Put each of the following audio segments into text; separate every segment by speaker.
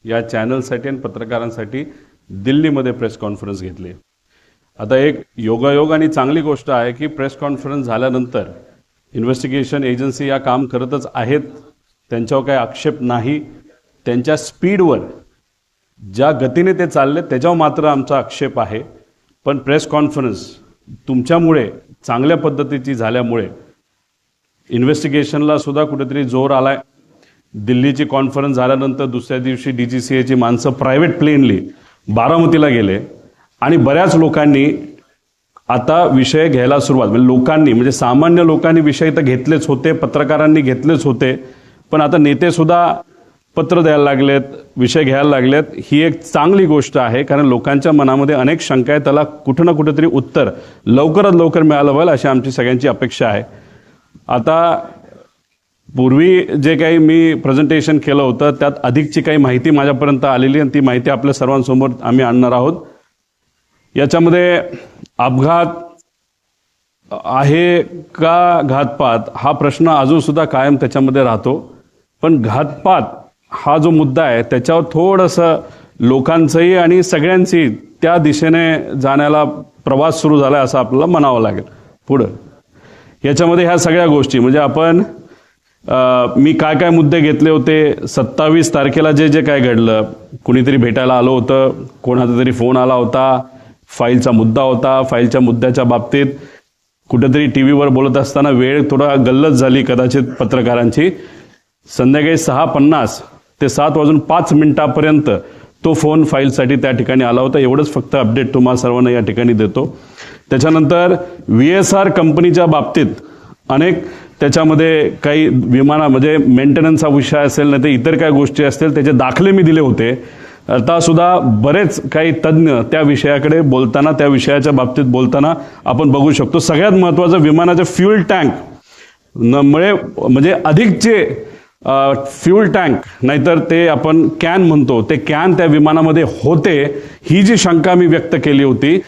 Speaker 1: या चॅनलसाठी आणि पत्रकारांसाठी दिल्लीमध्ये प्रेस कॉन्फरन्स घेतली. आता एक योगायोग आणि चांगली गोष्ट आहे की प्रेस कॉन्फरन्स झाल्यानंतर इन्व्हेस्टिगेशन एजन्सी या काम करतच आहेत, त्यांच्यावर काही आक्षेप नाही. त्यांच्या स्पीडवर ज्या गतीने ते चालले त्याच्यावर मात्र आमचा आक्षेप आहे. पण प्रेस कॉन्फरन्स तुमच्यामुळे चांगल्या पद्धतीची झाल्यामुळे इन्व्हेस्टिगेशनला सुद्धा कुठेतरी जोर आलाय. दिल्लीची कॉन्फरन्स झाल्यानंतर दुसऱ्या दिवशी DGCAची माणसं प्रायव्हेट प्लेनली बारामतीला गेले आणि बऱ्याच लोकांनी आता विषय घ्यायला सुरुवात, म्हणजे लोकांनी म्हणजे सामान्य लोकांनी विषय तर घेतलेच होते, पत्रकारांनी घेतलेच होते, पण आता नेतेसुद्धा पत्र द्यायला लागलेत, विषय घ्यायला लागलेत. ही एक चांगली गोष्ट आहे, कारण लोकांच्या मनामध्ये अनेक शंका आहेत, त्याला कुठं ना कुठेतरी उत्तर लवकरात लवकर मिळालं पाहिजे अशी आमची सगळ्यांची अपेक्षा आहे. आता पूर्वी जे काही मी प्रेझेंटेशन केलं होतं त्यात अधिकची काही माहिती माझ्यापर्यंत आलेली आणि ती माहिती आपल्या सर्वांसमोर आम्ही आणणार आहोत. याच्यामध्ये अपघात आहे का घातपात हा प्रश्न अजूनसुद्धा कायम त्याच्यामध्ये राहतो. पण घातपात हा जो मुद्दा आहे त्याच्यावर थोडंसं लोकांचंही आणि सगळ्यांची त्या दिशेने जाण्याला प्रवास सुरू झाला असं आपल्याला म्हणावं लागेल. पुढं याच्यामध्ये ह्या सगळ्या गोष्टी म्हणजे आपण मी काय काय मुद्दे घेतले होते. 27 तारखेला जे जे काय घडलं, कुणीतरी भेटायला आलं होतं, कोणाचा तरी फोन आला होता, फाईलचा मुद्दा होता, फाईलच्या मुद्द्याच्या बाबतीत कुठेतरी टी व्हीवर बोलत असताना वेळ थोडा गल्लत झाली कदाचित पत्रकारांची. संध्याकाळी 6:50 ते 7:05 तो फोन फाईलसाठी त्या ठिकाणी आला होता. एवढंच फक्त अपडेट तुम्हाला सर्वांना या ठिकाणी देतो. त्याच्यानंतर VSR कंपनीच्या बाबतीत अनेक त्याच्यामध्ये काही विमाना म्हणजे मेंटेनन्सचा विषय असेल नाही तर इतर काही गोष्टी असतील त्याचे दाखले मी दिले होते. आता सुद्धा बरेच काही तज्ज्ञ त्या विषयाकडे बोलताना, त्या विषयाच्या बाबतीत बोलताना आपण बघू शकतो. सगळ्यात महत्त्वाचं विमानाचे फ्यूल टँक मुळे म्हणजे अधिकचे फ्यूल टँक नाहीतर ते आपण कॅन म्हणतो ते कॅन त्या विमानामध्ये होते, ही जी शंका मी व्यक्त केली होती.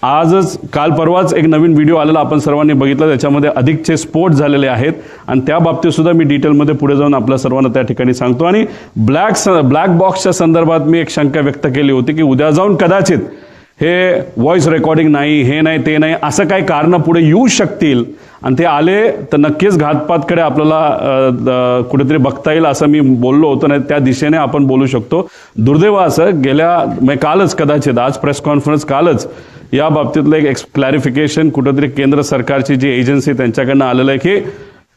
Speaker 1: आजच काल परवाच एक नवीन व्हिडिओ आलेला आपण सर्वांनी बघितला, त्याच्यामध्ये अधिकचे स्फोट झालेले आहेत आणि त्या बाबतीत सुद्धा मी डिटेलमध्ये पुढे जाऊन आपल्या सर्वांना त्या ठिकाणी सांगतो. आणि ब्लॅक बॉक्सच्या संदर्भात मी एक शंका व्यक्त केली होती की उद्या जाऊन कदाचित हे व्हॉइस रेकॉर्डिंग नाही, हे नाही, ते नाही, असं काही कारणं पुढे येऊ शकतील आणि ते आले तर नक्कीच घातपातकडे आपल्याला कुठेतरी बघता येईल असं मी बोललो होतो. नाही त्या दिशेने आपण बोलू शकतो. दुर्दैव असं कालच कदाचित आज प्रेस कॉन्फरन्स कालच या बाबतीतलं एक क्लॅरिफिकेशन कुठेतरी केंद्र सरकारची जी एजन्सी त्यांच्याकडनं आलेलं आहे की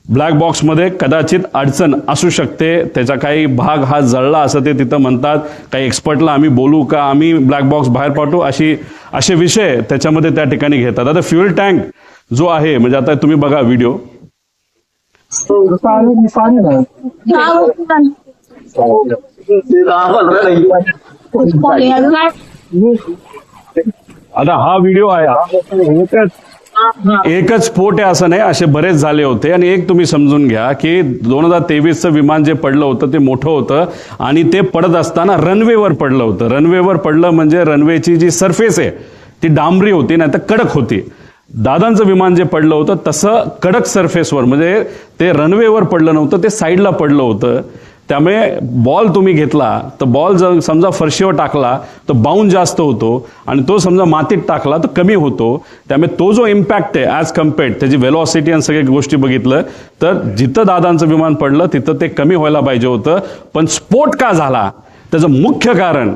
Speaker 1: ब्लॅक बॉक्समध्ये कदाचित अडचण असू शकते, त्याचा काही भाग हा जळला असं ते तिथं म्हणतात. काही एक्सपर्टला आम्ही बोलू का, आम्ही ब्लॅक बॉक्स बाहेर पाठवू, असे विषय त्याच्यामध्ये त्या ठिकाणी घेतात. आता फ्युएल टँक जो आहे म्हणजे आता तुम्ही बघा व्हिडिओ. आता हा व्हिडिओ आहे, एकच स्फोट आहे असं नाही, असे बरेच झाले होते. आणि एक तुम्ही समजून घ्या की 2023चं विमान जे पडलं होतं ते मोठं होतं आणि ते पडत असताना रनवेवर पडलं होतं. रनवेवर पडलं म्हणजे रनवेची जी सरफेस आहे ती डांबरी होती नाही तर कडक होती. दादांचं विमान जे पडलं होतं तसं कडक सरफेसवर म्हणजे ते रनवेवर पडलं नव्हतं, ते साईडला पडलं होतं. त्यामुळे बॉल तुम्ही घेतला तर बॉल जर समजा फरशीवर टाकला तर बाउंड जास्त होतो आणि तो समजा मातीत टाकला तर कमी होतो. त्यामुळे तो जो इम्पॅक्ट आहे ॲज कम्पेअर्ड त्याची वेलॉसिटी आणि सगळ्या गोष्टी बघितलं तर जिथं दादांचं विमान पडलं तिथं ते कमी व्हायला पाहिजे होतं. पण स्फोट का झाला त्याचं मुख्य कारण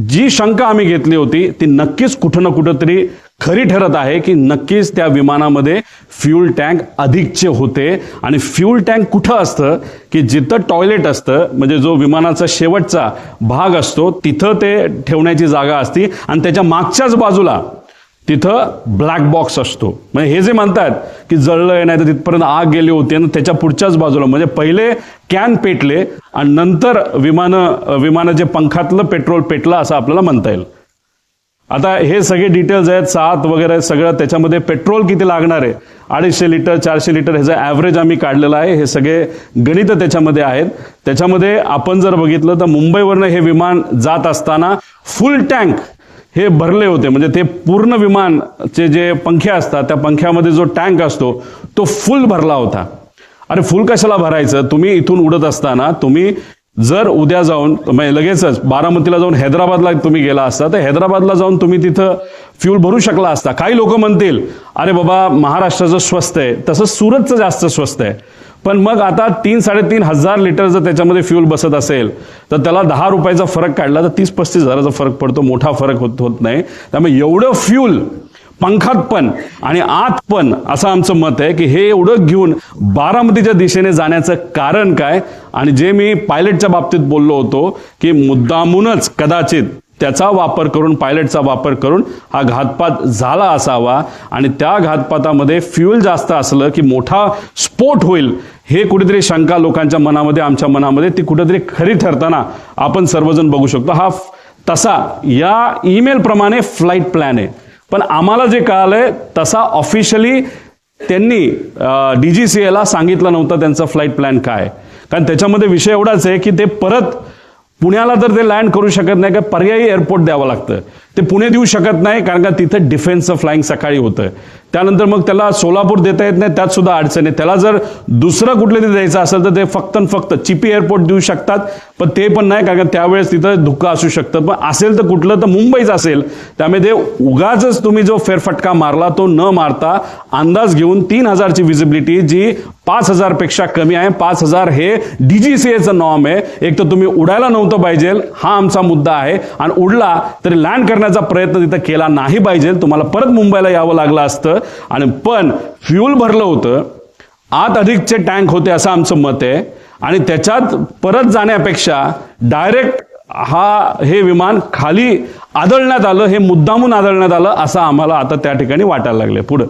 Speaker 1: जी शंका आम्ही घेतली होती ती नक्कीच कुठं ना कुठंतरी खरी ठरत आहे की नक्कीच त्या विमानामध्ये फ्यूल टँक अधिकचे होते. आणि फ्यूल टँक कुठं असतं की जिथं टॉयलेट असतं म्हणजे जो विमानाचा शेवटचा भाग असतो तिथं ते ठेवण्याची जागा असती आणि त्याच्या मागच्याच बाजूला तिथं ब्लॅक बॉक्स असतो. म्हणजे हे जे म्हणतात की जळलंय नाही तर तिथपर्यंत आग गेली होती आणि त्याच्या पुढच्याच बाजूला म्हणजे पहिले कॅन पेटले आणि नंतर विमानाचे पंखातलं पेट्रोल पेटलं असं आपल्याला म्हणता येईल. आता हे सगळे डिटेल्स आहेत, 7 वगैरे सगळं, त्याच्यामध्ये पेट्रोल किती लागणार आहे 250 लिटर 400 लिटर ह्याचं ॲव्हरेज आम्ही काढलेलं आहे. हे सगळे गणित त्याच्यामध्ये आहेत. त्याच्यामध्ये आपण जर बघितलं तर मुंबईवरनं हे विमान जात असताना फुल टँक हे भरले होते. म्हणजे ते पूर्ण विमानचे जे पंखे असतात त्या पंख्यामध्ये जो टँक असतो तो फुल भरला होता. अरे फुल कशाला भरायचं, तुम्ही इथून उडत असताना तुम्ही जर उद्या जाऊन म्हणजे लगेचच बारामतीला जाऊन हैदराबादला तुम्ही गेला असता तर हैदराबादला जाऊन तुम्ही तिथं फ्यूल भरू शकला असता. काही लोक म्हणतील अरे बाबा महाराष्ट्राचं स्वस्त आहे, तसं सुरतचं जास्त स्वस्त आहे. पण मग आता 3-3.5 हजार लिटर जर त्याच्यामध्ये फ्यूल बसत असेल तर त्याला 10 रुपयाचा फरक काढला तर 30-35 हजाराचा फरक पडतो, मोठा फरक होत नाही. त्यामुळे एवढं फ्यूल पंखात पण आणि आत पण असं आमचं मत आहे की हे एवढं घेऊन बारामतीच्या दिशेने जाण्याचं कारण काय. आणि जे मी पायलटच्या बाबतीत बोललो होतो की मुद्दामूनच कदाचित त्याचा वापर करून पायलटचा वापर करून हा घातपात झाला असावा आणि त्या घातपातामध्ये फ्यूल जास्त असलं की मोठा स्फोट होईल हे कुठेतरी शंका लोकांच्या मनामध्ये आमच्या मनामध्ये ती कुठेतरी खरी ठरताना आपण सर्वजण बघू शकतो. हा तसा या ईमेल प्रमाणे फ्लाईट प्लॅन आहे. पण आम्हाला जे कळालंय तसा ऑफिशियली त्यांनी DGCA सांगितलं नव्हतं त्यांचा फ्लाईट प्लॅन काय. कारण त्याच्यामध्ये विषय एवढाच आहे की ते परत पुण्याला तर ते लँड करू शकत नाही, का पर्यायी एअरपोर्ट द्यावं लागतं. ते पुणे देऊ शकत नाही कारण का तिथं डिफेन्सचं फ्लाईंग सकाळी होतं. त्यानंतर मग त्याला सोलापूर देता येत नाही, त्यात सुद्धा अडचण आहे. त्याला जर दुसरं कुठलं तरी द्यायचं असेल तर ते फक्त चिपी एअरपोर्ट देऊ शकतात, पण ते पण नाही कारण त्यावेळेस तिथं धुक्का असू शकतं. पण असेल तर कुठलं तर मुंबईच असेल. त्यामुळे ते उगाच तुम्ही जो फेरफटका मारला तो न मारता अंदाज घेऊन 3000ची विजिबिलिटी जी 5000 पेक्षा कमी आहे. 5000 हे DGCAचं नॉर्म आहे. एक तर तुम्ही उडायला नव्हतं पाहिजे हा आमचा मुद्दा आहे आणि उडला तरी लँड करण्याचा प्रयत्न तिथं केला नाही पाहिजे. तुम्हाला परत मुंबईला यावं लागलं असतं. आणि पण फ्यूल भरलं होतं, आत अधिकचे टँक होते असं आमचं मत आहे. आणि त्याच्यात परत जाण्यापेक्षा डायरेक्ट हे विमान खाली आदळण्यात आलं, हे मुद्दामून आदळण्यात आलं असं आम्हाला आता त्या ठिकाणी वाटायला लागले. पुढं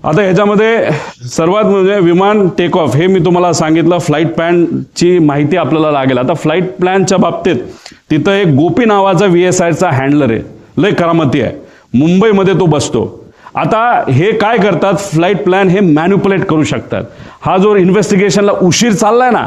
Speaker 1: आता ह्याच्यामध्ये सर्वात म्हणजे विमान टेक ऑफ हे मी तुम्हाला सांगितलं. फ्लाईट प्लॅनची माहिती आपल्याला लागेल. आता फ्लाईट प्लॅनच्या बाबतीत तिथं एक गोपी नावाचा VSIचा हँडलर आहे, लय करामती आहे, मुंबईमध्ये तो बसतो. आता हे काय करतात, फ्लाईट प्लॅन हे मॅन्युप्युलेट करू शकतात. हा जो इन्व्हेस्टिगेशनला उशीर चाललाय ना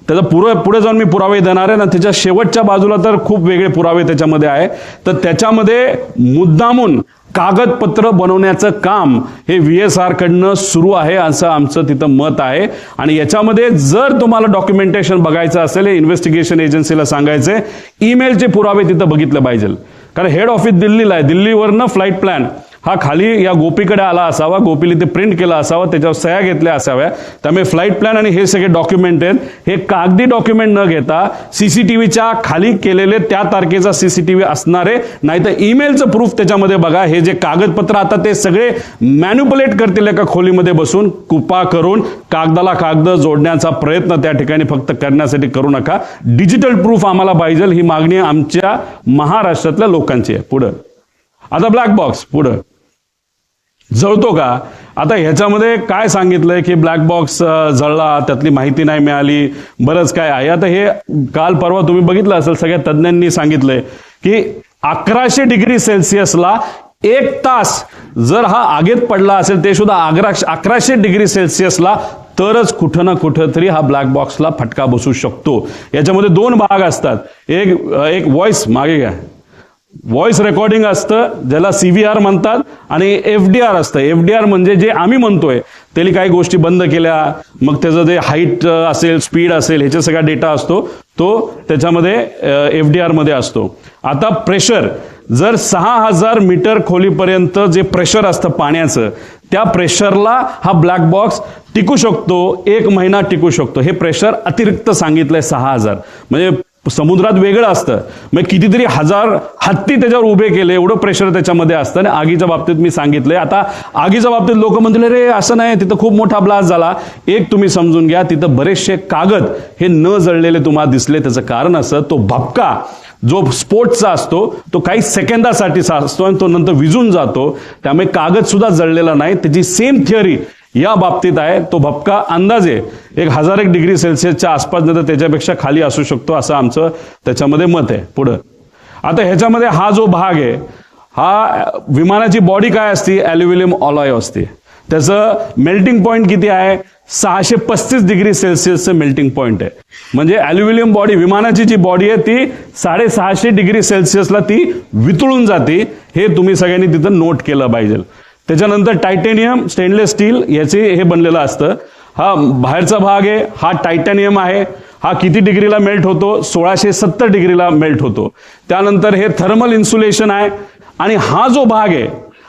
Speaker 1: त्याचा पुढे जाऊन मी पुरावे देणार आहे ना, त्याच्या शेवटच्या बाजूला तर खूप वेगळे पुरावे त्याच्यामध्ये आहे. तर त्याच्यामध्ये मुद्दामून कागदपत्र बनवण्याचं काम हे VSR कडनं सुरू आहे असं आमचं तिथं मत आहे. आणि याच्यामध्ये जर तुम्हाला डॉक्युमेंटेशन बघायचं असेल इन्व्हेस्टिगेशन एजन्सीला सांगायचे ईमेलचे पुरावे तिथं बघितले पाहिजे. कारण हेड ऑफिस दिल्लीला आहे, दिल्लीवरनं फ्लाईट प्लॅन हा खाली या गोपीकडे आला असावा, गोपीला ते प्रिंट केला असावा, त्याच्यावर सह्या घेतल्या असाव्या. त्यामुळे फ्लाईट प्लॅन आणि हे सगळे डॉक्युमेंट आहेत हे कागदी डॉक्युमेंट न घेता CCTVच्या खाली केलेले त्या तारखेचा CCTV असणारे, नाही तर ईमेलचं प्रूफ त्याच्यामध्ये बघा. हे जे कागदपत्र आता ते सगळे मॅन्युप्युलेट करतील एका खोलीमध्ये बसून, कृपा करून कागदाला कागद जोडण्याचा प्रयत्न त्या ठिकाणी फक्त करण्यासाठी करू नका. डिजिटल प्रूफ आम्हाला पाहिजे, ही मागणी आमच्या महाराष्ट्रातल्या लोकांची आहे. पुढं आता ब्लॅक बॉक्स पुढं जळतो का. आता ह्याच्यामध्ये काय सांगितलंय की ब्लॅक बॉक्स जळला, त्यातली माहिती नाही मिळाली, बरंच काय आहे. आता हे काल परवा तुम्ही बघितलं असेल, सगळ्या तज्ज्ञांनी सांगितलंय की 1100 डिग्री सेल्सिअसला 1 तास जर हा आगीत पडला असेल, ते सुद्धा 1100 डिग्री सेल्सिअसला, तरच कुठं ना कुठं तरी हा ब्लॅक बॉक्सला फटका बसू शकतो. याच्यामध्ये 2 भाग असतात. एक व्हॉइस मागे घ्या, व्हॉइस रेकॉर्डिंग असतं ज्याला CVR म्हणतात, आणि FDR असतं. FDR म्हणजे जे आम्ही म्हणतोय त्याला काही गोष्टी बंद केल्या, मग त्याचं जे हाईट असेल, स्पीड असेल, ह्याचा सगळा डेटा असतो तो त्याच्यामध्ये FDR मध्ये असतो. आता प्रेशर जर 6000 मीटर खोलीपर्यंत जे प्रेशर असतं पाण्याचं, त्या प्रेशरला हा ब्लॅक बॉक्स टिकू शकतो, 1 महिना टिकू शकतो. हे प्रेशर अतिरिक्त सांगितलंय 6000. म्हणजे समुद्रात वेगळं असतं, मग कितीतरी हजार हत्ती त्याच्यावर उभे केले, एवढं प्रेशर त्याच्यामध्ये असतं. आणि आगीच्या बाबतीत मी सांगितलंय. आता आगीच्या बाबतीत लोक म्हणतील रे असं नाही, तिथं खूप मोठा ब्लास्ट झाला. एक तुम्ही समजून घ्या, तिथं बरेचसे कागद हे न जळलेले तुम्हाला दिसले. त्याचं कारण असं, तो भपका जो स्फोटचा असतो तो काही सेकंदासाठी असतो आणि तो नंतर विझून जातो. त्यामुळे कागद सुद्धा जळलेला नाही. त्याची सेम थिअरी या बाबतीत आहे. तो भपका अंदाजे 1001 डिग्री सेल्सिअसच्या आसपास नाही तर त्याच्यापेक्षा खाली असू शकतो असं आमचं त्याच्यामध्ये मत आहे. पुढं आता ह्याच्यामध्ये हा जो भाग आहे, हा विमानाची बॉडी काय असते, ॲल्युमिनियम अलॉय असते. त्याचं मेल्टिंग पॉईंट किती आहे, 635 डिग्री सेल्सिअसचं मेल्टिंग पॉईंट आहे. म्हणजे ॲल्युमिनियम बॉडी, विमानाची जी बॉडी आहे ती 650 डिग्री सेल्सिअसला ती वितळून जाते. हे तुम्ही सगळ्यांनी तिथं नोट केलं पाहिजे. त्याच्यानंतर टायटॅनियम, स्टेनलेस स्टील याचे हे बनलेलं असतं. हा बाहेरचा भाग आहे, हा टायटॅनियम आहे. हा किती डिग्रीला मेल्ट होतो? 1670 डिग्रीला मेल्ट होतो. त्यानंतर हे थर्मल इन्सुलेशन आहे आणि हा जो भाग आहे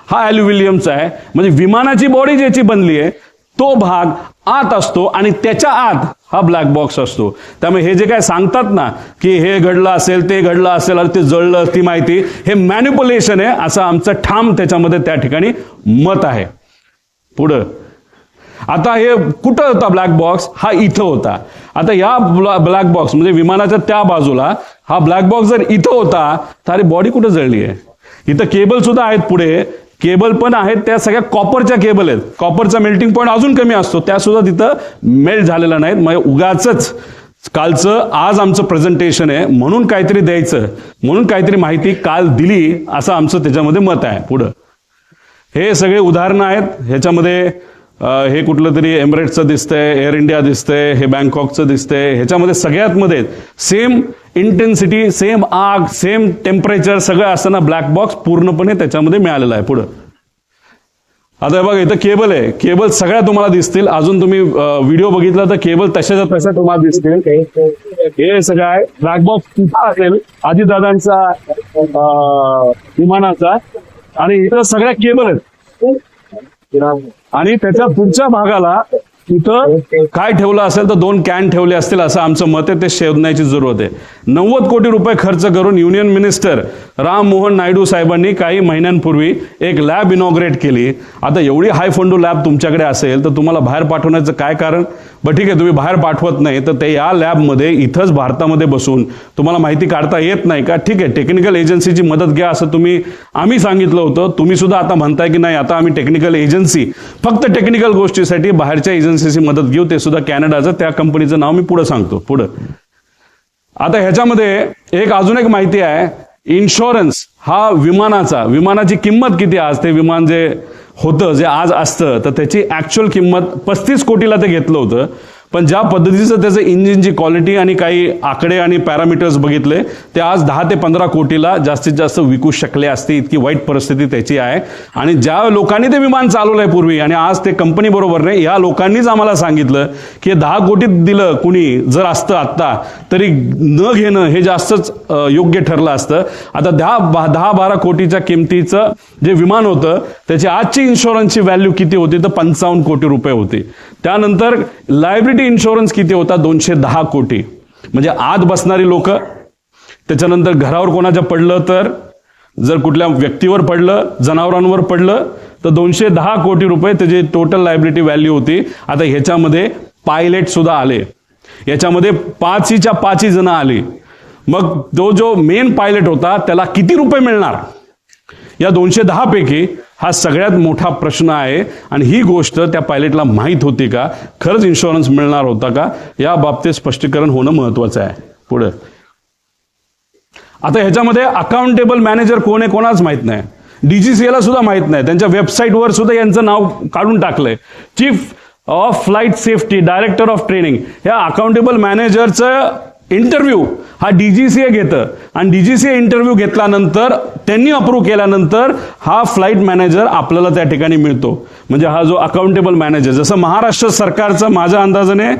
Speaker 1: हा ॲल्युमिनियमचा आहे. म्हणजे विमानाची बॉडी ज्याची बनली आहे तो भाग आत असतो आणि त्याच्या आत हा ब्लॅक बॉक्स असतो. त्यामुळे हे जे काय सांगतात ना की हे घडलं असेल ते घडलं असेल आणि ते जळलं ती माहिती, हे मॅनिप्युलेशन आहे असं आमचं ठाम त्याच्यामध्ये त्या ठिकाणी मत आहे. पुढं आता हे कुठं होता ब्लॅक बॉक्स? हा इथं होता. आता या ब्लॅक बॉक्स म्हणजे विमानाच्या त्या बाजूला हा ब्लॅक बॉक्स जर इथं होता तर बॉडी कुठं जळली आहे? इथं केबल सुद्धा आहेत, पुढे केबल पण आहेत, त्या सगळ्या कॉपरच्या केबल आहेत. कॉपरचा मेल्टिंग पॉईंट अजून कमी असतो, त्या सुद्धा तिथं मेल्ट झालेला नाहीत. म्हणजे उगाचच कालचं आज आमचं प्रेझेंटेशन आहे म्हणून काहीतरी द्यायचं, म्हणून काहीतरी माहिती काल दिली असं आमचं त्याच्यामध्ये मत आहे. पुढं हे सगळे उदाहरणं आहेत. ह्याच्यामध्ये हे कुठलं तरी एमिरेट्सचं दिसतंय, एअर इंडिया दिसतंय, हे बँकॉकचं दिसतंय. ह्याच्यामध्ये सगळ्यात मध्ये सेम इंटेन्सिटी, सेम आग, सेम टेम्परेचर सगळं असताना ब्लॅक बॉक्स पूर्णपणे त्याच्यामध्ये मिळालेला आहे. पुढं आता बघा इथं केबल आहे, केबल सगळ्या तुम्हाला दिसतील. अजून तुम्ही व्हिडिओ बघितला तर केबल तशाच्या तशा तुम्हाला दिसतील. हे सगळं आहे. ब्लॅक बॉक्स कुठं असेल? अजितदादांचा विमानाचा, आणि इथं सगळ्या केबल आहेत. आणि त्याच्या पुढच्या भागाला इथं काय ठेवलं असेल तर 2 कॅन ठेवले असतील असं आमचं मत आहे. ते शोधण्याची जरूरत आहे. 90 कोटी रुपये खर्च करून युनियन मिनिस्टर राम मोहन नायडू साहेबांनी काही महिन्यांपूर्वी एक लॅब इनॉग्रेट केली. आता एवढी हाय फंडू लॅब तुमच्याकडे असेल तर तुम्हाला बाहेर पाठवण्याचं काय कारण? बरं ठीक आहे, तुम्ही बाहेर पाठवत नाही तर ते या लॅबमध्ये इथंच भारतामध्ये बसून तुम्हाला माहिती काढता येत नाही का? ठीक आहे, टेक्निकल एजन्सीची मदत घ्या असं आम्ही सांगितलं होतं. तुम्ही सुद्धा आता म्हणताय की नाही आता आम्ही टेक्निकल एजन्सी फक्त टेक्निकल गोष्टीसाठी बाहेरच्या एजन्सीची मदत घेऊ, ते सुद्धा कॅनडाचं. त्या कंपनीचं नाव मी पुढे सांगतो. पुढं आता ह्याच्यामध्ये अजून एक माहिती आहे. इन्शुरन्स हा विमानाची किंमत किती आज? ते विमान जे होतं, जे आज असतं, तर त्याची ऍक्च्युअल किंमत 35 कोटीला ते घेतलं होतं. पण ज्या पद्धतीचं त्याचं इंजिनची क्वालिटी आणि काही आकडे आणि पॅरामीटर्स बघितले, ते आज 10 ते 15 कोटीला जास्तीत जास्त विकू शकले असते. इतकी वाईट परिस्थिती त्याची आहे. आणि ज्या लोकांनी ते विमान चालवलंय पूर्वी आणि आज ते कंपनी बरोबर नाही, या लोकांनीच आम्हाला सांगितलं की 10 कोटीत दिलं कुणी जर असतं आत्ता तरी न घेणं हे जास्तच योग्य ठरलं असतं. आता 10-12 कोटीच्या किमतीचं जे विमान होतं त्याची आजची इन्शुरन्सची व्हॅल्यू किती होती? तर 55 कोटी रुपये होती. त्यानंतर लायबिलिटी इन्शुरन्स किती होता? 210 कोटी. म्हणजे आत बसणारी लोक, त्याच्यानंतर घरावर कोणाच्या पडलं तर, जर कुठल्या व्यक्तीवर पडलं, जनावरांवर पडलं तर 210 कोटी रुपये त्याची टोटल लायबिलिटी व्हॅल्यू होती. आता ह्याच्यामध्ये पायलट सुद्धा आले, याच्यामध्ये 5च्या 5 जण आली. मग तो जो मेन पायलट होता त्याला किती रुपये मिळणार या 210 पैकी? हा सगळ्यात मोठा प्रश्न आहे. आणि ही गोष्ट त्या पायलटला माहीत होती का? खरंच इन्शुरन्स मिळणार होता का? या बाबतीत स्पष्टीकरण होणं महत्वाचं आहे. पुढे आता ह्याच्यामध्ये अकाउंटेबल मॅनेजर कोण आहे कोणाच माहित नाही. डीजीसीएला सुद्धा माहित नाही. त्यांच्या वेबसाईटवर सुद्धा यांचं नाव काढून टाकलंय. Chief of flight safety, director of training. या अकाउंटेबल मॅनेजरचं इंटरव्ह्यू हा डीजीसीए घेतं आणि डीजीसीए इंटरव्ह्यू घेतल्यानंतर त्यांनी अप्रूव्ह केल्यानंतर हा फ्लाईट मॅनेजर आपल्याला त्या ठिकाणी मिळतो. म्हणजे हा जो अकाउंटेबल मॅनेजर, जसं महाराष्ट्र सरकारचं माझ्या अंदाजाने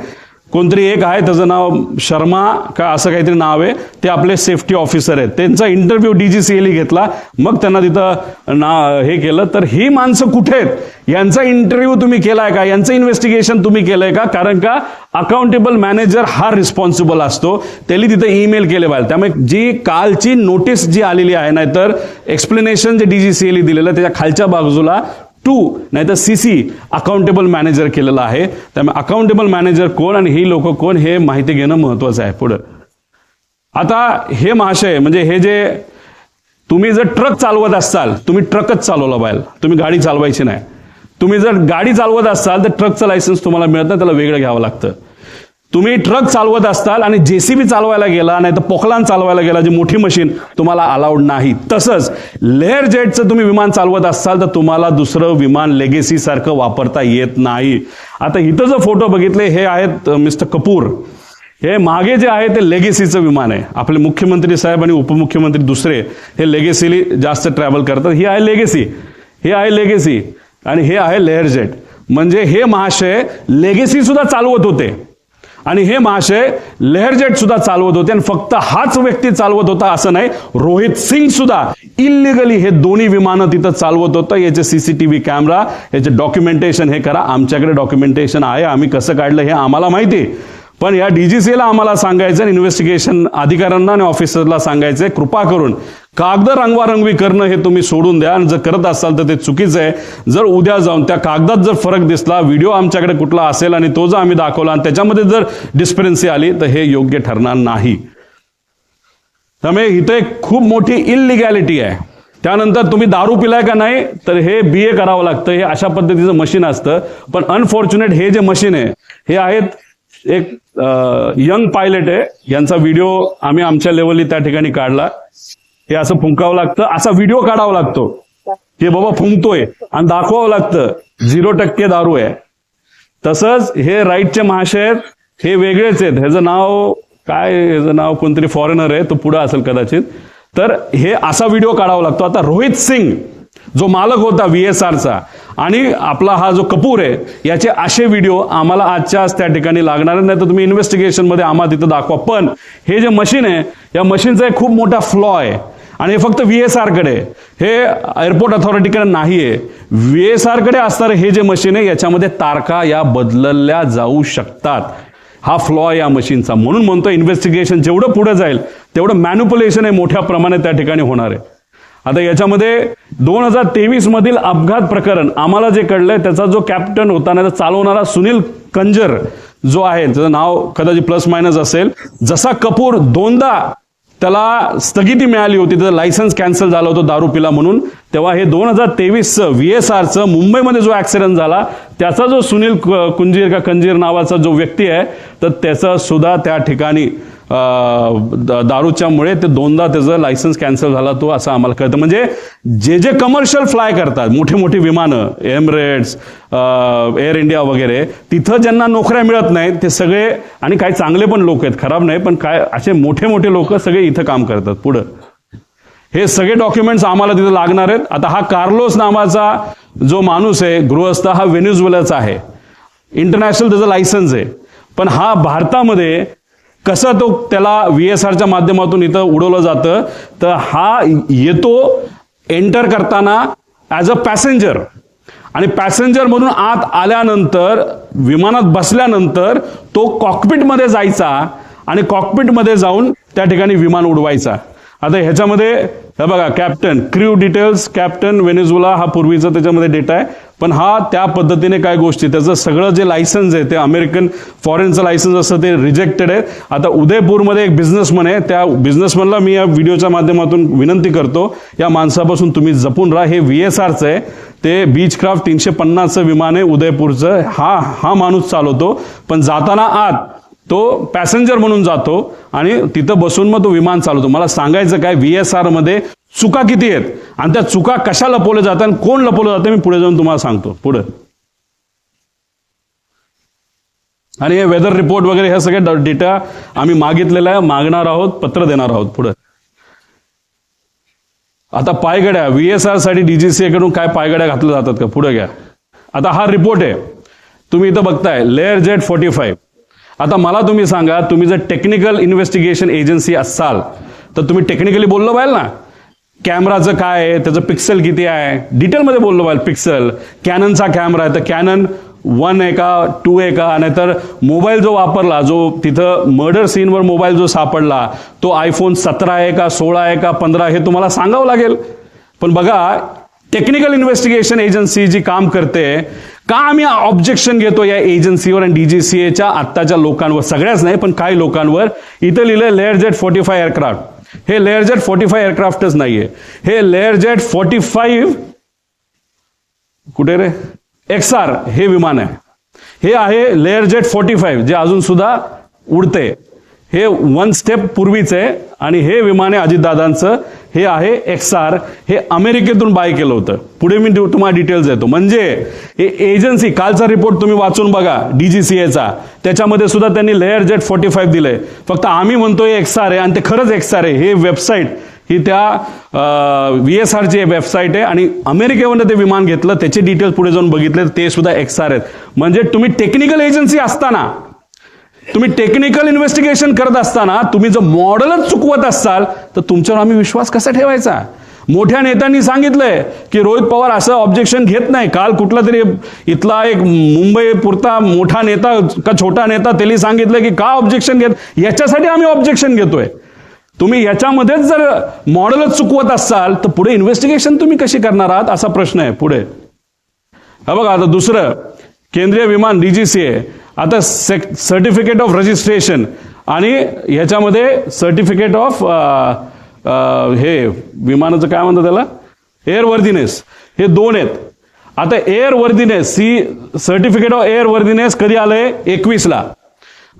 Speaker 1: कोणतरी एक आहे, त्याचं नाव शर्मा का असं काहीतरी नाव आहे, ते आपले सेफ्टी ऑफिसर आहेत. त्यांचा इंटरव्ह्यू डीजीसीएला घेतला, मग त्यांना तिथं हे केलं. तर ही माणसं कुठे आहेत? यांचा इंटरव्ह्यू तुम्ही केलाय का? यांचं इन्व्हेस्टिगेशन तुम्ही केलंय का? कारण का अकाउंटेबल मॅनेजर हा रिस्पॉन्सिबल असतो. त्यांनी तिथं ईमेल केले पाहिजे. त्यामुळे जी कालची नोटीस जी आलेली आहे, नाहीतर एक्सप्लेनेशन जे डीजीसीएला दिलेलं त्याच्या खालच्या बाजूला 2 नाहीतर सीसी अकाउंटेबल मॅनेजर केलेला आहे. त्यामुळे अकाउंटेबल मॅनेजर कोण आणि ही लोक कोण हे माहिती घेणं महत्वाचं आहे. पुढे आता हे महाशय, म्हणजे हे जे तुम्ही जर ट्रक चालवत असाल, तुम्ही ट्रकच चालवला पाहिजे, तुम्ही गाडी चालवायची नाही. तुम्ही जर गाडी चालवत असाल तर ट्रकचं लायसन्स तुम्हाला मिळत नाही, त्याला वेगळं घ्यावं लागतं. तुम्ही ट्रक चालवत असताल आणि जेसीबी चालवायला गेला, नाही तर पोखलान चालवायला गेला, जी मोठी मशीन, तुम्हाला अलाउड नाही. तसंच लेअर जेटचं तुम्ही विमान चालवत असाल तर तुम्हाला दुसरं विमान लेगेसी सारखं वापरता येत नाही. आता इथं जो फोटो बघितले हे आहेत मिस्टर कपूर. हे मागे जे आहे ते लेगेसीचं विमान आहे. आपले मुख्यमंत्री साहेब आणि उपमुख्यमंत्री दुसरे हे लेगेसीली जास्त ट्रॅव्हल करतात. ही आहे लेगेसी, हे आहे लेगेसी आणि हे आहे लेअर जेट. म्हणजे हे महाशय लेगेसी सुद्धा चालवत होते आणि हे महाशय लेहरजेट सुद्धा चालवत होते आणि फक्त हाच व्यक्ती चालवत होता असं नाही, रोहित सिंग सुद्धा इलिगली हे दोन्ही विमानं तिथं चालवत होतं. याचे सीसीटीव्ही कॅमेरा, याचे डॉक्युमेंटेशन हे करा. आमच्याकडे डॉक्युमेंटेशन आहे, आम्ही कसं काढलं हे आम्हाला माहिती. पण या डीजीसीएला आम्हाला सांगायचं, इन्व्हेस्टिगेशन अधिकाऱ्यांना आणि ऑफिसरला सांगायचंय, कृपा करून कागद रंगवारंगवी करणं हे तुम्ही सोडून द्या. आणि जर करत असाल तर ते चुकीचं आहे. जर उद्या जाऊन त्या कागदात जर फरक दिसला, व्हिडिओ आमच्याकडे कुठला असेल आणि तो जर आम्ही दाखवला आणि त्याच्यामध्ये जर डिस्क्रिपन्सी आली तर हे योग्य ठरणार नाही. त्यामुळे इथं एक खूप मोठी इलिगॅलिटी आहे. त्यानंतर तुम्ही दारू पिलाय का नाही तर हे BA करावं लागतं. हे अशा पद्धतीचं मशीन असतं. पण अनफॉर्च्युनेट हे जे मशीन आहे हे आहेत एक यंग पायलट आहे, यांचा व्हिडिओ आम्ही आमच्या लेवलनी त्या ठिकाणी काढला. हे असं फुंकावं लागतं, असा व्हिडिओ काढावा लागतो की बाबा फुंकतोय आणि दाखवावं लागतं 0% दारू आहे. तसंच हे राईटचे महाशय आहेत, हे वेगळेच आहेत. ह्याचं नाव काय, ह्याचं नाव कोणतरी फॉरेनर आहे, तो पुढे असेल कदाचित. तर हे असा व्हिडिओ काढावा लागतो. आता रोहित सिंग जो मालक होता VSRचा आणि आपला हा जो कपूर आहे, याचे असे व्हिडिओ आम्हाला आजच्याच त्या ठिकाणी लागणार नाही. तर तुम्ही इन्व्हेस्टिगेशन मध्ये आम्हाला तिथं दाखवा. पण हे जे मशीन आहे, या मशीनचा एक खूप मोठा फ्लॉ आहे आणि हे फक्त VSR कडे, हे एअरपोर्ट अथॉरिटीकडे नाहीये. VSR कडे असणारे हे जे मशीन आहे याच्यामध्ये तारखा या बदलल्या जाऊ शकतात. हा फ्लॉ या मशीनचा. म्हणून म्हणतो इन्व्हेस्टिगेशन जेवढं पुढे जाईल तेवढं मॅन्युप्युलेशन हे मोठ्या प्रमाणात त्या ठिकाणी होणार आहे. आता याच्यामध्ये 2023 मधील अपघात प्रकरण आम्हाला जे कळलंय, त्याचा जो कॅप्टन होता ना, चालवणारा सुनील कंजर जो आहे, त्याचं नाव कदाचित प्लस मायनस असेल, जसा कपूर दोनदा त्याला स्थगिती मिळाली होती, त्याचं लायसन्स कॅन्सल झालं होतं दारू पिला म्हणून, तेव्हा हे 2023चं VSRचं मुंबईमध्ये जो ऍक्सिडेंट झाला त्याचा जो सुनील कंजीर नावाचा जो व्यक्ती आहे, तर त्याचा सुद्धा त्या ठिकाणी दारूच्यामुळे ते दोनदा त्याचं लायसन्स कॅन्सल झाला तो, असं आम्हाला कळतं. म्हणजे जे जे कमर्शियल फ्लाय करतात, मोठी मोठी विमानं, एमिरेट्स, एअर इंडिया वगैरे, तिथं ज्यांना नोकऱ्या मिळत नाहीत ते सगळे, आणि काही चांगले पण लोक आहेत, खराब नाही, पण काय असे मोठे मोठे लोक सगळे इथं काम करतात. पुढं हे सगळे डॉक्युमेंट्स आम्हाला तिथं लागणार आहेत. आता हा कार्लोस नावाचा जो माणूस आहे गृहस्थ, हा व्हेनेझुएलाचा आहे, इंटरनॅशनल त्याचं लायसन्स आहे. पण हा भारतामध्ये कसं तो त्याला VSRच्या माध्यमातून इथं उडवलं जातं, तर हा येतो एंटर करताना ॲज अ पॅसेंजर, आणि पॅसेंजर म्हणून आत आल्यानंतर विमानात बसल्यानंतर तो कॉकपिटमध्ये जायचा आणि कॉकपिटमध्ये जाऊन त्या ठिकाणी विमान उडवायचा. आता ह्याच्यामध्ये हे बघा, captain, crew details, captain Venezuela हा पूर्वीचा त्याच्यामध्ये डेटा आहे. पण हा त्या पद्धतीने काय गोष्टी, त्याचं सगळं जे लायसन्स आहे ते अमेरिकन फॉरेनचं लायसन्स असतं ते रिजेक्टेड आहे. आता उदयपूरमध्ये एक बिझनेसमन आहे, त्या बिझनेसमनला मी या व्हिडिओच्या माध्यमातून विनंती करतो, या माणसापासून तुम्ही जपून राहा. हे VSRचं आहे, ते बीचक्राफ्ट 350चं विमान आहे उदयपूरचं, हा माणूस चालवतो. पण जाताना आत तो पॅसेंजर म्हणून जातो आणि तिथं बसून मग तो विमान चालवतो. मला सांगायचं काय, VSR मध्ये चुका किती आहेत आणि त्या चुका कशा लपवल्या जातात आणि कोण लपवलं जातं, मी पुढे जाऊन तुम्हाला सांगतो. पुढे आणि हे वेदर रिपोर्ट वगैरे हे सगळे डेटा आम्ही मागितलेला आहे, मागणार आहोत, पत्र देणार आहोत. पुढे आता पायगड्या, VSR साठी DGCA कडून काय पायगड्या घातल्या जातात का, पुढे घ्या. आता हा रिपोर्ट आहे, तुम्ही इथं बघताय, लेअरजेट 45. आता मला तुम्ही सांगा, तुम्ही जर टेक्निकल इन्व्हेस्टिगेशन एजन्सी असाल तर तुम्ही टेक्निकली बोललो पाहिजे ना, कॅमेराचं काय आहे, त्याचं पिक्सल किती आहे, डिटेलमध्ये बोललो पाहिजे. पिक्सल, कॅननचा कॅमेरा आहे तर कॅनन 1 आहे का 2 आहे का, नाहीतर मोबाईल जो वापरला, जो तिथं मर्डर सीनवर मोबाईल जो सापडला तो iPhone 17 आहे का 16 आहे का 15, हे तुम्हाला सांगावं लागेल. पण बघा, टेक्निकल इन्व्हेस्टिगेशन एजन्सी जी काम करते, का आम्ही ऑब्जेक्शन घेतो या एजन्सीवर आणि DGCAच्या आत्ताच्या लोकांवर, सगळ्याच नाही पण काही लोकांवर. इथं लिहिलंय लेअरजेट 45 एअरक्राफ्ट. हे लेअरजेट 45 एअरक्राफ्टच नाहीये, हे लेअरजेट 45 कुठे रे XR हे विमान आहे. हे आहे लेअरजेट 45 जे अजून सुद्धा उडते. हे 1 स्टेप पूर्वीच आहे आणि हे विमान आहे अजितदादांचं, हे आहे XR. हे अमेरिकेतून बाय केलं होतं. पुढे मी तुम्हाला डिटेल्स देतो. म्हणजे हे एजन्सी, कालचा रिपोर्ट तुम्ही वाचून बघा DGCAचा, त्याच्यामध्ये सुद्धा त्यांनी लेअरजेट 45 दिलंय. फक्त आम्ही म्हणतोय XR आहे आणि ते खरंच XR आहे. हे वेबसाईट ही त्या VSRची वेबसाईट आहे आणि अमेरिकेवरून ते विमान घेतलं, त्याचे डिटेल्स पुढे जाऊन बघितले, ते सुद्धा XR आहेत. म्हणजे तुम्ही टेक्निकल एजन्सी असताना तुम्ही टेक्निकल इन्व्हेस्टिगेशन करत असताना तुम्ही जर मॉडेलच चुकवत असाल तर तुमच्यावर आम्ही विश्वास कसा ठेवायचा? मोठ्या नेत्यांनी सांगितलंय की रोहित पवार असं ऑब्जेक्शन घेत नाही. काल कुठला तरी इथला एक मुंबई पुरता मोठा नेता का छोटा नेता त्यांनी सांगितलं की का ऑब्जेक्शन घेत, याच्यासाठी आम्ही ऑब्जेक्शन घेतोय. तुम्ही याच्यामध्येच जर मॉडेलच चुकवत असाल तर पुढे इन्व्हेस्टिगेशन तुम्ही कशी करणार आहात असा प्रश्न आहे पुढे. हा बघा, आता दुसरं केंद्रीय विमान DGCA, आता सर्टिफिकेट ऑफ रजिस्ट्रेशन आणि ह्याच्यामध्ये सर्टिफिकेट ऑफ हे विमानाचं काय म्हणतात त्याला, एअरवर्दीनेस, हे दोन आहेत. आता एअरवर्दीनेस सर्टिफिकेट ऑफ एअरवर्दीनेस कधी आलंय 21ला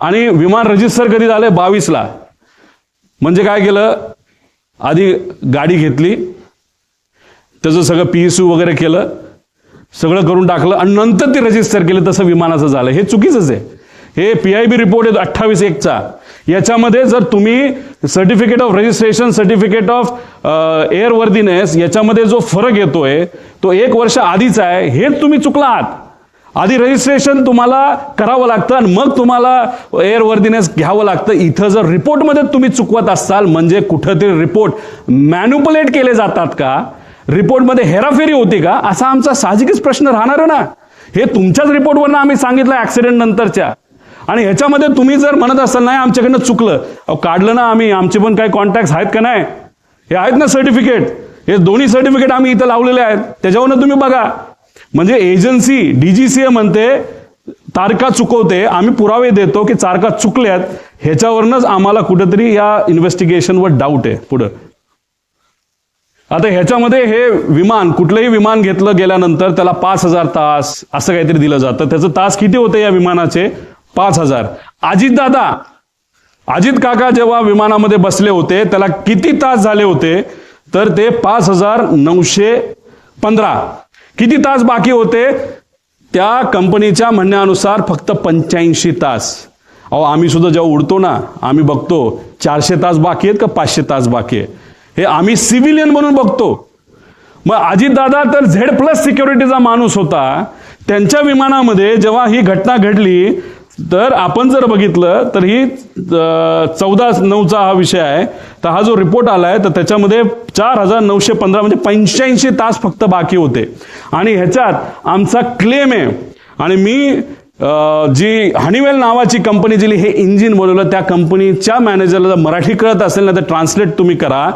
Speaker 1: आणि विमान रजिस्टर कधी झालंय 22ला. म्हणजे काय केलं, आधी गाडी घेतली, त्याचं सगळं PSU वगैरे केलं, सगळं करून टाकलं आणि नंतर ते रजिस्टर केलं, तसं विमानाचं झालं. हे चुकीचंच आहे. हे PIB रिपोर्ट आहे 28/1चा. याच्यामध्ये जर तुम्ही certificate of registration, certificate of airworthiness याच्यामध्ये जो फरक येतोय तो 1 वर्ष आधीचा आहे, हेच तुम्ही चुकला आहात. आधी रजिस्ट्रेशन तुम्हाला करावं लागतं आणि मग तुम्हाला एअरवर्दीनेस घ्यावं लागतं. इथं जर रिपोर्टमध्ये तुम्ही चुकवत असाल म्हणजे कुठंतरी रिपोर्ट मॅन्युपुलेट केले जातात का, रिपोर्टमध्ये हेराफेरी होती का, असा आमचा साहजिकच प्रश्न राहणार ना. हे तुमच्याच रिपोर्टवरनं आम्ही सांगितलं ऍक्सिडेंट नंतरच्या. आणि ह्याच्यामध्ये तुम्ही जर म्हणत असाल नाही आमच्याकडनं चुकलं, काढलं ना आम्ही, आमचे पण काही कॉन्टॅक्ट आहेत का नाही, हे आहेत ना सर्टिफिकेट, हे दोन्ही सर्टिफिकेट आम्ही इथं लावलेले आहेत, त्याच्यावरनं तुम्ही बघा. म्हणजे एजन्सी DGCA म्हणते तारखा चुकवते, आम्ही पुरावे देतो की तारखा चुकल्यात, ह्याच्यावरनच आम्हाला कुठेतरी या इन्व्हेस्टिगेशनवर डाऊट आहे पुढं. आता ह्याच्यामध्ये हे विमान, कुठलंही विमान घेतलं गेल्यानंतर त्याला 5,000 तास असं काहीतरी दिलं जातं. त्याचं तास किती होते या विमानाचे? 5,000. अजित काका जेव्हा विमानामध्ये बसले होते त्याला किती तास झाले होते? तर ते 5,915. किती तास बाकी होते? त्या कंपनीच्या म्हणण्यानुसार फक्त 85 तास. अहो आम्ही सुद्धा जेव्हा उडतो ना, आम्ही बघतो 400 तास बाकी आहेत का 500 तास बाकी आहे, हे आम्ही सिव्हिलियन म्हणून बघतो. मग अजितदादा तर Z+ सिक्युरिटीचा माणूस होता, त्यांच्या विमानामध्ये जेव्हा ही घटना घडली तर आपण जर बघितलं तर ही 14/9चा हा विषय आहे. तर हा जो रिपोर्ट आलाय तर त्याच्यामध्ये 4,915 म्हणजे 85 तास फक्त बाकी होते. आणि ह्याच्यात आमचा क्लेम आहे, आणि मी जी हनीवेल नावाची कंपनी जी हे इंजिन बनवलं त्या कंपनीच्या मॅनेजरला जर मराठी कळत असेल ना तर ट्रान्सलेट तुम्ही करा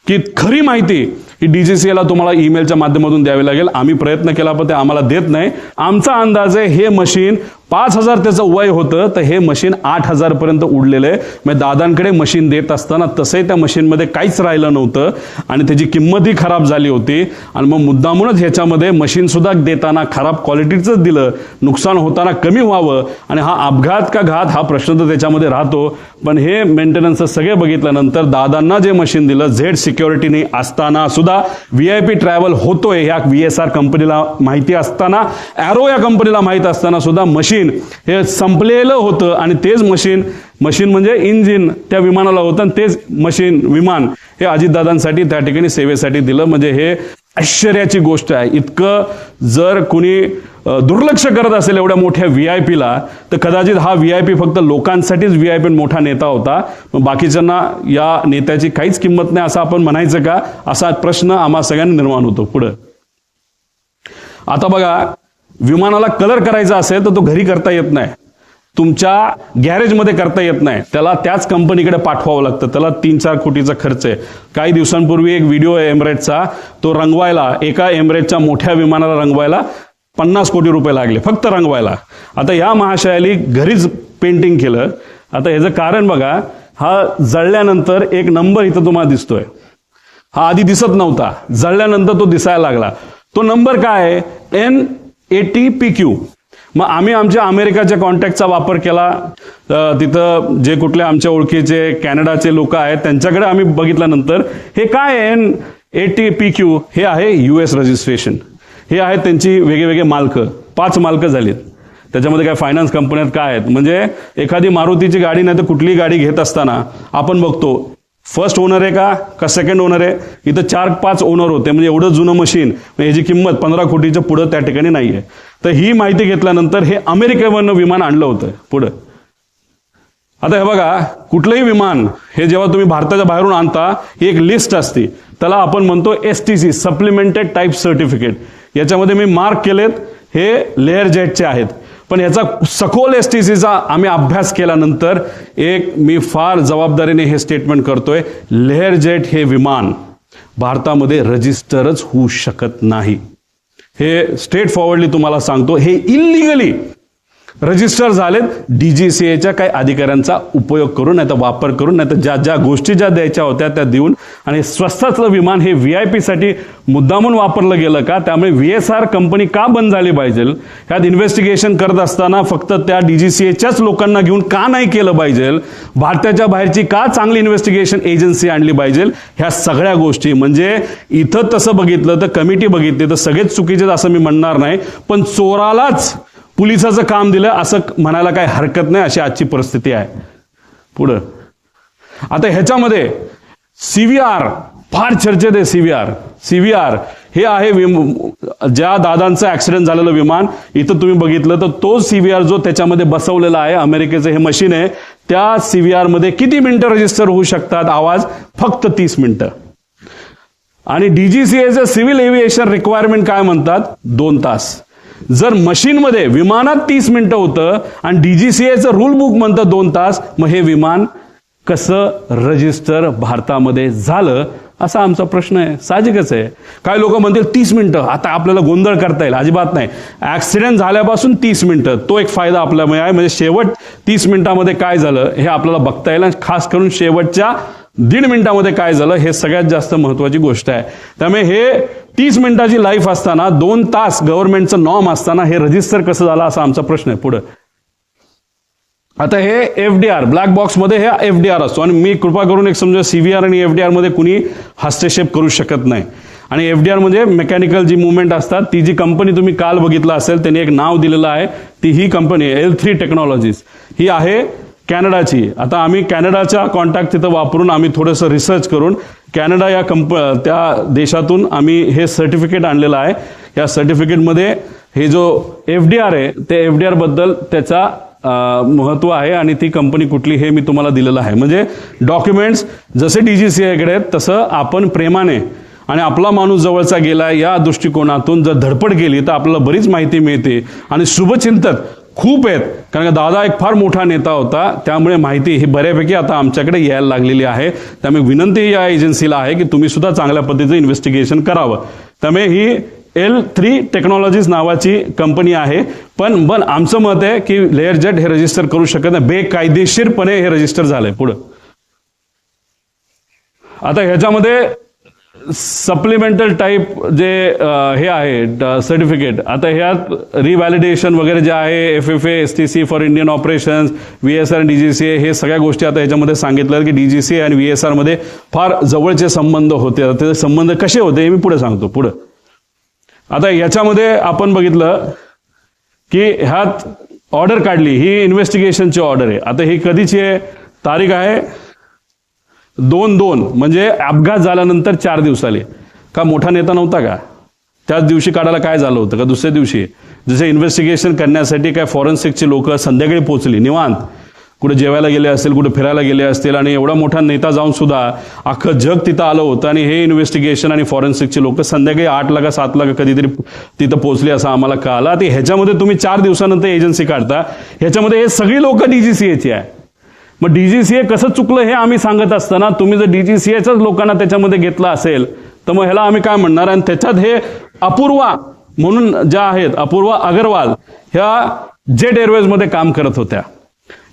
Speaker 1: की खरी माहिती ही DGCAला तुम्हाला ईमेलच्या माध्यमातून द्यावी लागेल. आम्ही प्रयत्न केला पण ते आम्हाला देत नाही. आमचा अंदाज आहे हे मशीन 5,000 त्याचं वय होतं तर हे मशीन 8,000 पर्यंत उडलेलं आहे. म्हणजे दादांकडे मशीन देत असताना तसंही त्या मशीनमध्ये काहीच राहिलं नव्हतं आणि त्याची किंमतही खराब झाली होती. आणि मग मुद्दामूनच ह्याच्यामध्ये मशीन सुद्धा देताना खराब क्वालिटीचंच दिलं, नुकसान होताना कमी व्हावं. आणि हा अपघात का घात हा प्रश्न तर त्याच्यामध्ये राहतो. पण हे मेंटेनन्स सगळे बघितल्यानंतर दादांना जे मशीन दिलं Z सिक्युरिटीने असताना सुद्धा VIP ट्रॅव्हल होतोय ह्या VSR कंपनीला माहिती असताना, ॲरो या कंपनीला माहित असताना सुद्धा मशीन हे संपलेलं होतं. आणि तेच मशीन म्हणजे इंजिन त्या विमानाला होतं आणि तेच मशीन विमान हे अजितदादांसाठी त्या ठिकाणी सेवेसाठी दिलं. म्हणजे हे आश्चर्याची गोष्ट आहे. इतकं जर कुणी दुर्लक्ष करत असेल एवढ्या मोठ्या VIPला तर कदाचित हा VIP फक्त लोकांसाठीच VIP मोठा नेता होता, मग बाकीच्यांना या नेत्याची काहीच किंमत नाही असं आपण म्हणायचं का, असा प्रश्न आम्हा सगळ्यांना निर्माण होतो. पुढं आता बघा, विमानाला कलर करायचा असेल तर तो घरी करता येत नाही, तुमच्या गॅरेजमध्ये करता येत नाही, त्याला त्याच कंपनीकडे पाठवावं लागतं. त्याला 3-4 कोटीचा खर्च आहे. काही दिवसांपूर्वी एक व्हिडिओ आहे एमिरेट्सचा, तो रंगवायला एका एमिरेट्सच्या मोठ्या विमानाला रंगवायला 50 कोटी रुपये लागले फक्त रंगवायला. आता या महाशयाली घरीच पेंटिंग केलं. आता ह्याचं कारण बघा, हा जळल्यानंतर एक नंबर इथं तुम्हाला दिसतोय, हा आधी दिसत नव्हता, जळल्यानंतर तो दिसायला लागला. तो नंबर काय आहे? N80PQ. मग आम्ही आमच्या अमेरिकाच्या कॉन्टॅक्टचा वापर केला. तिथं जे कुठले आमच्या ओळखीचे कॅनडाचे लोक आहेत त्यांच्याकडे आम्ही बघितल्यानंतर हे काय आहे N80PQ, हे आहे US रजिस्ट्रेशन. हे आहेत त्यांची वेगवेगळे मालक, 5 मालक झालीत. त्याच्यामध्ये काय फायनान्स कंपन्यात काय आहेत, म्हणजे एखादी मारुतीची गाडी नाही तर कुठलीही गाडी घेत असताना आपण बघतो फर्स्ट ओनर आहे का सेकंड ओनर आहे. इथं 4-5 ओनर होते, म्हणजे एवढं जुनं मशीन, ह्याची किंमत 15 कोटीच्या पुढं त्या ठिकाणी नाही आहे. तर ही माहिती घेतल्यानंतर हे अमेरिकेवरनं विमान आणलं होतं पुढं. आता हे बघा, कुठलंही विमान हे जेव्हा तुम्ही भारताच्या बाहेरून आणता, ही एक लिस्ट असते, त्याला आपण म्हणतो STC, सप्लिमेंटेड टाईप सर्टिफिकेट. याच्यामध्ये मी मार्क केलेत, हे लेअर जेटचे आहेत. पण याचा सखोल STCचा आम्ही अभ्यास केल्यानंतर एक मी फार जबाबदारीने हे स्टेटमेंट करतोय, लेअर जेट हे विमान भारतामध्ये रजिस्टरच होऊ शकत नाही. हे स्ट्रेट फॉरवर्डली तुम्हाला सांगतो, हे इल्लिगली रजिस्टर झालेत DGCAच्या काही अधिकाऱ्यांचा उपयोग करून, नाही तर वापर करून, नाही तर ज्या गोष्टी ज्या द्यायच्या होत्या त्या देऊन. आणि स्वस्तातलं विमान हे VIP साठी मुद्दामून वापरलं गेलं का? त्यामुळे VSR कंपनी का बंद झाली पाहिजे? ह्यात इन्व्हेस्टिगेशन करत असताना फक्त त्या DGCAच्याच लोकांना घेऊन का नाही केलं पाहिजे? भारताच्या बाहेरची का चांगली इन्व्हेस्टिगेशन एजन्सी आणली पाहिजे? ह्या सगळ्या गोष्टी, म्हणजे इथं तसं बघितलं तर कमिटी बघितली तर सगळेच चुकीचे असं मी म्हणणार नाही, पण चोरालाच पोलिसाचं काम दिलं असं म्हणायला काही हरकत नाही. अशी आजची परिस्थिती आहे. पुढं आता ह्याच्यामध्ये CVR फार चर्चेत आहे. CVR हे आहे ज्या दादांचं ऍक्सिडेंट झालेलं विमान. इथं तुम्ही बघितलं तर तो CVR जो त्याच्यामध्ये बसवलेला आहे, अमेरिकेचं हे मशीन आहे, त्या CVR मध्ये किती मिनिटं रजिस्टर होऊ शकतात आवाज? फक्त 30 मिनिटं. आणि DGCAचं सिव्हिल एव्हिएशन रिक्वायरमेंट काय म्हणतात? 2 तास. जर मशीनमध्ये विमानात 30 मिनिटं होतं आणि DGCAचं रूल बुक म्हणतं 2 तास, मग हे विमान कसं रजिस्टर भारतामध्ये झालं असा आमचा प्रश्न आहे. साहजिकच आहे. काही लोक म्हणतील 30 मिनिटं, आता आपल्याला गोंधळ करता येईल. अजिबात नाही. ऍक्सिडेंट झाल्यापासून 30 मिनिटं, तो एक फायदा आपल्याला आहे. म्हणजे शेवट 30 मिनिटामध्ये काय झालं हे आपल्याला बघता येईल. आणि खास करून शेवटच्या 1.5 मिनिटामध्ये काय झालं हे सगळ्यात जास्त महत्वाची गोष्ट आहे. त्यामुळे हे 30 मिनिटाची लाईफ असताना 2 तास गव्हर्नमेंटचं नॉर्म असताना हे रजिस्टर कसं झालं असा आमचा प्रश्न आहे. पुढे आता हे FDR ब्लॅक बॉक्समध्ये हे FDR असतो. आणि मी कृपा करून एक समजा CVR आणि FDR मध्ये कुणी हस्तक्षेप करू शकत नाही. आणि FDR म्हणजे मेकॅनिकल जी मुवमेंट असतात, ती जी कंपनी तुम्ही काल बघितलं असेल त्यांनी एक नाव दिलेलं आहे, ती ही कंपनी L3 टेक्नॉलॉजीज ही आहे कॅनडाची. आता आम्ही कॅनडाचा कॉन्टॅक्ट तिथं वापरून आम्ही थोडंसं रिसर्च करून कॅनडा या त्या देशातून आम्ही हे सर्टिफिकेट आणलेलं आहे. या सर्टिफिकेटमध्ये हे जो FDR आहे ते FDR बद्दल त्याचा महत्व आहे आणि ती कंपनी कुठली हे मी तुम्हाला दिलेलं आहे. म्हणजे डॉक्युमेंट्स जसे DGCAकडे आहेत तसं आपण प्रेमाने आणि आपला माणूस जवळचा गेला या दृष्टिकोनातून जर धडपड केली तर आपल्याला बरीच माहिती मिळते. आणि शुभचिंतक खूप आहेत, कारण का दादा एक फार मोठा नेता होता, त्यामुळे माहिती ही बऱ्यापैकी आता आमच्याकडे यायला लागलेली आहे. त्यामुळे विनंती या एजन्सीला आहे की तुम्ही सुद्धा चांगल्या पद्धतीचं इन्व्हेस्टिगेशन करावं. त्यामुळे ही L3 टेक्नॉलॉजीज नावाची कंपनी आहे. पण आमचं मत आहे की लेअर जेट हे रजिस्टर करू शकत नाही, बेकायदेशीरपणे हे रजिस्टर झालंय. पुढं आता ह्याच्यामध्ये सप्लिमेंटल टाईप जे हे आहे सर्टिफिकेट, आता ह्यात रिव्हॅलिडेशन वगैरे जे आहे, FFA STC for Indian operations, VSR आणि DGCA हे सगळ्या गोष्टी आता ह्याच्यामध्ये सांगितलं की DGCA आणि VSR मध्ये फार जवळचे संबंध होते. ते संबंध कसे होते हे मी पुढे सांगतो. पुढे आता याच्यामध्ये आपण बघितलं की ह्यात ऑर्डर काढली, ही इन्व्हेस्टिगेशनची ऑर्डर आहे. आता ही कधीची आहे? तारीख आहे 2/2, म्हणजे अपघात झाल्यानंतर 4 दिवसाले. का मोठा नेता नव्हता का? त्याच दिवशी काढायला काय झालं होतं का दुसऱ्या दिवशी? जसे इन्व्हेस्टिगेशन करण्यासाठी काय फॉरेन्सिकची लोक संध्याकाळी पोहोचली निवांत, कुठे जेवायला गेले असतील, कुठे फिरायला गेले असतील, आणि एवढा मोठा नेता जाऊन सुद्धा अख्खं जग तिथं आलं होतं. आणि हे इन्व्हेस्टिगेशन आणि फॉरेन्सिकची लोक संध्याकाळी 8ला का 7ला का कधीतरी तिथं पोहोचली असं आम्हाला कळालं. ते ह्याच्यामध्ये तुम्ही 4 दिवसानंतर एजन्सी काढता, ह्याच्यामध्ये हे सगळी लोक DGCAची आहे. मग DGCA कसं चुकलं हे आम्ही सांगत असताना तुम्ही जर DGCAच्याच लोकांना त्याच्यामध्ये घेतलं असेल तर मग ह्याला आम्ही काय म्हणणार? आणि त्याच्यात हे अपूर्वा म्हणून ज्या आहेत, अपूर्वा अग्रवाल, ह्या जेट एअरवेजमध्ये काम करत होत्या.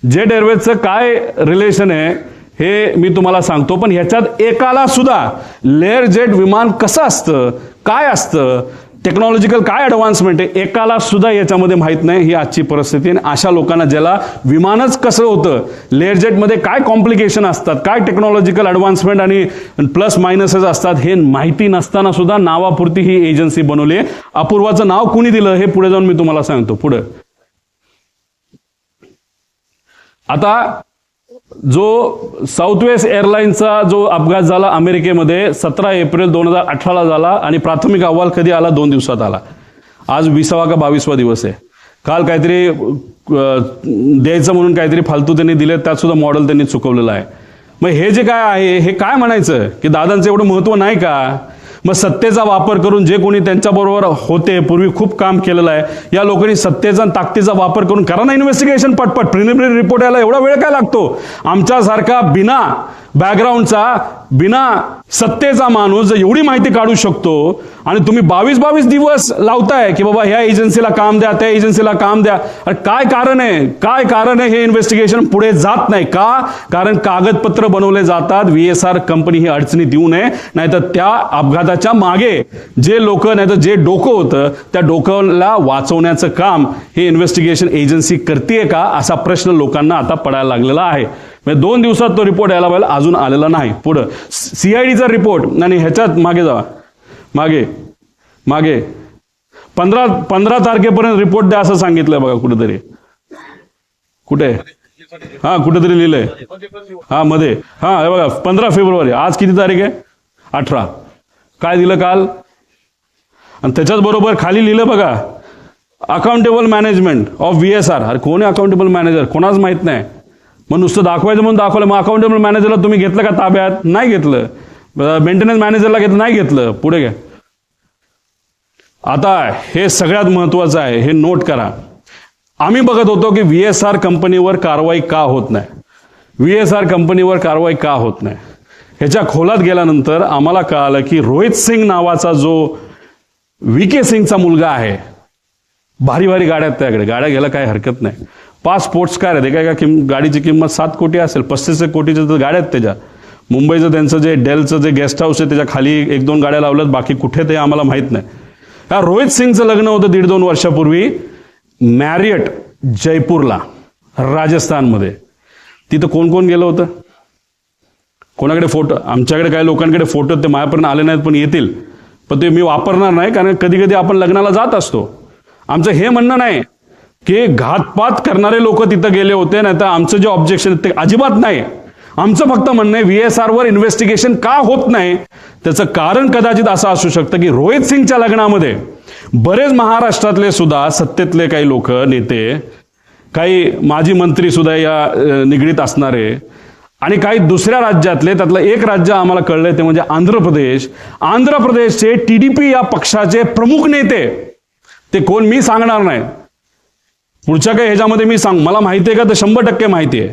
Speaker 1: जेट एअरवेजचं काय रिलेशन आहे हे मी तुम्हाला सांगतो. पण ह्याच्यात एकाला सुद्धा लेअर जेट विमान कसं असतं, काय असतं, टेक्नॉलॉजिकल काय ॲडव्हान्समेंट आहे, एकाला सुद्धा याच्यामध्ये माहीत नाही. ही आजची परिस्थिती. आणि अशा लोकांना ज्याला विमानच कसं होतं, लेअर जेटमध्ये काय कॉम्प्लिकेशन असतात, काय टेक्नॉलॉजिकल ॲडव्हान्समेंट आणि प्लस मायनसेस असतात हे माहिती नसताना सुद्धा नावापुरती ही एजन्सी बनवली आहे. अपूर्वाचं नाव कुणी दिलं हे पुढे जाऊन मी तुम्हाला सांगतो. पुढे आता जो साऊथवेस्ट एअरलाईनचा जो अपघात झाला अमेरिकेमध्ये 17 एप्रिल 2018 झाला आणि प्राथमिक अहवाल कधी आला? 2 दिवसात आला. आज 20वा का 22वा दिवस आहे. काल काहीतरी द्यायचं म्हणून काहीतरी फालतू त्यांनी दिले, त्यात सुद्धा मॉडेल त्यांनी चुकवलेलं आहे. मग हे जे काय आहे हे काय म्हणायचं की दादांचं एवढं महत्त्व नाही का? मग सत्तेचा वापर करून जे कोणी त्यांच्याबरोबर होते, पूर्वी खूप काम केलेलं आहे, या लोकांनी सत्तेचा आणि ताकदीचा वापर करून करा ना इन्व्हेस्टिगेशन पटपट. प्रिलिमिनरी रिपोर्ट यायला एवढा वेळ काय लागतो? आमच्यासारखा बिना बॅकग्राऊंडचा, बिना सत्तेचा माणूस जर एवढी माहिती काढू शकतो आणि तुम्ही 22 दिवस लावताय की बाबा ह्या एजन्सीला काम द्या, त्या एजन्सीला काम द्या, अरे काय कारण आहे? काय कारण आहे हे इन्व्हेस्टिगेशन पुढे जात नाही का? कारण कागदपत्र बनवले जातात. VSR कंपनी ही अडचणी देऊ नये, नाहीतर त्या अपघाताच्या मागे जे लोक, नाहीतर जे डोकं होतं त्या डोक्याला वाचवण्याचं काम हे इन्व्हेस्टिगेशन एजन्सी करते का, असा प्रश्न लोकांना आता पडायला लागलेला आहे. 2 दिवसात तो रिपोर्ट यायला पाहिजे, अजून आलेला नाही. पुढं CIDचा रिपोर्ट, आणि ह्याच्यात मागे जावा, मागे 15 तारखेपर्यंत रिपोर्ट द्या असं सांगितलंय बघा कुठेतरी. कुठे? हा, कुठेतरी लिहिलंय. हा, मध्ये. हा, हे बघा 15 फेब्रुवारी. आज किती तारीख आहे? 18. काय दिलं काल? आणि त्याच्याच बरोबर खाली लिहिलं बघा, अकाउंटेबल मॅनेजमेंट ऑफ VSR. अरे कोण आहे अकाउंटेबल मॅनेजर? कोणाच माहित नाही. मग नुसतं दाखवायचं म्हणून दाखवलं. मग अकाउंटेबल मॅनेजरला तुम्ही घेतलं का ताब्यात? नाही घेतलं. मेंटेनन्स मॅनेजरला घेतलं? नाही घेतलं. पुढे घ्या. आता हे सगळ्यात महत्वाचं आहे, हे नोट करा. आम्ही बघत होतो की VSR कंपनीवर कारवाई का होत नाही, VSR कंपनीवर कारवाई का होत नाही. ह्याच्या खोलात गेल्यानंतर आम्हाला कळालं की रोहित सिंग नावाचा जो VK सिंगचा मुलगा आहे, भारी भारी गाड्या आहेत त्याकडे, गाड्या घ्यायला काही हरकत नाही. 5 स्पोर्ट्स कार आहे, काय का गाडीची किंमत 7 कोटी असेल, 35 कोटीच्या तर गाड्या आहेत त्याच्या. मुंबईचं त्यांचं जे डेलचं जे गेस्ट हाऊस आहे त्याच्या खाली 1-2 गाड्या लावल्यात, बाकी कुठे ते आम्हाला माहित नाही. या रोहित सिंगचं लग्न होतं 1.5-2 वर्षापूर्वी मॅरियट जयपूरला, राजस्थानमध्ये. तिथं कोण कोण गेलं होतं? कोणाकडे फोटो? आमच्याकडे काही लोकांकडे फोटो ते माझ्यापर्यंत आले नाहीत, पण येतील. पण ते मी वापरणार नाही, कारण कधी कधी आपण लग्नाला जात असतो. आमचं हे म्हणणं नाही की घातपात करणारे लोक तिथं गेले होते, नाही तर आमचं जे ऑब्जेक्शन ते अजिबात नाही. आमचं फक्त म्हणणं आहे VSR वर इन्व्हेस्टिगेशन का होत नाही, त्याचं कारण कदाचित असं असू शकतं की रोहित सिंगच्या लग्नामध्ये बरेच महाराष्ट्रातले सुद्धा सत्तेतले काही लोक, नेते, काही माजी मंत्री सुद्धा या निगडीत असणारे, आणि काही दुसऱ्या राज्यातले, त्यातलं एक राज्य आम्हाला कळलंय ते म्हणजे आंध्र प्रदेश. आंध्र प्रदेशचे TDP या पक्षाचे प्रमुख नेते, ते कोण मी सांगणार नाही, पुढच्या काही ह्याच्यामध्ये मी मला माहिती आहे का तर 100% माहिती आहे.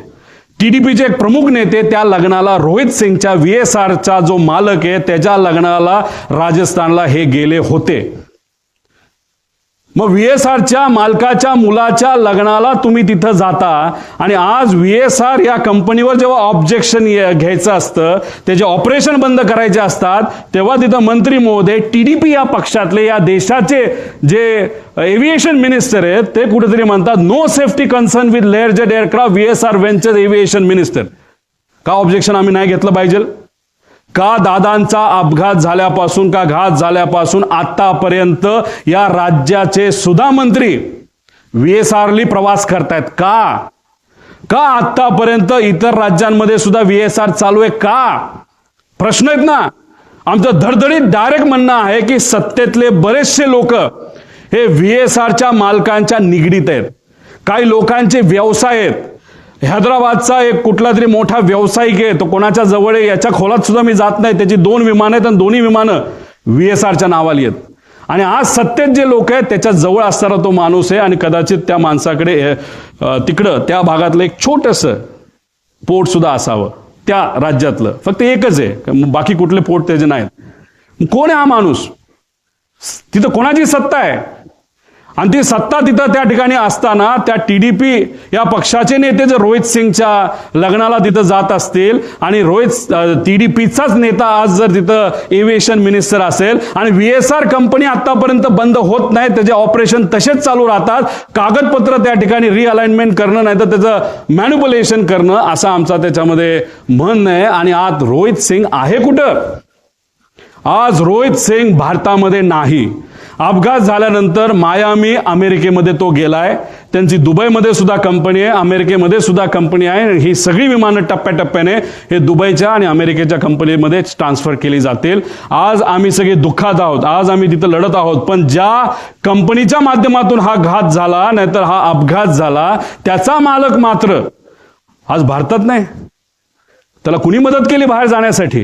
Speaker 1: TDPचे एक प्रमुख नेते त्या लग्नाला, रोहित सिंगच्या VSRचा जो मालक आहे त्याच्या लग्नाला राजस्थानला हे गेले होते. मग VSRच्या मालकाच्या मुलाच्या लग्नाला तुम्ही तिथं जाता, आणि आज VSR या कंपनीवर जेव्हा ऑब्जेक्शन घ्यायचं असतं, त्याचे ऑपरेशन बंद करायचे असतात, तेव्हा तिथं मंत्री महोदय, TDP या पक्षातले, या देशाचे जे एव्हिएशन मिनिस्टर आहेत, ते कुठेतरी म्हणतात no safety concern with Learjet aircraft VSR venture aviation minister. का ऑब्जेक्शन आम्ही नाही घेतलं पाहिजे? का दादांचा अपघात झाल्यापासून, का घात झाल्यापासून आतापर्यंत या राज्याचे सुद्धा मंत्री VSRली प्रवास करतायत का? का आतापर्यंत इतर राज्यांमध्ये सुद्धा VSR चालू आहे का? प्रश्न आहेत ना. आमचं धडधडीत डायरेक्ट म्हणणं आहे की सत्तेतले बरेचसे लोक हे VSRच्या मालकांच्या निगडीत आहेत. काही लोकांचे व्यवसाय आहेत. हैदराबादचा एक कुठला तरी मोठा व्यावसायिक आहे, तो कोणाच्या जवळ आहे याच्या खोलात सुद्धा मी जात नाही. त्याची 2 विमानं आहेत आणि दोन्ही विमानं VSRच्या नावाली आहेत. आणि आज सत्तेत जे लोक आहेत त्याच्या जवळ असणारा तो माणूस आहे, आणि कदाचित त्या माणसाकडे तिकडं त्या भागातलं एक छोटंसं पोर्ट सुद्धा असावं त्या राज्यातलं. फक्त एकच आहे, बाकी कुठले पोर्ट त्याचे नाहीत. कोण आहे हा माणूस? तिथं कोणाची सत्ता आहे? आणि ती सत्ता तिथं त्या ठिकाणी असताना त्या TDP या पक्षाचे नेते जर रोहित सिंगच्या लग्नाला तिथं जात असतील, आणि TDPचाच नेता आज जर तिथं एव्हिएशन मिनिस्टर असेल, आणि VSR कंपनी आतापर्यंत बंद होत नाही, त्याचे ऑपरेशन तसेच चालू राहतात, कागदपत्र त्या ठिकाणी रिअलाइनमेंट करणं, नाही तर त्याचं मॅन्युप्युलेशन करणं, असं आमचा त्याच्यामध्ये म्हणणं आहे. आणि आज रोहित सिंग आहे कुठं? आज रोहित सिंग भारतामध्ये नाही. अपघात झाल्यानंतर मायामी अमेरिकेमध्ये तो गेलाय, त्यांची दुबईमध्ये सुद्धा कंपनी आहे, अमेरिकेमध्ये सुद्धा कंपनी आहे. ही सगळी विमानं टप्प्याटप्प्याने हे दुबईच्या आणि अमेरिकेच्या कंपनीमध्ये ट्रान्सफर केली जातील. आज आम्ही सगळे दुःखात आहोत, आज आम्ही तिथं लढत आहोत, पण ज्या कंपनीच्या माध्यमातून हा घात झाला, नाहीतर हा अपघात झाला, त्याचा मालक मात्र आज भारतात नाही. त्याला कुणी मदत केली बाहेर जाण्यासाठी?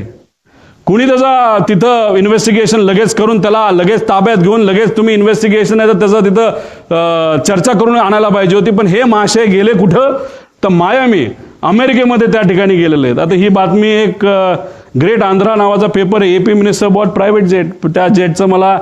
Speaker 1: कुणी त्याचा तिथं इन्व्हेस्टिगेशन लगेच करून त्याला लगेच ताब्यात घेऊन लगेच तुम्ही इन्व्हेस्टिगेशन आहे तर त्याचं तिथं चर्चा करून आणायला पाहिजे होती. पण हे महाशय गेले कुठं? तर मायामी अमेरिकेमध्ये त्या ठिकाणी गेलेले आहेत. आता ही बातमी एक ग्रेट आंध्रा नावाचा पेपर आहे, AP minister bought private jet. त्या जेटचं मला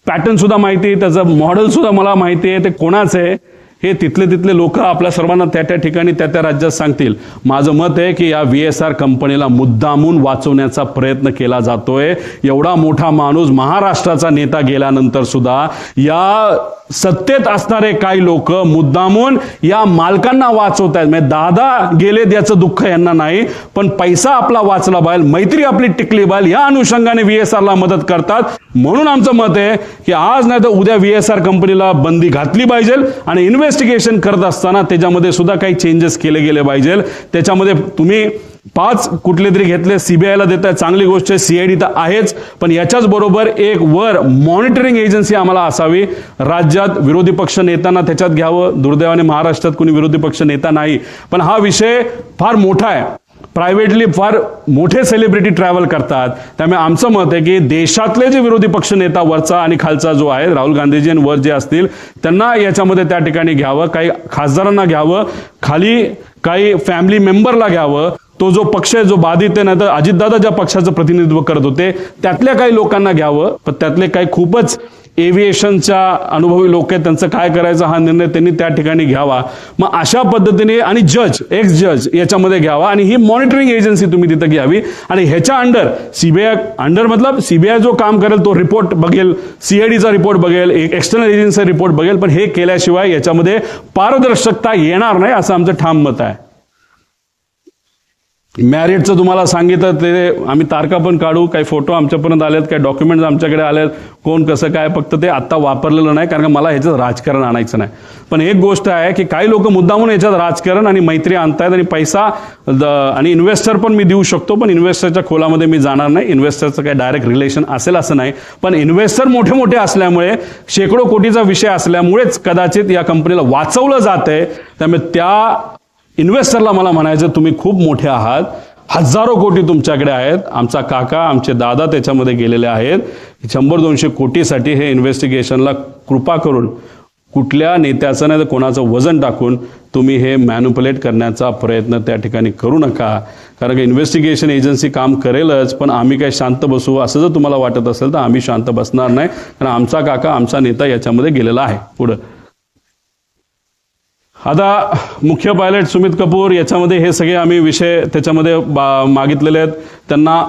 Speaker 1: पॅटर्न सुद्धा माहिती आहे, त्याचं मॉडेल सुद्धा मला माहिती आहे, ते कोणाचं आहे हे तिथले लोक आपल्या सर्वांना त्या ठिकाणी त्या राज्यात सांगतील. माझं मत आहे की या VSR कंपनीला मुद्दामून वाचवण्याचा प्रयत्न केला जातोय. एवढा मोठा माणूस, महाराष्ट्राचा नेता गेल्यानंतर सुद्धा या सत्तेत असणारे काही लोक मुद्दामून या मालकांना वाचवत आहेत. म्हणजे दादा गेले याचं दुःख यांना नाही, पण पैसा आपला वाचला पाहिजे, मैत्री आपली टिकली पाहिजे, या अनुषंगाने VSRला मदत करतात. म्हणून आमचं मत आहे की आज नाही तर उद्या VSR कंपनीला बंदी घातली पाहिजे आणि इन्व्हेस्टिगेशन करत असताना त्याच्यामध्ये सुद्धा काही चेंजेस केले गेले पाहिजे. त्याच्यामध्ये तुम्ही 5 कुठले तरी घेतले, CBIला देताय, चांगली गोष्ट आहे, CID तर आहेच, पण याच्याच बरोबर एक वर मॉनिटरिंग एजन्सी आम्हाला असावी. राज्यात विरोधी पक्ष नेत्यांना त्याच्यात घ्यावं. दुर्दैवाने महाराष्ट्रात कोणी विरोधी पक्ष नेता नाही, पण हा विषय फार मोठा आहे. प्रायव्हेटली फार मोठे सेलिब्रिटी ट्रॅव्हल करतात. त्यामुळे आमचं मत आहे की देशातले जे विरोधी पक्ष नेता वरचा आणि खालचा जो आहे, राहुल गांधीजी आणि वर जे असतील त्यांना याच्यामध्ये त्या ठिकाणी घ्यावं, काही खासदारांना घ्यावं, खाली काही फॅमिली मेंबरला घ्यावं. तो जो पक्ष आहे जो बाधित आहे, नाही तर अजितदादा ज्या पक्षाचं प्रतिनिधित्व करत होते त्यातल्या काही लोकांना घ्यावं, पण त्यातले काही खूपच एव्हिएशनच्या अनुभवी लोक आहेत, त्यांचं काय करायचं हा निर्णय त्यांनी त्या ठिकाणी घ्यावा. मग अशा पद्धतीने आणि एक्स जज याच्यामध्ये घ्यावा आणि ही मॉनिटरिंग एजन्सी तुम्ही तिथं घ्यावी. आणि ह्याच्या अंडर CBI अंडर मतलब CBI जो काम करेल तो रिपोर्ट बघेल, CIDचा रिपोर्ट बघेल, एक एक्सटर्नल एजन्सीचा रिपोर्ट बघेल, पण हे केल्याशिवाय याच्यामध्ये पारदर्शकता येणार नाही असं आमचं ठाम मत आहे. मॅरिटचं तुम्हाला सांगितलं, ते आम्ही तारखा पण काढू, काही फोटो आमच्यापर्यंत आलेत, काही डॉक्युमेंट्स आमच्याकडे आलेत, कोण कसं काय, फक्त ते आत्ता वापरलेलं नाही कारण मला ह्याच्यात राजकारण आणायचं नाही. पण एक गोष्ट आहे की काही लोक मुद्दामून याच्यात राजकारण आणि मैत्री आणतायत आणि पैसा आणि इन्व्हेस्टर पण मी देऊ शकतो, पण इन्व्हेस्टरच्या खोलामध्ये मी जाणार नाही. इन्व्हेस्टरचं काही डायरेक्ट रिलेशन असेल असं नाही, पण इन्व्हेस्टर मोठे मोठे असल्यामुळे, शेकडो कोटीचा विषय असल्यामुळेच कदाचित या कंपनीला वाचवलं जातंय. त्यामुळे त्या इन्व्हेस्टरला मला म्हणायचं, तुम्ही खूप मोठे आहात, हजारो कोटी तुमच्याकडे आहेत. आमचा काका, आमचे दादा त्याच्यामध्ये गेलेले आहेत. 100-200 कोटीसाठी हे इन्व्हेस्टिगेशनला कृपा करून कुठल्या नेत्याचं नाही तर कोणाचं वजन टाकून तुम्ही हे मॅन्युप्युलेट करण्याचा प्रयत्न त्या ठिकाणी करू नका. कारण की इन्व्हेस्टिगेशन एजन्सी काम करेलच, पण आम्ही काय शांत बसू असं जर तुम्हाला वाटत असेल तर आम्ही शांत बसणार नाही, कारण आमचा काका, आमचा नेता याच्यामध्ये गेलेला आहे. पुढं आता मुख्य पायलट सुमित कपूर, याच्यामध्ये हे सगळे आम्ही विषय त्याच्यामध्ये मागितलेले आहेत. त्यांना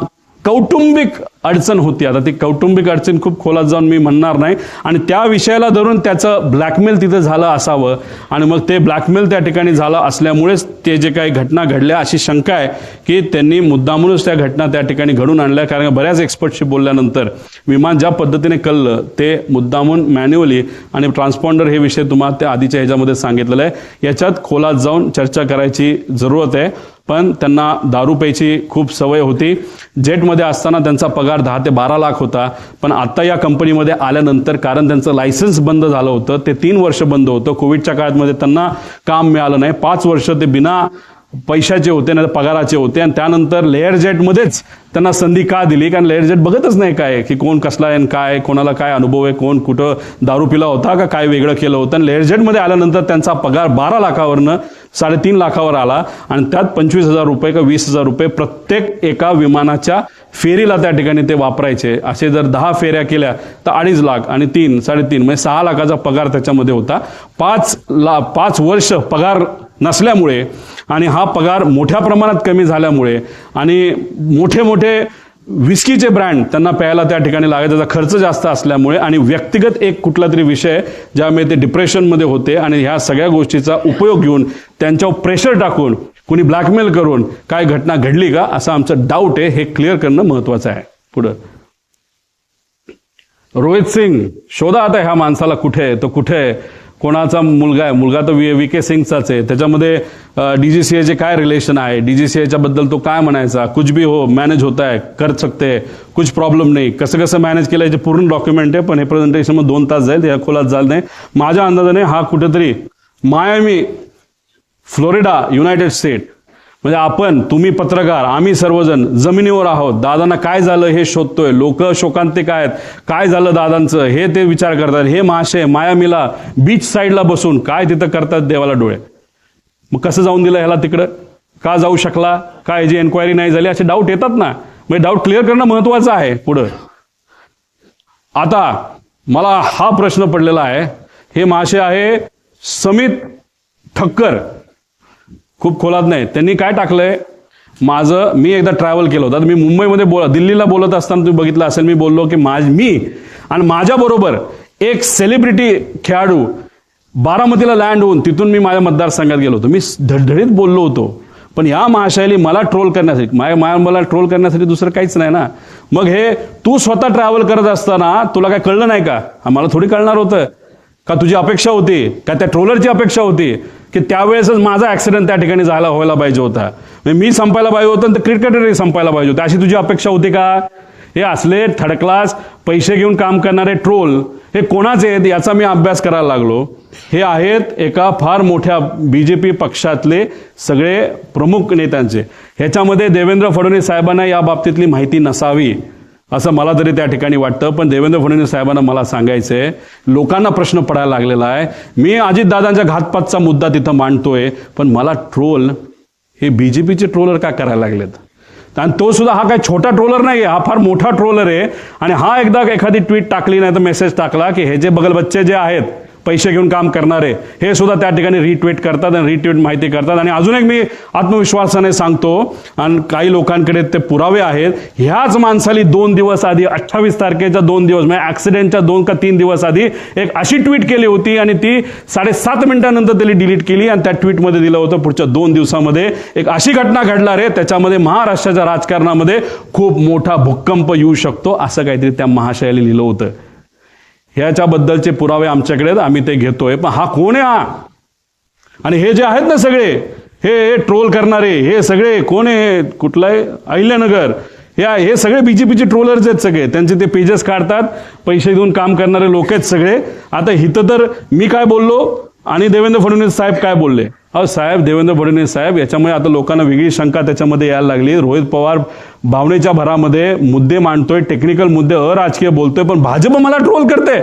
Speaker 1: कौटुंबिक अडचण होती. आता ती कौटुंबिक अडचण खूप खोलात जाऊन मी म्हणणार नाही, आणि त्या विषयाला धरून त्याचं ब्लॅकमेल तिथे झालं असावं, आणि मग ते ब्लॅकमेल त्या ठिकाणी झालं असल्यामुळेच ते जे काही घटना घडल्या अशी शंका आहे की त्यांनी मुद्दामूनच त्या घटना त्या ठिकाणी घडून आणल्या. कारण बऱ्याच एक्सपर्टशी बोलल्यानंतर विमान ज्या पद्धतीने कळलं ते मुद्दामून मॅन्युअली, आणि ट्रान्सपॉन्डर हे विषय तुम्हाला त्या आधीच्या ह्याच्यामध्ये सांगितलेलं आहे. याच्यात खोलात जाऊन चर्चा करायची जरूरत आहे. पण त्यांना दारू प्यायची खूप सवय होती. जेटमध्ये असताना त्यांचा पगार 10 ते 12 लाख होता, पण आता या कंपनीमध्ये आल्यानंतर कारण त्यांचं लायसन्स बंद झालं होतं, ते 3 वर्ष बंद होतं. कोविडच्या काळामध्ये त्यांना काम मिळालं नाही. 5 वर्ष ते बिना पैशाचे होते, नाही पगाराचे होते, आणि त्यानंतर लेअर जेटमध्येच त्यांना संधी का दिली? कारण लेअर जेट बघतच नाही काय की कोण कसला आहे, काय कोणाला काय अनुभव आहे, कोण कुठं दारू पिला होता का काय वेगळं केलं होतं. आणि लेअर जेटमध्ये आल्यानंतर त्यांचा पगार 12 लाखावरनं 3.5 लाखावर आला, आणि त्यात 25,000 रुपये का 20,000 रुपये प्रत्येक एका विमानाच्या फेरीला त्या ठिकाणी ते वापरायचे. असे जर 10 फेऱ्या केल्या तर 2.5 लाख आणि 3-3.5 म्हणजे 6 लाखाचा पगार त्याच्यामध्ये होता. 5 वर्ष पगार नसल्यामुळे आणि हा पगार मोठ्या प्रमाणात कमी झाल्यामुळे आणि मोठे विस्कीचे ब्रँड त्यांना प्यायला त्या ठिकाणी लागायचा, त्याचा खर्च जास्त असल्यामुळे आणि व्यक्तिगत एक कुठला तरी विषय ज्यामुळे ते डिप्रेशनमध्ये होते, आणि ह्या सगळ्या गोष्टीचा उपयोग घेऊन त्यांच्यावर प्रेशर टाकून कुणी ब्लॅकमेल करून काय घटना घडली का असं आमचं डाऊट आहे. हे क्लिअर करणं महत्त्वाचं आहे. पुढं रोहित सिंग शोधा आता ह्या माणसाला, कुठे आहे तो, कुठे आहे, कोणाचा मुलगा आहे, मुलगा तर VK सिंगचाच आहे. त्याच्यामध्ये DGCAचे काय रिलेशन आहे, DGCAच्या बद्दल तो काय म्हणायचा, कुछ भी हो मॅनेज होता है, कर सकते, कुछ प्रॉब्लेम नाही, कसं कसं मॅनेज केलं याचे पूर्ण डॉक्युमेंट आहे. पण हे प्रेझेंटेशन मग 2 तास जाईल, या खोलात जाल नाही. माझ्या अंदाजाने हा कुठेतरी मायामी, फ्लोरिडा, युनायटेड स्टेट, म्हणजे आपण, तुम्ही पत्रकार, आम्ही सर्वजण जमिनीवर आहोत. दादांना काय झालं हे शोधतोय, लोक शोकांतिक आहेत, काय झालं दादांचं हे ते विचार करतात. हे माशे मायामीला बीच साईडला बसून काय तिथं करतात देवाला डोळे. मग कसं जाऊन दिलं ह्याला तिकडं, का जाऊ शकला, काय जी एन्क्वायरी नाही झाली, असे डाऊट येतात ना. म्हणजे डाऊट क्लिअर करणं महत्वाचं आहे. पुढं आता मला हा प्रश्न पडलेला आहे, हे माशे आहे समित ठक्कर, खूप खोलात नाही. त्यांनी काय टाकलंय, मी एकदा ट्रॅव्हल केलं होतं, मी मुंबईमध्ये दिल्लीला बोलत असताना तुम्ही बघितलं असेल, मी बोललो की मी आणि माझ्याबरोबर एक सेलिब्रिटी खेळाडू बारामतीला लँड होऊन तिथून मी माझ्या मतदारसंघात गेलो होतो. मी धडधडीत बोललो होतो. पण या महाशयाली मला ट्रोल करण्यासाठी, मला ट्रोल करण्यासाठी दुसरं काहीच नाही ना. मग हे तू स्वतः ट्रॅव्हल करत असताना तुला काय कळलं नाही का, मला थोडी कळणार होतं का, तुझी अपेक्षा होती का, त्या ट्रोलरची अपेक्षा होती की त्यावेळेसच माझा ऍक्सिडेंट त्या ठिकाणी व्हायला पाहिजे होता, मी संपायला पाहिजे होतं, तर क्रिकेटरही संपायला पाहिजे होतं, अशी तुझी अपेक्षा होती का. हे असले थर्ड क्लास पैसे घेऊन काम करणारे ट्रोल हे कोणाचे आहेत याचा मी अभ्यास करायला लागलो. हे आहेत एका फार मोठ्या BJP पक्षातले सगळे प्रमुख नेत्यांचे. ह्याच्यामध्ये देवेंद्र फडणवीस साहेबांना या बाबतीतली माहिती नसावी असं मला तरी त्या ठिकाणी वाटतं. पण देवेंद्र फडणवीस साहेबांना मला सांगायचंय, लोकांना प्रश्न पडायला लागलेला आहे. मी अजितदादांच्या घातपातचा मुद्दा तिथं मांडतोय, पण मला ट्रोल हे BJPचे ट्रोलर का करायला लागलेत. आणि तो सुद्धा हा काही छोटा ट्रोलर नाही, हा फार मोठा ट्रोलर आहे. आणि हा एकदा एखादी ट्विट टाकली नाही तर मेसेज टाकला की हे जे बगल बच्चे जे आहेत पैसे घेऊन काम करणारे, हे सुद्धा त्या ठिकाणी रिट्वीट करतात आणि रिट्वीट माहिती करतात. आणि अजून एक मी आत्मविश्वासाने सांगतो, आणि काही लोकांकडे ते पुरावे आहेत, ह्याच माणसाली 2 दिवस आधी 28 तारखेच्या 2 दिवस म्हणजे ऍक्सिडेंटच्या 2 का 3 दिवस आधी एक अशी ट्विट केली होती आणि ती 7.5 मिनिटांनंतर त्यांनी डिलीट केली. आणि त्या ट्विटमध्ये दिलं होतं पुढच्या 2 दिवसामध्ये एक अशी घटना घडणार आहे, त्याच्यामध्ये महाराष्ट्राच्या राजकारणामध्ये खूप मोठा भूकंप येऊ शकतो, असं काहीतरी त्या महाशयाला लिहिलं होतं. ह्याच्याबद्दलचे पुरावे आमच्याकडे आहेत, आम्ही ते घेतोय. पण हा कोण आहे हा, आणि हे जे आहेत ना सगळे हे ट्रोल करणारे, हे सगळे कोण आहे, कुठलं आहे अहिल्यानगर, हे सगळे BJPचे ट्रोलर्स आहेत सगळे. त्यांचे ते पेजेस काढतात, पैसे देऊन काम करणारे लोक आहेत सगळे. आता इथं तर मी काय बोललो आणि देवेंद्र फडणवीस साहेब काय बोलले. साहेब, देवेंद्र फडणवीस साहेब, याच्यामुळे आता लोकांना वेगळी शंका त्याच्यामध्ये यायला लागली. रोहित पवार भावनेच्या भरामध्ये मुद्दे मांडतोय, टेक्निकल मुद्दे, अराजकीय बोलतोय, पण भाजप मला ट्रोल करते.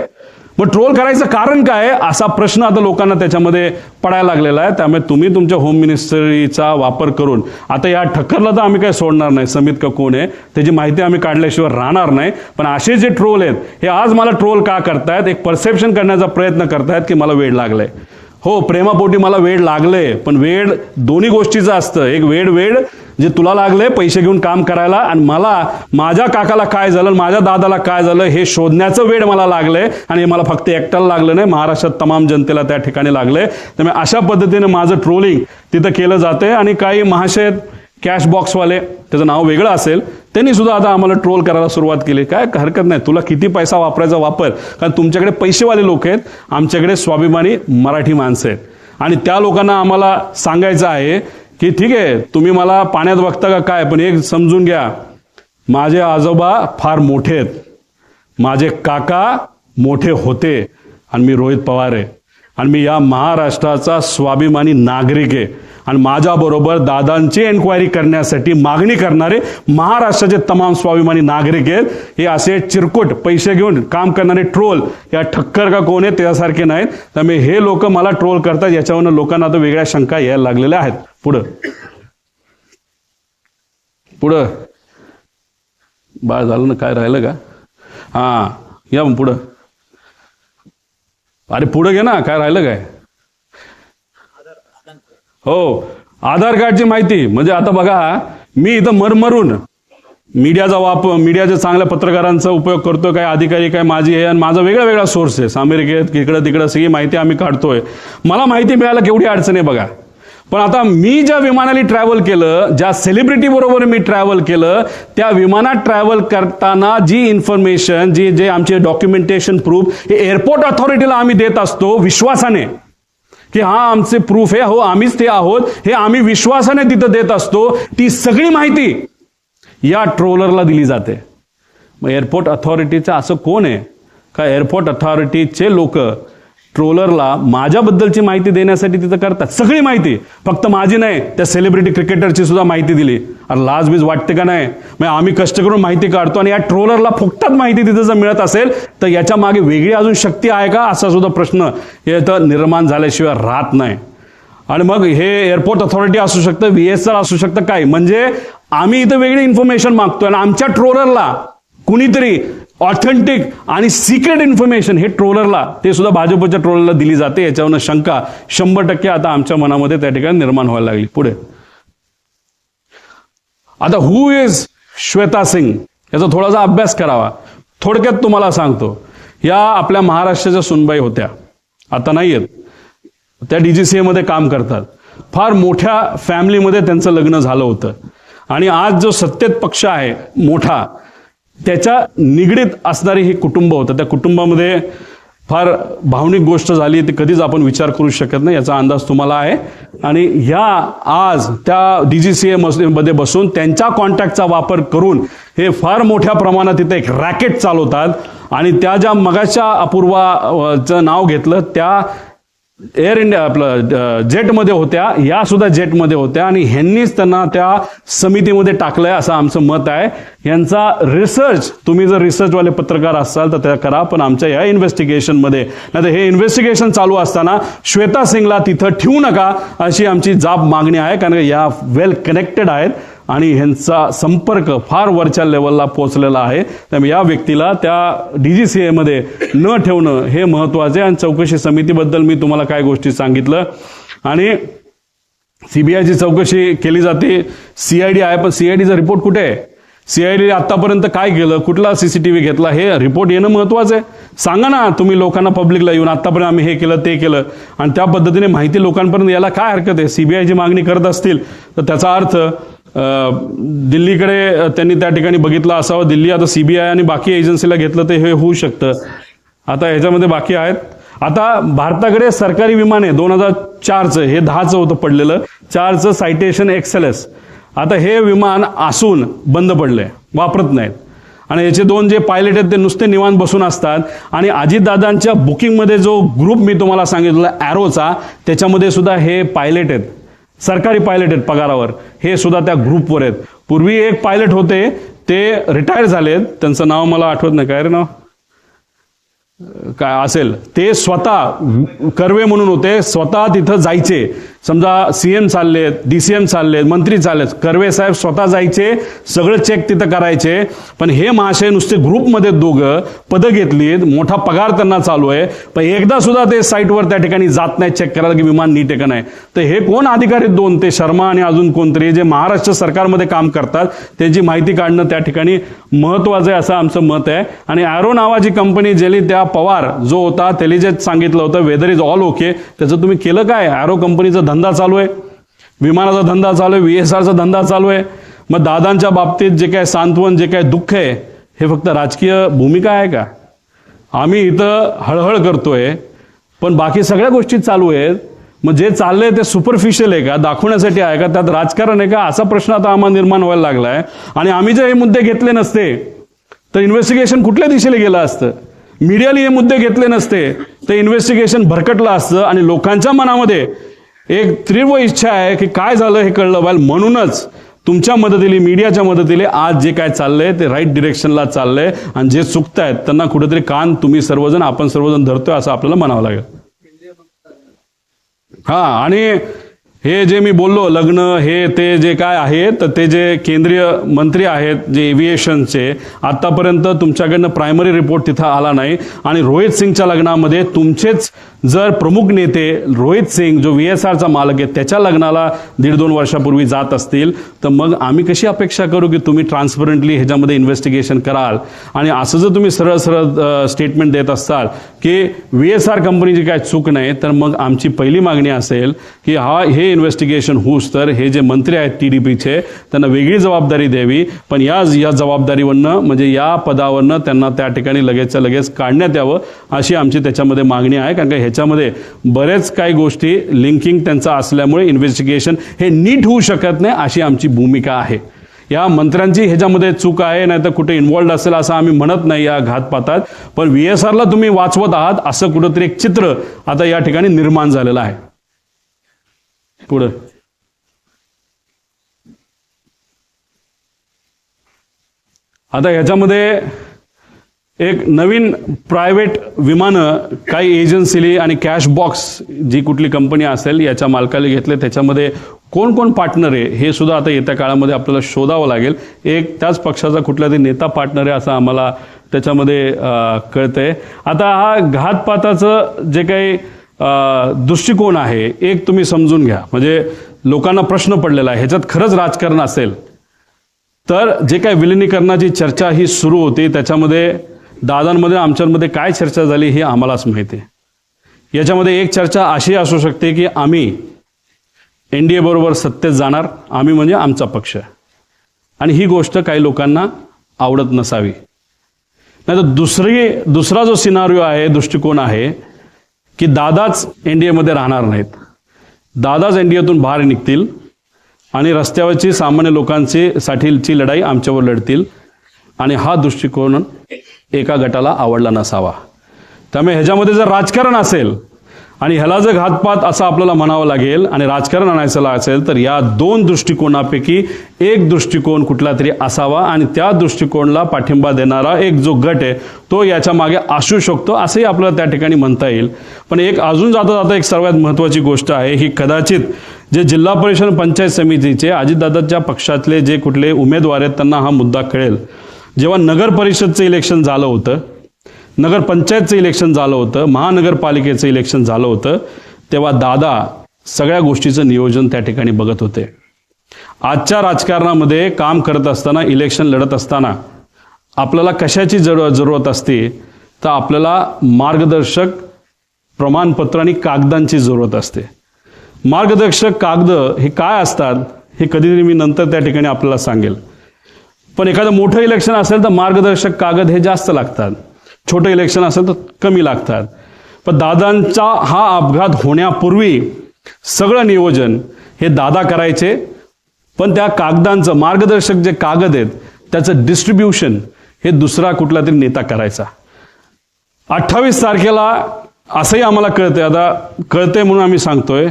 Speaker 1: मग ट्रोल करायचं कारण काय, असा प्रश्न आता लोकांना त्याच्यामध्ये पडायला लागलेला आहे. त्यामुळे तुम्ही तुमच्या होम मिनिस्ट्रीचा वापर करून, आता या ठक्करला तर आम्ही काय सोडणार नाही, समित का कोण आहे त्याची माहिती आम्ही काढल्याशिवाय राहणार नाही. पण असे जे ट्रोल आहेत हे आज मला ट्रोल का करतायत, एक परसेप्शन करण्याचा प्रयत्न करतायत की मला वेळ लागलाय. हो, प्रेमापोटी मला वेळ लागले, पण वेळ दोन्ही गोष्टीचं असतं. एक वेळ जे तुला लागले पैसे घेऊन काम करायला, आणि मला माझ्या काकाला काय झालं, माझ्या दादाला काय झालं हे शोधण्याचं वेळ मला लागलंय. आणि मला फक्त एकट्याला लागलं नाही, महाराष्ट्रात तमाम जनतेला त्या ठिकाणी लागलंय. त्यामुळे अशा पद्धतीने माझं ट्रोलिंग तिथं केलं जातंय. आणि काही महाशय कॅश बॉक्सवाले, त्याचं नाव वेगळं असेल, त्यांनी सुद्धा आता आम्हाला ट्रोल करायला सुरुवात केली. काय हरकत नाही, तुला किती पैसा वापरायचा वापर, कारण तुमच्याकडे पैसेवाले लोक आहेत, आमच्याकडे स्वाभिमानी मराठी माणसं आहेत. आणि त्या लोकांना आम्हाला सांगायचं आहे की ठीक आहे, तुम्ही मला पाण्यात बघता का काय, पण एक समजून घ्या, माझे आजोबा फार मोठे आहेत, माझे काका मोठे होते, आणि मी रोहित पवार आहे, आणि मी या महाराष्ट्राचा स्वाभिमानी नागरिक आहे. आणि माझ्याबरोबर दादांची एन्क्वायरी करण्यासाठी मागणी करणारे महाराष्ट्राचे तमाम स्वाभिमानी नागरिक आहेत. हे असे चिरकुट पैसे घेऊन काम करणारे ट्रोल या ठक्कर का कोण आहे त्यासारखे नाहीत. त्यामुळे हे लोक मला ट्रोल करतात, याच्यावरून लोकांना आता वेगळ्या शंका यायला लागलेल्या आहेत. पुढं बाळ झालं ना, काय राहिलं का, हा या मग पुढं, अरे पुढं घे ना, काय राहिलं काय. हो, आधार कार्डची माहिती, म्हणजे आता बघा, मी इथं मरमरून मीडियाचा वापर, मीडियाच्या चांगल्या पत्रकारांचा उपयोग करतो, काय अधिकारी काय माझी आहे, आणि माझा वेगळा वेगळा सोर्स आहे, अमेरिकेत इकडं तिकडं सगळी माहिती आम्ही काढतोय. मला माहिती मिळायला केवढी अडचण आहे बघा. पण आता मी ज्या विमानाने ट्रॅव्हल केलं, ज्या सेलिब्रिटी बरोबर मी ट्रॅव्हल केलं, त्या विमानात ट्रॅव्हल करताना जी इन्फॉर्मेशन, जे आमचे डॉक्युमेंटेशन प्रूफ हे एअरपोर्ट अथॉरिटीला आम्ही देत असतो विश्वासाने, की हा आमचे प्रूफ आहे, हो आम्हीच ते आहोत, हे आम्ही विश्वासाने तिथं देत असतो, ती सगळी माहिती या ट्रोलरला दिली जाते. मग एअरपोर्ट अथॉरिटीचं असं कोण आहे का एअरपोर्ट अथॉरिटीचे लोक ट्रोलरला माझ्याबद्दलची माहिती देण्यासाठी तिथं करतात? सगळी माहिती, फक्त माझी नाही, त्या सेलिब्रिटी क्रिकेटरची सुद्धा माहिती दिली. अरे लाजबीज वाटते का नाही? मग आम्ही कष्ट करून माहिती काढतो आणि या ट्रोलरला फुकटात माहिती तिथं जर मिळत असेल तर याच्या मागे वेगळी अजून शक्ती आहे का, असा सुद्धा प्रश्न इथं निर्माण झाल्याशिवाय राहत नाही. आणि मग हे एअरपोर्ट अथॉरिटी असू शकतं, VSR असू शकतं, काय म्हणजे आम्ही इथं वेगळी इन्फॉर्मेशन मागतोय आणि आमच्या ट्रोलरला कुणीतरी ऑथेंटिक आणि सिक्रेट इन्फॉर्मेशन हे ट्रोलरला, ते सुद्धा भाजपच्या ट्रोलरला दिली जाते. याच्यावरनं शंका 100% आता आमच्या मनामध्ये त्या ठिकाणी निर्माण व्हायला लागली. पुढे आता हु इज श्वेता सिंग याचा थोडासा अभ्यास करावा. थोडक्यात तुम्हाला सांगतो, या आपल्या महाराष्ट्राच्या सुनबाई होत्या, आता नाही आहेत, त्या DGCA मध्ये काम करतात. फार मोठ्या फॅमिलीमध्ये त्यांचं लग्न झालं होतं आणि आज जो सत्तेत पक्ष आहे मोठा, त्याच्या निगडीत असणारी हे कुटुंब होतं. त्या कुटुंबामध्ये फार भावनिक गोष्ट झाली, ती कधीच आपण विचार करू शकत नाही, याचा अंदाज तुम्हाला आहे. आणि ह्या आज त्या DGCA मध्ये बसून त्यांच्या कॉन्टॅक्टचा वापर करून हे फार मोठ्या प्रमाणात तिथे एक रॅकेट चालवतात. आणि त्या ज्या मगाच्या अपूर्वाचं नाव घेतलं, त्या एअर इंडिया आपलं जेटमध्ये होत्या, या सुद्धा जेटमध्ये होत्या आणि ह्यांनीच त्यांना त्या समितीमध्ये टाकलंय असं आमचं मत आहे. यांचा रिसर्च, तुम्ही जर रिसर्चवाले पत्रकार असाल तर त्या करा, पण आमच्या या इन्व्हेस्टिगेशनमध्ये, नाही तर हे इन्व्हेस्टिगेशन चालू असताना श्वेता सिंगला तिथं ठेवू नका अशी आमची जाब मागणी आहे. कारण या वेल कनेक्टेड आहेत आणि ह्यांचा संपर्क फार वरच्या लेवलला पोहोचलेला आहे. त्यामुळे या व्यक्तीला त्या DGCA मध्ये न ठेवणं हे महत्त्वाचे. आणि चौकशी समितीबद्दल मी तुम्हाला काय गोष्टी सांगितलं. आणि CBIची चौकशी केली जाते, CID आहे, पण CIDचा रिपोर्ट कुठे आहे? CID आतापर्यंत काय केलं, कुठला CCTV घेतला, हे रिपोर्ट येणं महत्त्वाचं आहे. सांगा ना तुम्ही लोकांना, पब्लिकला येऊन आतापर्यंत आम्ही हे केलं ते केलं, आणि त्या पद्धतीने माहिती लोकांपर्यंत यायला काय हरकत आहे? CBIची मागणी करत असतील तर त्याचा अर्थ दिल्लीकडे त्यांनी त्या ठिकाणी बघितलं असावं. दिल्ली आता CBI आणि बाकी एजन्सीला घेतलं तर हे होऊ शकतं. आता ह्याच्यामध्ये बाकी आहेत. आता भारताकडे सरकारी विमान आहे 2004चं, हे 10चं होतं पडलेलं, 4चं सायटेशन XLS. आता हे विमान असून बंद पडलंय, वापरत नाहीत. आणि याचे 2 जे पायलट आहेत ते नुसते निवांत बसून असतात. आणि अजितदादांच्या बुकिंगमध्ये जो ग्रुप मी तुम्हाला सांगितलं ॲरोचा, त्याच्यामध्ये सुद्धा हे पायलट आहेत, सरकारी पायलट आहेत पगारावर, हे सुद्धा त्या ग्रुपवर आहेत. पूर्वी एक पायलट होते, ते रिटायर झालेत, त्यांचं नाव मला आठवत नाही, काय रे नाव काय असेल, ते स्वतः कर्वे म्हणून होते, स्वतः तिथं जायचे. समजा CM चाललेत, DCM चाललेत, मंत्री चाललेत, कर्वे साहेब स्वतः जायचे, सगळं चेक तिथं करायचे. पण हे महाशय नुसते ग्रुपमध्ये दोघं पदं घेतलीत, मोठा पगार त्यांना चालू आहे, पण एकदा सुद्धा ते साईटवर त्या ठिकाणी जात नाही चेक करायला की विमान नीट आहे का नाही. तर हे कोण अधिकारी 2, ते शर्मा आणि अजून कोणतरी जे महाराष्ट्र सरकारमध्ये काम करतात, त्यांची माहिती काढणं त्या ठिकाणी महत्त्वाचं आहे असं आमचं मत आहे. आणि ॲरो नावाची कंपनी ज्याने त्या पवार जो होता त्याला जे सांगितलं होतं वेदर इज ऑल ओके, त्याचं तुम्ही केलं काय? ॲरो कंपनीचा धंदा चालू आहे, विमानाचा धंदा चालू आहे, VSRचा धंदा चालू आहे. मग दादांच्या बाबतीत जे काय सांत्वन, जे काय दुःख आहे, हे फक्त राजकीय भूमिका आहे का? आम्ही इथं हळहळ करतोय पण बाकी सगळ्या गोष्टी चालू आहेत. मग जे चाललंय ते सुपरफिशियल आहे का, दाखवण्यासाठी आहे का, त्यात राजकारण आहे का, असा प्रश्न आता आम्हाला निर्माण व्हायला लागलाय. आणि आम्ही जर हे मुद्दे घेतले नसते तर इन्व्हेस्टिगेशन कुठल्या दिशेला गेलं असतं? मीडियाने हे मुद्दे घेतले नसते तर इन्व्हेस्टिगेशन भरकटलं असतं. आणि लोकांच्या मनामध्ये एक तीव्र इच्छा आहे की काय झालं हे कळलं पाहिजे. म्हणूनच तुमच्या मदतीने, मीडियाच्या मदतीने आज जे काय चाललंय ते राईट डिरेक्शनला चाललंय. आणि जे चुकतायत त्यांना कुठेतरी कान तुम्ही सर्वजण, आपण सर्वजण धरतोय असं आपल्याला म्हणावं लागेल. हा, आणि हे जे मी बोललो लग्न हे ते जे काय आहे, तर ते जे केंद्रीय मंत्री आहेत जे एव्हिएशनचे, आतापर्यंत तुमच्याकडनं प्रायमरी रिपोर्ट तिथं आला नाही. आणि रोहित सिंगच्या लग्नामध्ये तुमचेच जर प्रमुख नेते रोहित सिंग जो VSRचा मालक आहे त्याच्या लग्नाला 1.5-2 वर्षापूर्वी जात असतील तर मग आम्ही कशी अपेक्षा करू की तुम्ही ट्रान्सपरंटली ह्याच्यामध्ये इन्व्हेस्टिगेशन कराल. आणि असं जर तुम्ही सरळ सरळ स्टेटमेंट देत असाल की VSR कंपनीची काय चूक नाही, तर मग आमची पहिली मागणी असेल की हे हे इन्व्हेस्टिगेशन होऊस तर हे जे मंत्री आहेत TDPचे त्यांना वेगळी जबाबदारी द्यावी, पण या जबाबदारीवरनं म्हणजे या पदावरनं त्यांना त्या ठिकाणी लगेचच्या लगेच काढण्यात यावं अशी आमची त्याच्यामध्ये मागणी आहे. कारण का ह्याच्यामध्ये बरेच काही गोष्टी लिंकिंग त्यांचं असल्यामुळे इन्व्हेस्टिगेशन हे नीट होऊ शकत नाही अशी आमची भूमिका आहे. या मंत्र्यांची ह्याच्यामध्ये चूक आहे, नाही तर कुठे इन्व्हॉल्ड असेल असं आम्ही म्हणत नाही या घातपातात, पण VSRला तुम्ही वाचवत आहात असं कुठंतरी एक चित्र आता या ठिकाणी निर्माण झालेलं आहे. पुढं आता ह्याच्यामध्ये एक नवीन प्रायव्हेट विमानं काही एजन्सीली आणि कॅश बॉक्स जी कुठली कंपनी असेल याच्या मालकाला घेतले, त्याच्यामध्ये कोण कोण पार्टनर आहे हे सुद्धा आता येत्या काळामध्ये आपल्याला शोधावं लागेल. एक त्याच पक्षाचा कुठला तरी नेता पार्टनर आहे असं आम्हाला त्याच्यामध्ये कळतंय. आता हा घातपाताचं जे काही दृष्टिकोन आहे एक तुम्ही समजून घ्या, म्हणजे लोकांना प्रश्न पडलेला आहे ह्याच्यात खरंच राजकारण असेल तर जे काही विलिनीकरणाची चर्चा ही सुरू होती त्याच्यामध्ये दादांमध्ये आमच्यामध्ये काय चर्चा झाली हे आम्हालाच माहिती आहे. याच्यामध्ये एक चर्चा अशी असू शकते की आम्ही NDA बरोबर सत्तेत जाणार, आम्ही म्हणजे आमचा पक्ष, आणि ही गोष्ट काही लोकांना आवडत नसावी. नाही तर दुसरा जो सिनारिओ आहे, दृष्टिकोन आहे की दादाच NDAमध्ये राहणार नाहीत, दादाच NDAतून बाहेर निघतील आणि रस्त्यावरची सामान्य लोकांची साठीची लढाई आमच्यावर लढतील, आणि हा दृष्टिकोन एका गटाला आवडला नसावा. त्यामुळे ह्याच्यामध्ये जर राजकारण असेल आणि ह्याला जर घातपात असं आपल्याला म्हणावं लागेल आणि राजकारण आणायचं असेल तर या दोन दृष्टिकोनापैकी एक दृष्टिकोन कुठला तरी असावा, आणि त्या दृष्टिकोनाला पाठिंबा देणारा एक जो गट आहे तो याच्या मागे असू शकतो असंही आपल्याला त्या ठिकाणी म्हणता येईल. पण एक अजून जाता जाता एक सर्वात महत्त्वाची गोष्ट आहे ही, कदाचित जे जिल्हा परिषद पंचायत समितीचे अजितदादांच्या पक्षातले जे कुठले उमेदवार आहेत त्यांना हा मुद्दा कळेल. जेव्हा नगर परिषदचं इलेक्शन झालं होतं, नगर पंचायतचं इलेक्शन झालं होतं, महानगरपालिकेचं इलेक्शन झालं होतं, तेव्हा दादा सगळ्या गोष्टीचं नियोजन त्या ठिकाणी बघत होते. आजच्या राजकारणामध्ये काम करत असताना, इलेक्शन लढत असताना आपल्याला कशाची जरूरत असते तर आपल्याला मार्गदर्शक प्रमाणपत्र आणि कागदांची जरूरत असते. मार्गदर्शक कागद हे काय असतात हे कधीतरी मी नंतर त्या ठिकाणी आपल्याला सांगेल. पण एखादं मोठं इलेक्शन असेल तर मार्गदर्शक कागद हे जास्त लागतात, छोटं इलेक्शन असेल तर कमी लागतात. पण दादांचा हा अपघात होण्यापूर्वी सगळं नियोजन हे दादा करायचे, पण त्या कागदांचं मार्गदर्शक जे कागद आहेत त्याचं डिस्ट्रीब्युशन हे दुसरा कुठला तरी नेता करायचा. 28 तारखेला असंही आम्हाला कळतंय, आता कळतंय म्हणून आम्ही सांगतोय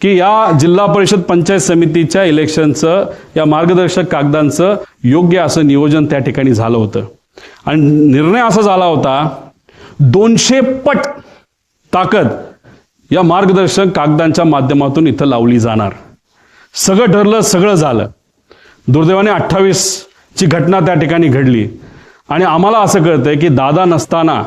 Speaker 1: की या जिल्हा परिषद पंचायत समितीच्या इलेक्शनचं या मार्गदर्शक कागदांचं योग्य असं नियोजन त्या ठिकाणी झालं होतं, आणि निर्णय असा झाला होता 200 पट ताकद या मार्गदर्शक कागदांच्या माध्यमातून इथं लावली जाणार. सगळं ठरलं, सगळं झालं. दुर्दैवाने 28ची घटना त्या ठिकाणी घडली, आणि आम्हाला असं कळतंय की दादा नसताना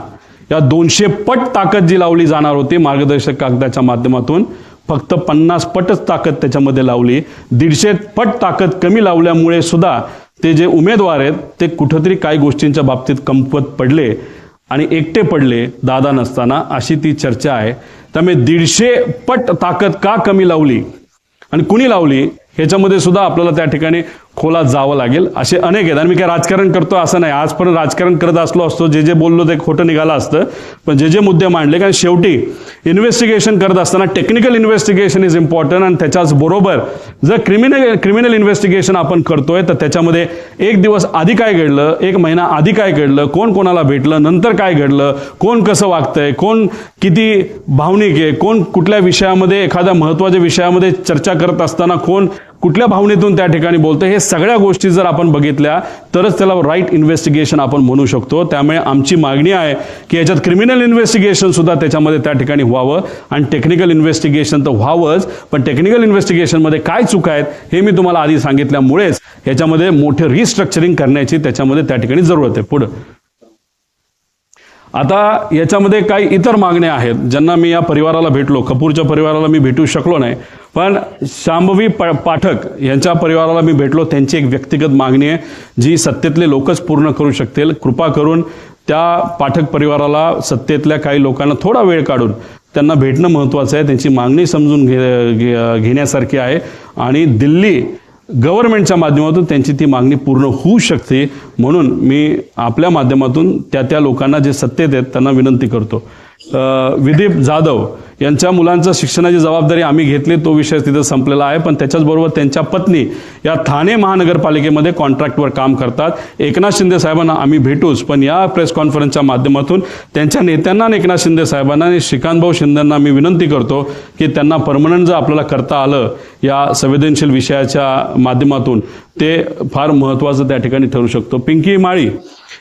Speaker 1: या 200 पट ताकद जी लावली जाणार होती मार्गदर्शक कागदाच्या माध्यमातून, फक्त 50 पटच ताकद त्याच्यामध्ये लावली. 150 पट ताकद कमी लावल्यामुळे सुद्धा ते जे उमेदवार आहेत ते कुठंतरी काही गोष्टींच्या बाबतीत कमकुवत पडले आणि एकटे पडले दादा नसताना, अशी ती चर्चा आहे. त्यामुळे 150 पट ताकद का कमी लावली आणि कुणी लावली ह्याच्यामध्ये सुद्धा आपल्याला त्या ठिकाणी खोलात जावं लागेल. असे अनेक आहेत, आणि मी काय राजकारण करतो असं नाही, आजपर्यंत राजकारण करत असलो असतो, जे बोललो ते खोटं निघालं असतं, पण जे मुद्दे मांडले, कारण शेवटी इन्व्हेस्टिगेशन करत असताना टेक्निकल इन्व्हेस्टिगेशन इज इम्पॉर्टंट, आणि त्याच्याच बरोबर जर क्रिमिनल इन्व्हेस्टिगेशन आपण करतोय तर त्याच्यामध्ये एक दिवस आधी काय घडलं, एक महिना आधी काय घडलं, कोण कोणाला भेटलं, नंतर काय घडलं, कोण कसं वागतंय, कोण किती भावनिक आहे, कोण कुठल्या विषयामध्ये एखाद्या महत्त्वाच्या विषयामध्ये चर्चा करत असताना कोण कुठल्या भावनेतून त्या ठिकाणी बोलतो, हे सगळ्या गोष्टी जर आपण बघितल्या तरच त्याला राईट इन्व्हेस्टिगेशन आपण म्हणू शकतो. त्यामुळे आमची मागणी आहे की याच्यात क्रिमिनल इन्व्हेस्टिगेशन सुद्धा त्याच्यामध्ये त्या ठिकाणी व्हावं, आणि टेक्निकल इन्व्हेस्टिगेशन तर व्हावंच, पण टेक्निकल इन्व्हेस्टिगेशनमध्ये काय चुका आहेत हे मी तुम्हाला आधी सांगितल्यामुळेच याच्यामध्ये मोठे रिस्ट्रक्चरिंग करण्याची त्याच्यामध्ये त्या ठिकाणी जरूरत आहे. पुढं आता याच्यामध्ये काही इतर मागण्या आहेत ज्यांना मी या परिवाराला भेटलो, कपूरच्या परिवाराला मी भेटू शकलो नाही, पण शांभवी पाठक यांच्या परिवाराला मी भेटलो. त्यांची एक व्यक्तिगत मागणी आहे जी सत्तेतले लोकच पूर्ण करू शकतील. कृपा करून त्या पाठक परिवाराला सत्तेतल्या काही लोकांना थोडा वेळ काढून त्यांना भेटणं महत्त्वाचं आहे, त्यांची मागणी समजून घेण्यासारखी आहे आणि दिल्ली गव्हर्नमेंटच्या माध्यमातून त्यांची ती मागणी पूर्ण होऊ शकते. म्हणून मी आपल्या माध्यमातून त्या लोकांना जे सत्तेत आहेत त्यांना विनंती करतो. विदीप जाधव यांच्या मुलांचं शिक्षणाची जबाबदारी आम्ही घेतली, तो विषय तिथं संपलेला आहे. पण त्याच्याचबरोबर त्यांच्या पत्नी या ठाणे महानगरपालिकेमध्ये कॉन्ट्रॅक्टवर काम करतात. एकनाथ शिंदे साहेबांना आम्ही भेटूच, पण या प्रेस कॉन्फरन्सच्या माध्यमातून त्यांच्या नेत्यांना आणि एकनाथ शिंदे साहेबांना आणि श्रीकांतभाऊ शिंदेंना मी विनंती करतो की त्यांना परमनंट जर आपल्याला करता आलं या संवेदनशील विषयाच्या माध्यमातून, ते फार महत्त्वाचं त्या ठिकाणी ठरू शकतो. पिंकी माळी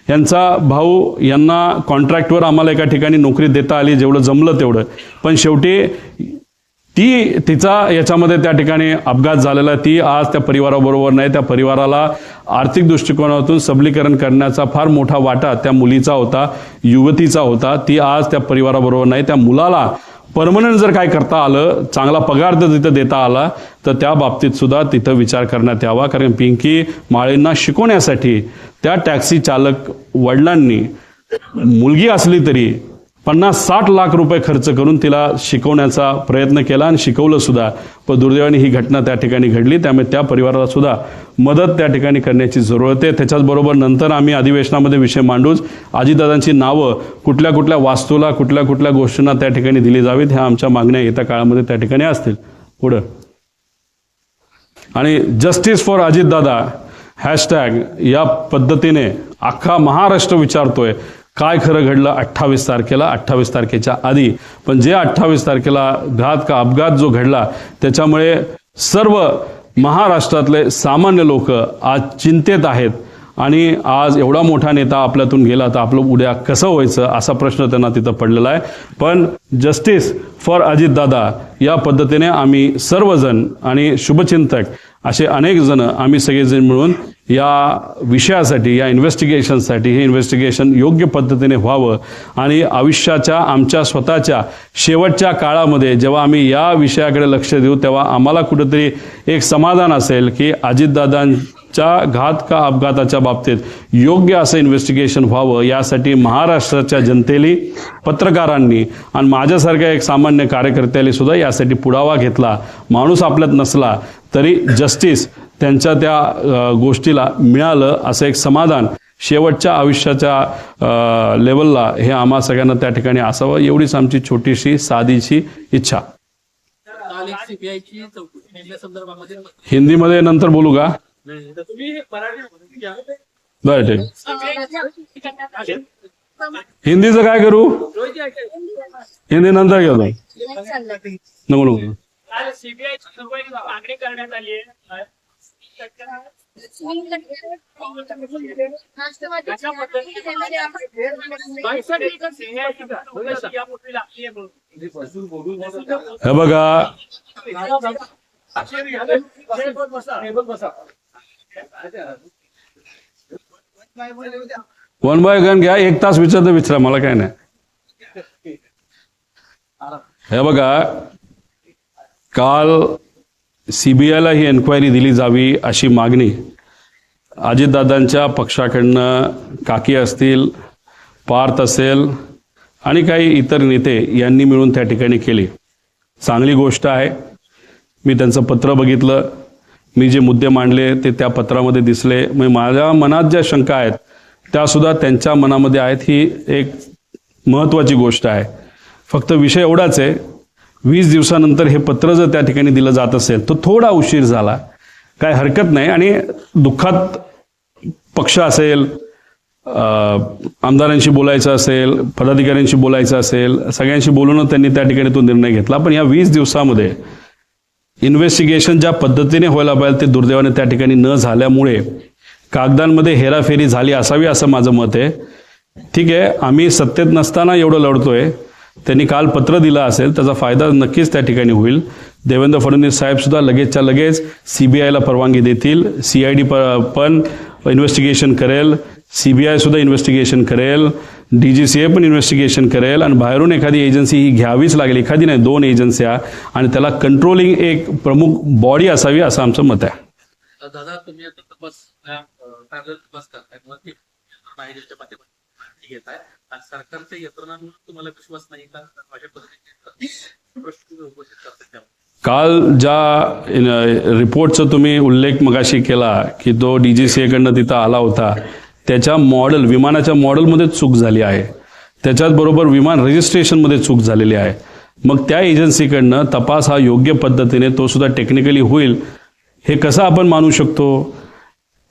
Speaker 1: यांचा भाऊ यांना कॉन्ट्रॅक्टवर आम्हाला एका ठिकाणी नोकरी देता आली, जेवढं जमलं तेवढं, पण शेवटी तिचा याच्यामध्ये त्या ठिकाणी अपघात झालेला. ती आज त्या परिवाराबरोबर नाही. त्या परिवाराला आर्थिक दृष्टिकोनातून सबलीकरण करण्याचा फार मोठा वाटा त्या मुलीचा होता, युवतीचा होता. ती आज त्या परिवाराबरोबर नाही. त्या मुलाला परमनंट जर काय करता आलं, चांगला पगार जर तिथं देता आला, तर त्या बाबतीत सुद्धा तिथं विचार करण्यात यावा. कारण पिंकी माळींना शिकवण्यासाठी त्या टॅक्सी चालक वडिलांनी मुलगी असली तरी 50-60 लाख रुपये खर्च करून तिला शिकवण्याचा प्रयत्न केला आणि शिकवलं सुद्धा. पण दुर्दैवाने ही घटना त्या ठिकाणी घडली. त्यामुळे त्या परिवाराला सुद्धा मदत त्या ठिकाणी करण्याची जरूरत आहे. त्याच्याचबरोबर नंतर आम्ही अधिवेशनामध्ये विषय मांडूच. अजितदादांची नावं कुठल्या कुठल्या वास्तूला, कुठल्या कुठल्या गोष्टींना त्या ठिकाणी दिली जावीत, ह्या आमच्या मागण्या येत्या काळामध्ये त्या ठिकाणी असतील. पुढं आणि जस्टिस फॉर अजितदादा हॅशटॅग या पद्धतीने अख्खा महाराष्ट्र विचारतोय काय खरं घडलं 28 तारखेला, 28 तारखेच्या आधी. पण जे 28 तारखेला घात का अपघात जो घडला, त्याच्यामुळे सर्व महाराष्ट्रातले सामान्य लोक आज चिंतेत आहेत आणि आज एवढा मोठा नेता आपल्यातून गेला तर आपलं उद्या कसं व्हायचं असा प्रश्न त्यांना तिथं पडलेला आहे. पण जस्टिस फॉर अजितदादा या पद्धतीने आम्ही सर्वजण आणि शुभचिंतक असे अनेक जण आम्ही सगळेजण मिळून या विषयासाठी, या इन्व्हेस्टिगेशनसाठी, हे इन्व्हेस्टिगेशन योग्य पद्धतीने व्हावं आणि आयुष्याच्या आमच्या स्वतःच्या शेवटच्या काळामध्ये जेव्हा आम्ही या विषयाकडे लक्ष देऊ, तेव्हा आम्हाला कुठेतरी एक समाधान असेल की अजितदादांच्या घात का अपघाताच्या बाबतीत योग्य असं इन्व्हेस्टिगेशन व्हावं. यासाठी महाराष्ट्राच्या जनतेने, पत्रकारांनी आणि माझ्यासारख्या एक सामान्य कार्यकर्त्याने सुद्धा यासाठी पुढावा घेतला. माणूस आपल्यात नसला तरी जस्टिस त्यांच्या त्या गोष्टीला मिळालं असं एक समाधान शेवटच्या आयुष्याच्या लेवलला हे आम्हा सगळ्यांना त्या ठिकाणी असावं, एवढीच आमची छोटीशी साधीची इच्छा. हिंदीमध्ये नंतर बोलू का? बरं ठीक. हिंदीचं काय करू? हिंदी नंतर घेतो. नको नको.
Speaker 2: सीबीआयची मागणी करण्यात आली आहे.
Speaker 1: हे बघा, वन बाय गन घ्या, 1 तास विचारा, मला काय नाही. हे बघा, काल सीबीआयला ही एन्क्वायरी दिली जावी अशी मागणी अजितदादांच्या पक्षाकडनं काकी असतील, पार्थ असेल आणि काही इतर नेते यांनी मिळून त्या ठिकाणी केली. चांगली गोष्ट आहे. मी त्यांचं पत्र बघितलं, मी जे मुद्दे मांडले ते त्या पत्रामध्ये दिसले. मग माझ्या मनात ज्या शंका आहेत त्यासुद्धा त्यांच्या मनामध्ये आहेत. ही एक महत्त्वाची गोष्ट आहे. फक्त विषय एवढाच आहे, 20 दिवसानंतर हे पत्र जर त्या ठिकाणी दिलं जात असेल तर थोडा उशीर झाला, काय हरकत नाही. आणि दुःखात पक्ष असेल, आमदारांशी बोलायचं असेल, पदाधिकाऱ्यांशी बोलायचं असेल, सगळ्यांशी बोलूनच त्यांनी त्या ठिकाणी तो निर्णय घेतला. पण या 20 दिवसामध्ये इन्व्हेस्टिगेशन ज्या पद्धतीने व्हायला पाहिजे ते दुर्दैवाने त्या ठिकाणी न झाल्यामुळे कागदांमध्ये हेराफेरी झाली असावी असं माझं मत आहे. ठीक आहे, आम्ही सत्तेत नसताना एवढं लढतोय, त्यांनी काल पत्र दिलं असेल त्याचा फायदा नक्कीच त्या ठिकाणी होईल. देवेंद्र फडणवीस साहेब सुद्धा लगेचच्या लगेच सीबीआयला परवानगी देतील. CID पण इन्व्हेस्टिगेशन करेल, CBI सुद्धा इन्व्हेस्टिगेशन करेल, DGCA पण इन्व्हेस्टिगेशन करेल आणि बाहेरून एखादी एजन्सी ही घ्यावीच लागेल, एखादी नाही 2 एजन्स्या, आणि त्याला कंट्रोलिंग एक प्रमुख बॉडी असावी असं आमचं मत आहे.
Speaker 2: दादा, तुम्ही आता तपास करताय, घेताय आणि सरकारच्या यंत्रणांवर तुम्हाला विश्वास नाही का? अशा पद्धतीने
Speaker 1: काल ज्या रिपोर्टचा तुम्ही उल्लेख मगाशी केला की तो DGCA कडनं तिथं आला होता, त्याच्या विमानाच्या मॉडेलमध्ये चूक झाली आहे, त्याच्याच बरोबर विमान रजिस्ट्रेशनमध्ये चूक झालेली आहे. मग त्या एजन्सीकडनं तपास हा योग्य पद्धतीने तो सुद्धा टेक्निकली होईल हे कसं आपण मानू शकतो?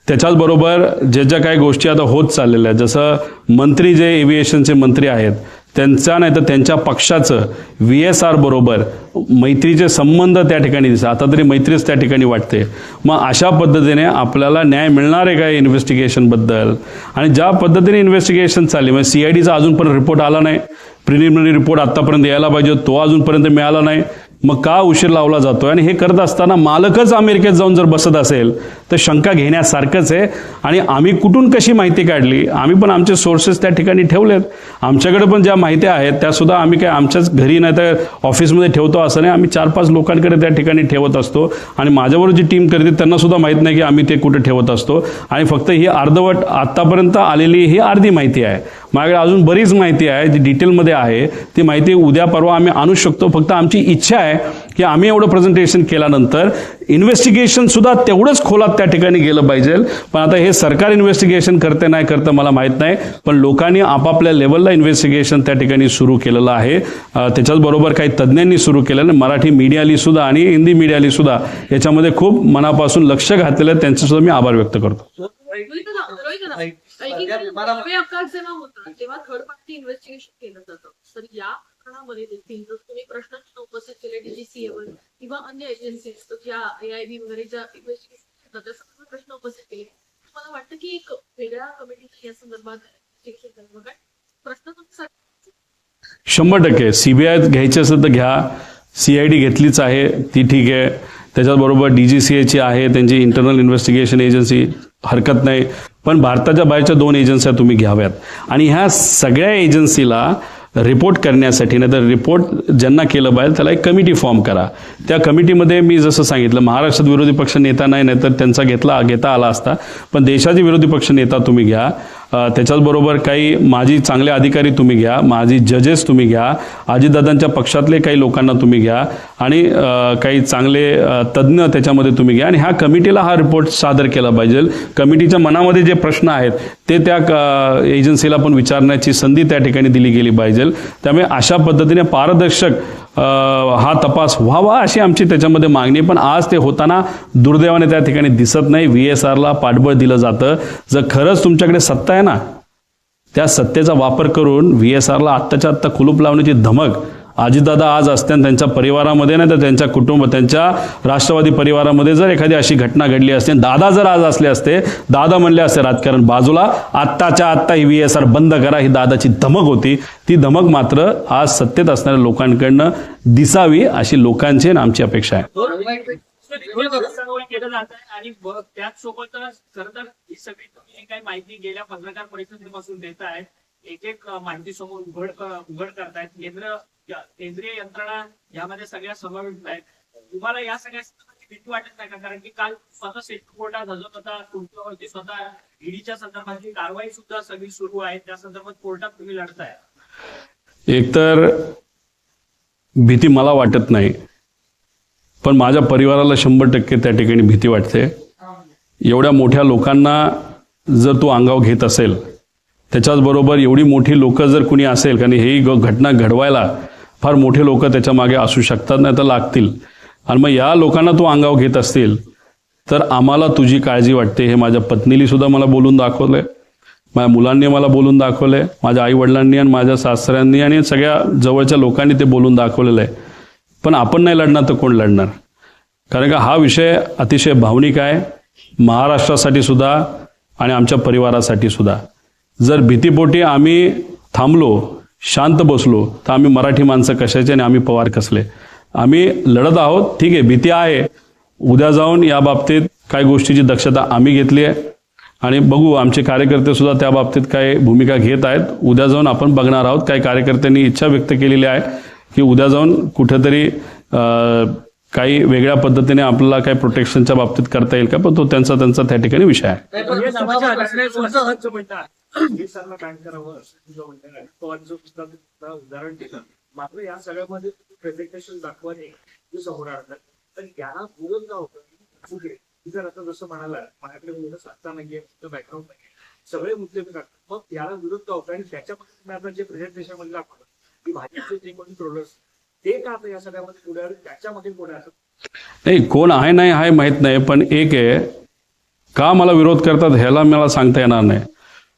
Speaker 1: त्याच्याच बरोबर ज्या काही गोष्टी आता होत चाललेल्या आहेत, जसं मंत्री जे एव्हिएशनचे मंत्री आहेत त्यांचा नाही तर त्यांच्या पक्षाचं VSR बरोबर मैत्रीचे संबंध त्या ठिकाणी दिसतात. आता तरी मैत्रीच त्या ठिकाणी वाटते. मग अशा पद्धतीने आपल्याला न्याय मिळणार आहे का इन्व्हेस्टिगेशनबद्दल? आणि ज्या पद्धतीने इन्व्हेस्टिगेशन चालली, म्हणजे CIDचा अजूनपर्यंत रिपोर्ट आला नाही, प्रिलिमिनरी रिपोर्ट आतापर्यंत यायला पाहिजे तो अजूनपर्यंत मिळाला नाही, मग का उशीर लावला जातोय? आणि हे करत असताना मालकच अमेरिकेत जाऊन जर बसत असेल तर शंका घेण्यासारखंच आहे. आणि आम्ही कुठून कशी माहिती काढली? आम्ही पण आमचे सोर्सेस त्या ठिकाणी ठेवलेत. आमच्याकडे पण ज्या माहिती आहेत त्या सुद्धा आम्ही काय आमच्याच घरी नाही तर ऑफिसमध्ये ठेवतो असं नाही, आम्ही 4-5 लोकांकडे त्या ठिकाणी ठेवत असतो. आणि माझ्याबरोबर जी टीम करते त्यांना सुद्धा माहीत नाही की आम्ही ते कुठे ठेवत असतो. आणि फक्त ही अर्धवट आत्तापर्यंत आलेली ही अर्धी माहिती आहे. माझ्याकडे अजून बरीच माहिती आहे जी डिटेलमध्ये आहे. ती माहिती उद्या परवा आम्ही आणू शकतो. फक्त आमची इच्छा आहे की आम्ही एवढं प्रेझेंटेशन केल्यानंतर इन्व्हेस्टिगेशन सुद्धा तेवढंच खोलात त्या ठिकाणी गेलं पाहिजे. पण आता हे सरकार इन्व्हेस्टिगेशन करते नाही करतं मला माहीत नाही, पण लोकांनी आपापल्या लेवलला इन्व्हेस्टिगेशन त्या ठिकाणी सुरू केलेलं आहे. त्याच्याच बरोबर काही तज्ज्ञांनी सुरू केलेलं, मराठी मीडियाली सुद्धा आणि हिंदी मीडियाली सुद्धा याच्यामध्ये खूप मनापासून लक्ष घातलेलं आहे. त्यांचे सुद्धा मी आभार व्यक्त करतो.
Speaker 3: जेव्हा होता तेव्हा थर्ड पार्टी इन्व्हेस्टिगेशन केलं जातं. तर या प्रकरणामध्ये देखील जर तुम्ही प्रश्न उपस्थित केले DGCA वर किंवा अन्य एजन्सीज ज्या AIB वगैरे ज्या इन्व्हेस्टिगेशन त्या संदर्भात प्रश्न उपस्थित केले, मला वाटतं की एक वेगळ्या कमिटीचा या संदर्भात प्रश्न तुमचा
Speaker 1: 100% CBI घ्यायची असेल तर घ्या, CID घेतलीच आहे ती ठीक आहे. त्याच्याबरोबर DGCAची आहे, त्यांची इंटरनल इन्व्हेस्टिगेशन एजन्सी, हरकत नाही. पण भारताच्या बाहेरच्या 2 एजन्स्या तुम्ही घ्याव्यात. आणि ह्या सगळ्या एजन्सीला रिपोर्ट करण्यासाठी नाही तर रिपोर्ट ज्यांना केलं पाहिजे त्याला एक कमिटी फॉर्म करा. त्या कमिटीमध्ये मी जसं सांगितलं महाराष्ट्रात विरोधी पक्ष नेता नाही तर त्यांचा घेता आला असता, पण देशाचे विरोधी पक्ष नेता तुम्ही घ्या. त्याच्याचबरोबर काही माजी चांगले अधिकारी तुम्ही घ्या, माजी जजेस तुम्ही घ्या, अजितदादांच्या पक्षातले काही लोकांना तुम्ही घ्या आणि काही चांगले तज्ज्ञ त्याच्यामध्ये तुम्ही घ्या. आणि ह्या कमिटीला हा रिपोर्ट सादर केला पाहिजे. कमिटीच्या मनामध्ये जे प्रश्न आहेत ते त्या एजन्सीला पण विचारण्याची संधी त्या ठिकाणी दिली गेली पाहिजे. त्यामुळे अशा पद्धतीने पारदर्शक हा तपास व्हावा अशी आमची त्याच्यामध्ये मागणी. पण आज ते होताना दुर्दैवाने त्या ठिकाणी दिसत नाही. VSRला पाठबळ दिलं जातं. जर खरंच तुमच्याकडे सत्ता आहे ना, त्या सत्तेचा वापर करून VSRला आत्ताच्या आत्ता कुलूप लावण्याची धमक अजितदादा आज असत्या त्यांच्या परिवारामध्ये नाही तर त्यांच्या त्यांच्या राष्ट्रवादी परिवारामध्ये जर एखादी अशी घटना घडली असते, दादा जर आज असले असते, दादा म्हणले असते राजकारण बाजूला, आत्ताच्या आत्ता ही VSR बंद करा, ही दादाची धमक होती. ती धमक मात्र आज सत्तेत असणाऱ्या लोकांकडनं दिसावी अशी लोकांची आणि आमची अपेक्षा आहे.
Speaker 2: केलं जात आहे. आणि त्याचसोबतच खरं तर ही सगळी तुम्ही काही माहिती गेल्या पत्रकार परिषदेपासून देत आहेत, एक माहिती समोर उघड करतायत. केंद्रीय यंत्रणा यामध्ये सगळ्या समाविष्ट आहेत. तुम्हाला या सगळ्या भीती वाटत नाही का? कारण की काल स्वतः सेंट्रल कोर्टात हजर होता, तुमच्यावरती स्वतः ईडीच्या संदर्भातली कारवाई सुद्धा सगळी सुरू आहे, त्या संदर्भात कोर्टात तुम्ही लढताय.
Speaker 1: एकतर भीती मला वाटत नाही, पण माझ्या परिवाराला 100% त्या ठिकाणी भीती वाटते. एवढ्या मोठ्या लोकांना जर तू अंगावर घेत असेल, त्याच्याचबरोबर एवढी मोठी लोक जर कुणी असेल, कारण ही घटना घडवायला फार मोठे लोक त्याच्या मागे असू शकतात नाही तर लागतील. आणि मग या लोकांना तू अंगावर घेत असतील तर आम्हाला तुझी काळजी वाटते. हे माझ्या पत्नीली सुद्धा मला बोलून दाखवलंय, माझ्या मुलांनी मला बोलून दाखवलंय, माझ्या आईवडिलांनी आणि माझ्या सासऱ्यांनी आणि सगळ्या जवळच्या लोकांनी ते बोलून दाखवलेलं आहे. पण आपण नाही लढणार तर कोण लढणार? कारण का हा विषय अतिशय भावनिक आहे, महाराष्ट्रासाठी सुद्धा आणि आमच्या परिवारासाठी सुद्धा. जर भीतीपोटी आम्ही थांबलो, शांत बसलो तर आम्ही मराठी माणसं कशाचे आणि आम्ही पवार कसले? आम्ही लढत आहोत, ठीक आहे, भीती आहे. उद्या जाऊन या बाबतीत काही गोष्टीची दक्षता आम्ही घेतली आहे आणि बघू आमचे कार्यकर्ते सुद्धा त्या बाबतीत काय भूमिका घेत आहेत. उद्या जाऊन आपण बघणार आहोत. काही कार्यकर्त्यांनी इच्छा व्यक्त केलेली आहे की उद्या जाऊन कुठेतरी काही वेगळ््या पद्धतीने आपल्याला काही प्रोटेक्शनच्या बाबतीत करता येईल का, पण तो त्यांचा त्या ठिकाणी विषय आहे.
Speaker 2: उदाहरण दिलं मात्र या सगळ्यामध्ये प्रेझेंटेशन दाखवाने जे समोर आणतात तर याला विरोध का होतो चूक आहे की जर आता जसं म्हणाला माझ्याकडे मुलं सांगता नाहीये बॅकग्राऊंड नाहीये सगळे मुद्दे मी टाकतो मग याला विरोध का होतो आणि त्याच्यामध्ये तुम्ही आता जे प्रेझेंटेशन मध्ये दाखवलं की भाजपचे जे कोणी ट्रोलर्स ते का आता या सगळ्यामध्ये पुढे आले त्याच्यामध्ये पुढे असं
Speaker 1: नाही कोण आहे नाही आहे माहीत नाही, पण एक आहे का मला विरोध करतात ह्याला मला सांगता येणार नाही,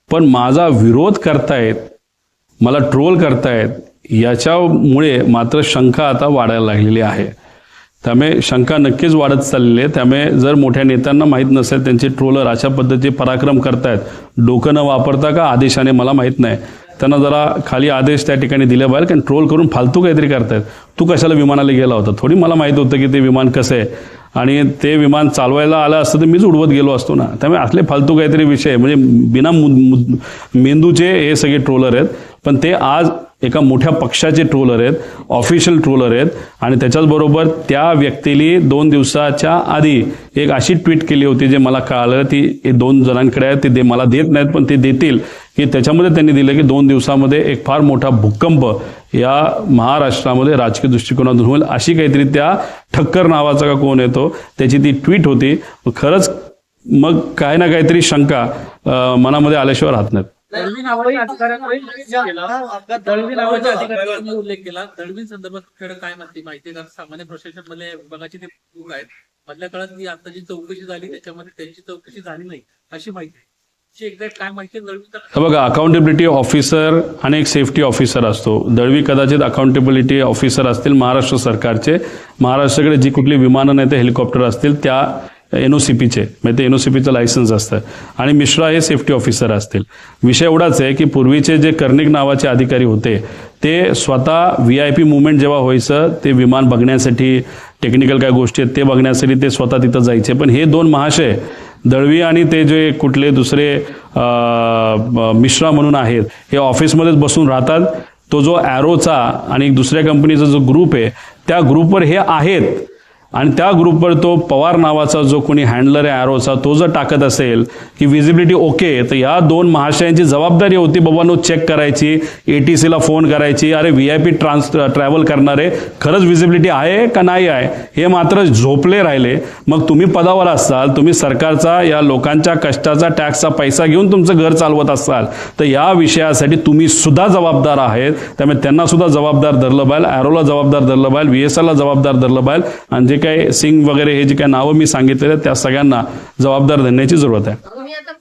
Speaker 1: पण माझा विरोध करतायत, मला ट्रोल करतायत याच्यामुळे मात्र शंका आता वाढायला लागलेली आहे. त्यामुळे शंका नक्कीच वाढत चाललेली आहे. त्यामुळे जर मोठ्या नेत्यांना माहीत नसेल त्यांचे ट्रोलर अशा पद्धतीचे पराक्रम करतायत, डोकं न वापरता का आदेशाने मला माहीत नाही, त्यांना जरा खाली आदेश त्या ठिकाणी दिले पाहिजे. कारण ट्रोल करून फालतू काहीतरी करतायत. तू कशाला विमानाला गेला होता, थोडी मला माहीत होतं की ते विमान कसं आहे आणि ते विमान चालवायला आलं असतं तर मीच उडवत गेलो असतो ना. त्यामुळे असले फालतू काहीतरी विषय म्हणजे बिना मेंदूचे हे सगळे ट्रोलर आहेत. पण ते आज एका मोठ्या पक्षाचे ट्रोलर आहेत, ऑफिशियल ट्रोलर आहेत. आणि त्याच्याचबरोबर त्या व्यक्तीने 2 दिवसाच्या आधी एक अशी ट्विट केली होती जे मला कळालं ती 2 जणांकडे आहे, ते मला देत नाहीत पण ते देतील, की त्याच्यामध्ये त्यांनी दिलं की 2 दिवसामध्ये एक फार मोठा भूकंप या महाराष्ट्रामध्ये राजकीय दृष्टिकोनातून होईल अशी काहीतरी त्या ठक्कर नावाचा का कोण येतो त्याची ती ट्विट होती. खरंच मग काही ना काहीतरी शंका मनामध्ये आल्याशिवाय राहत नाहीत.
Speaker 4: दळवी नावाच्या अधिकाऱ्यांनी उल्लेख केला. दळवी संदर्भात काय माहिती कारण सामान्य प्रशासन मध्ये विभागाची ते लोक आहेत. मधल्या काळात जी आता जी चौकशी झाली त्याच्यामध्ये त्यांची चौकशी झाली नाही अशी माहिती आहे. एक्झॅक्ट काय माहिती दळवी
Speaker 1: बघा, अकाउंटेबिलिटी ऑफिसर आणि एक सेफ्टी ऑफिसर असतो. दळवी कदाचित अकाउंटेबिलिटी ऑफिसर असतील महाराष्ट्र सरकारचे. महाराष्ट्राकडे जी कुठली विमानं नाही ते हेलिकॉप्टर असतील त्या NOCPचे म्हणजे ते NOCPचं लायसन्स असतं. आणि मिश्रा हे सेफ्टी ऑफिसर असतील. विषय एवढाच आहे की पूर्वीचे जे कर्णिक नावाचे अधिकारी होते ते स्वतः VIP मुवमेंट जेव्हा व्हायचं ते विमान बघण्यासाठी टेक्निकल काय गोष्टी आहेत ते बघण्यासाठी ते स्वतः तिथं जायचे. पण हे 2 महाशय दळवी आणि ते जे कुठले दुसरे मिश्रा म्हणून आहेत हे ऑफिसमध्येच बसून राहतात. तो जो ॲरोचा आणि दुसऱ्या कंपनीचा जो ग्रुप आहे त्या ग्रुपवर हे आहेत आणि त्या ग्रुपवर तो पवार नावाचा जो कोणी हँडलर आहे ॲरोचा तो जर टाकत असेल की विजिबिलिटी ओके, तर या 2 महाशयांची जबाबदारी होती बाबांनो चेक करायची, ATCला फोन करायची, अरे VIP ट्रॅव्हल करणारे खरंच विजिबिलिटी आहे का नाही आहे हे मात्र झोपले राहिले. मग तुम्ही पदावर असाल, तुम्ही सरकारचा या लोकांच्या कष्टाचा टॅक्सचा पैसा घेऊन तुमचं घर चालवत असाल तर या विषयासाठी तुम्ही सुद्धा जबाबदार आहेत. त्यामुळे त्यांना सुद्धा जबाबदार धरलं पाहिजे, ॲरोला जबाबदार धरलं पाहिजे, VSRला जबाबदार धरलं पाहिजे आणि जे काही सिंग वगैरे हे जे काही नावं मी सांगितलेले त्या सगळ्यांना जबाबदार धरण्याची जरूरत आहे.
Speaker 3: तुम्ही आता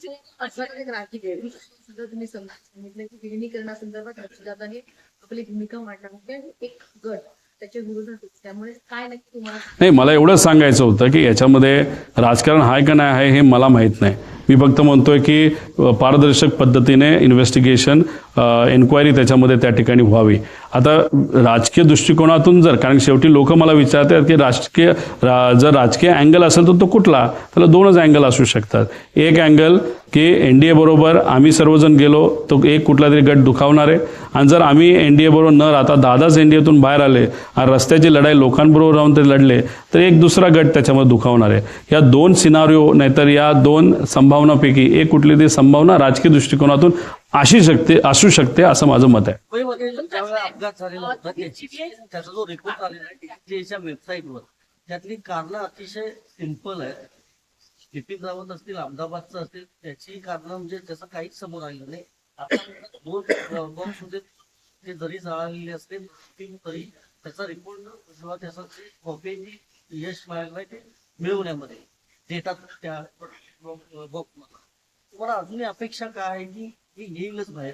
Speaker 3: तुम्ही सांगितलं की विलिनीकरणासंदर्भात राज्यदादांनी आपली भूमिका मांडणार एक गट त्याच्या विरोधात, त्यामुळे काय नक्की तुम्हाला
Speaker 1: नाही, मला एवढंच सांगायचं होतं की याच्यामध्ये राजकारण आहे का नाही आहे हे मला माहीत नाही. मी फक्त म्हणतोय की पारदर्शक पद्धतीने इन्व्हेस्टिगेशन एन्क्वायरी त्याच्यामध्ये त्या ठिकाणी व्हावी. आता राजकीय दृष्टिकोनातून जर, कारण शेवटी लोक मला विचारतात की जर राजकीय अँगल असेल तर तो कुठला, त्याला 2च अँगल असू शकतात. एक अँगल की NDA बरोबर आम्ही सर्वजण गेलो तो एक कुठला तरी गट दुखावणार आहे, आणि जर आम्ही NDA बरोबर न राहता दादाच NDAतून बाहेर आले आणि रस्त्याची लढाई लोकांबरोबर राहून ते लढले तर एक दुसरा गट त्याच्यामध्ये दुखावणार आहे. या 2 सिनारिओ नाहीतर या 2 संभावनापैकी एक कुठली तरी संभावना राजकीय दृष्टिकोनातून असू शकते असं माझं मत आहे.
Speaker 5: अपघात झालेला होता त्याचा जो रिपोर्ट आलेला आहे DGAच्या वेबसाईटवर त्यातली कारणं अतिशय सिंपल आहे. स्थितीत रावत असतील, अहमदाबादचं असतील, त्याची कारणं म्हणजे त्याचं काहीच समोर आलेलं नाही. आता 2 बॉम्ब होते ते जरी जळालेले असतील तरी त्याचा रिपोर्ट किंवा त्याचा कॉपीची यश मिळालं ते मिळवण्यामध्ये देतात त्या बॉक्समध्ये. तुम्हाला अजूनही अपेक्षा काय आहे की येईलच बाहेर?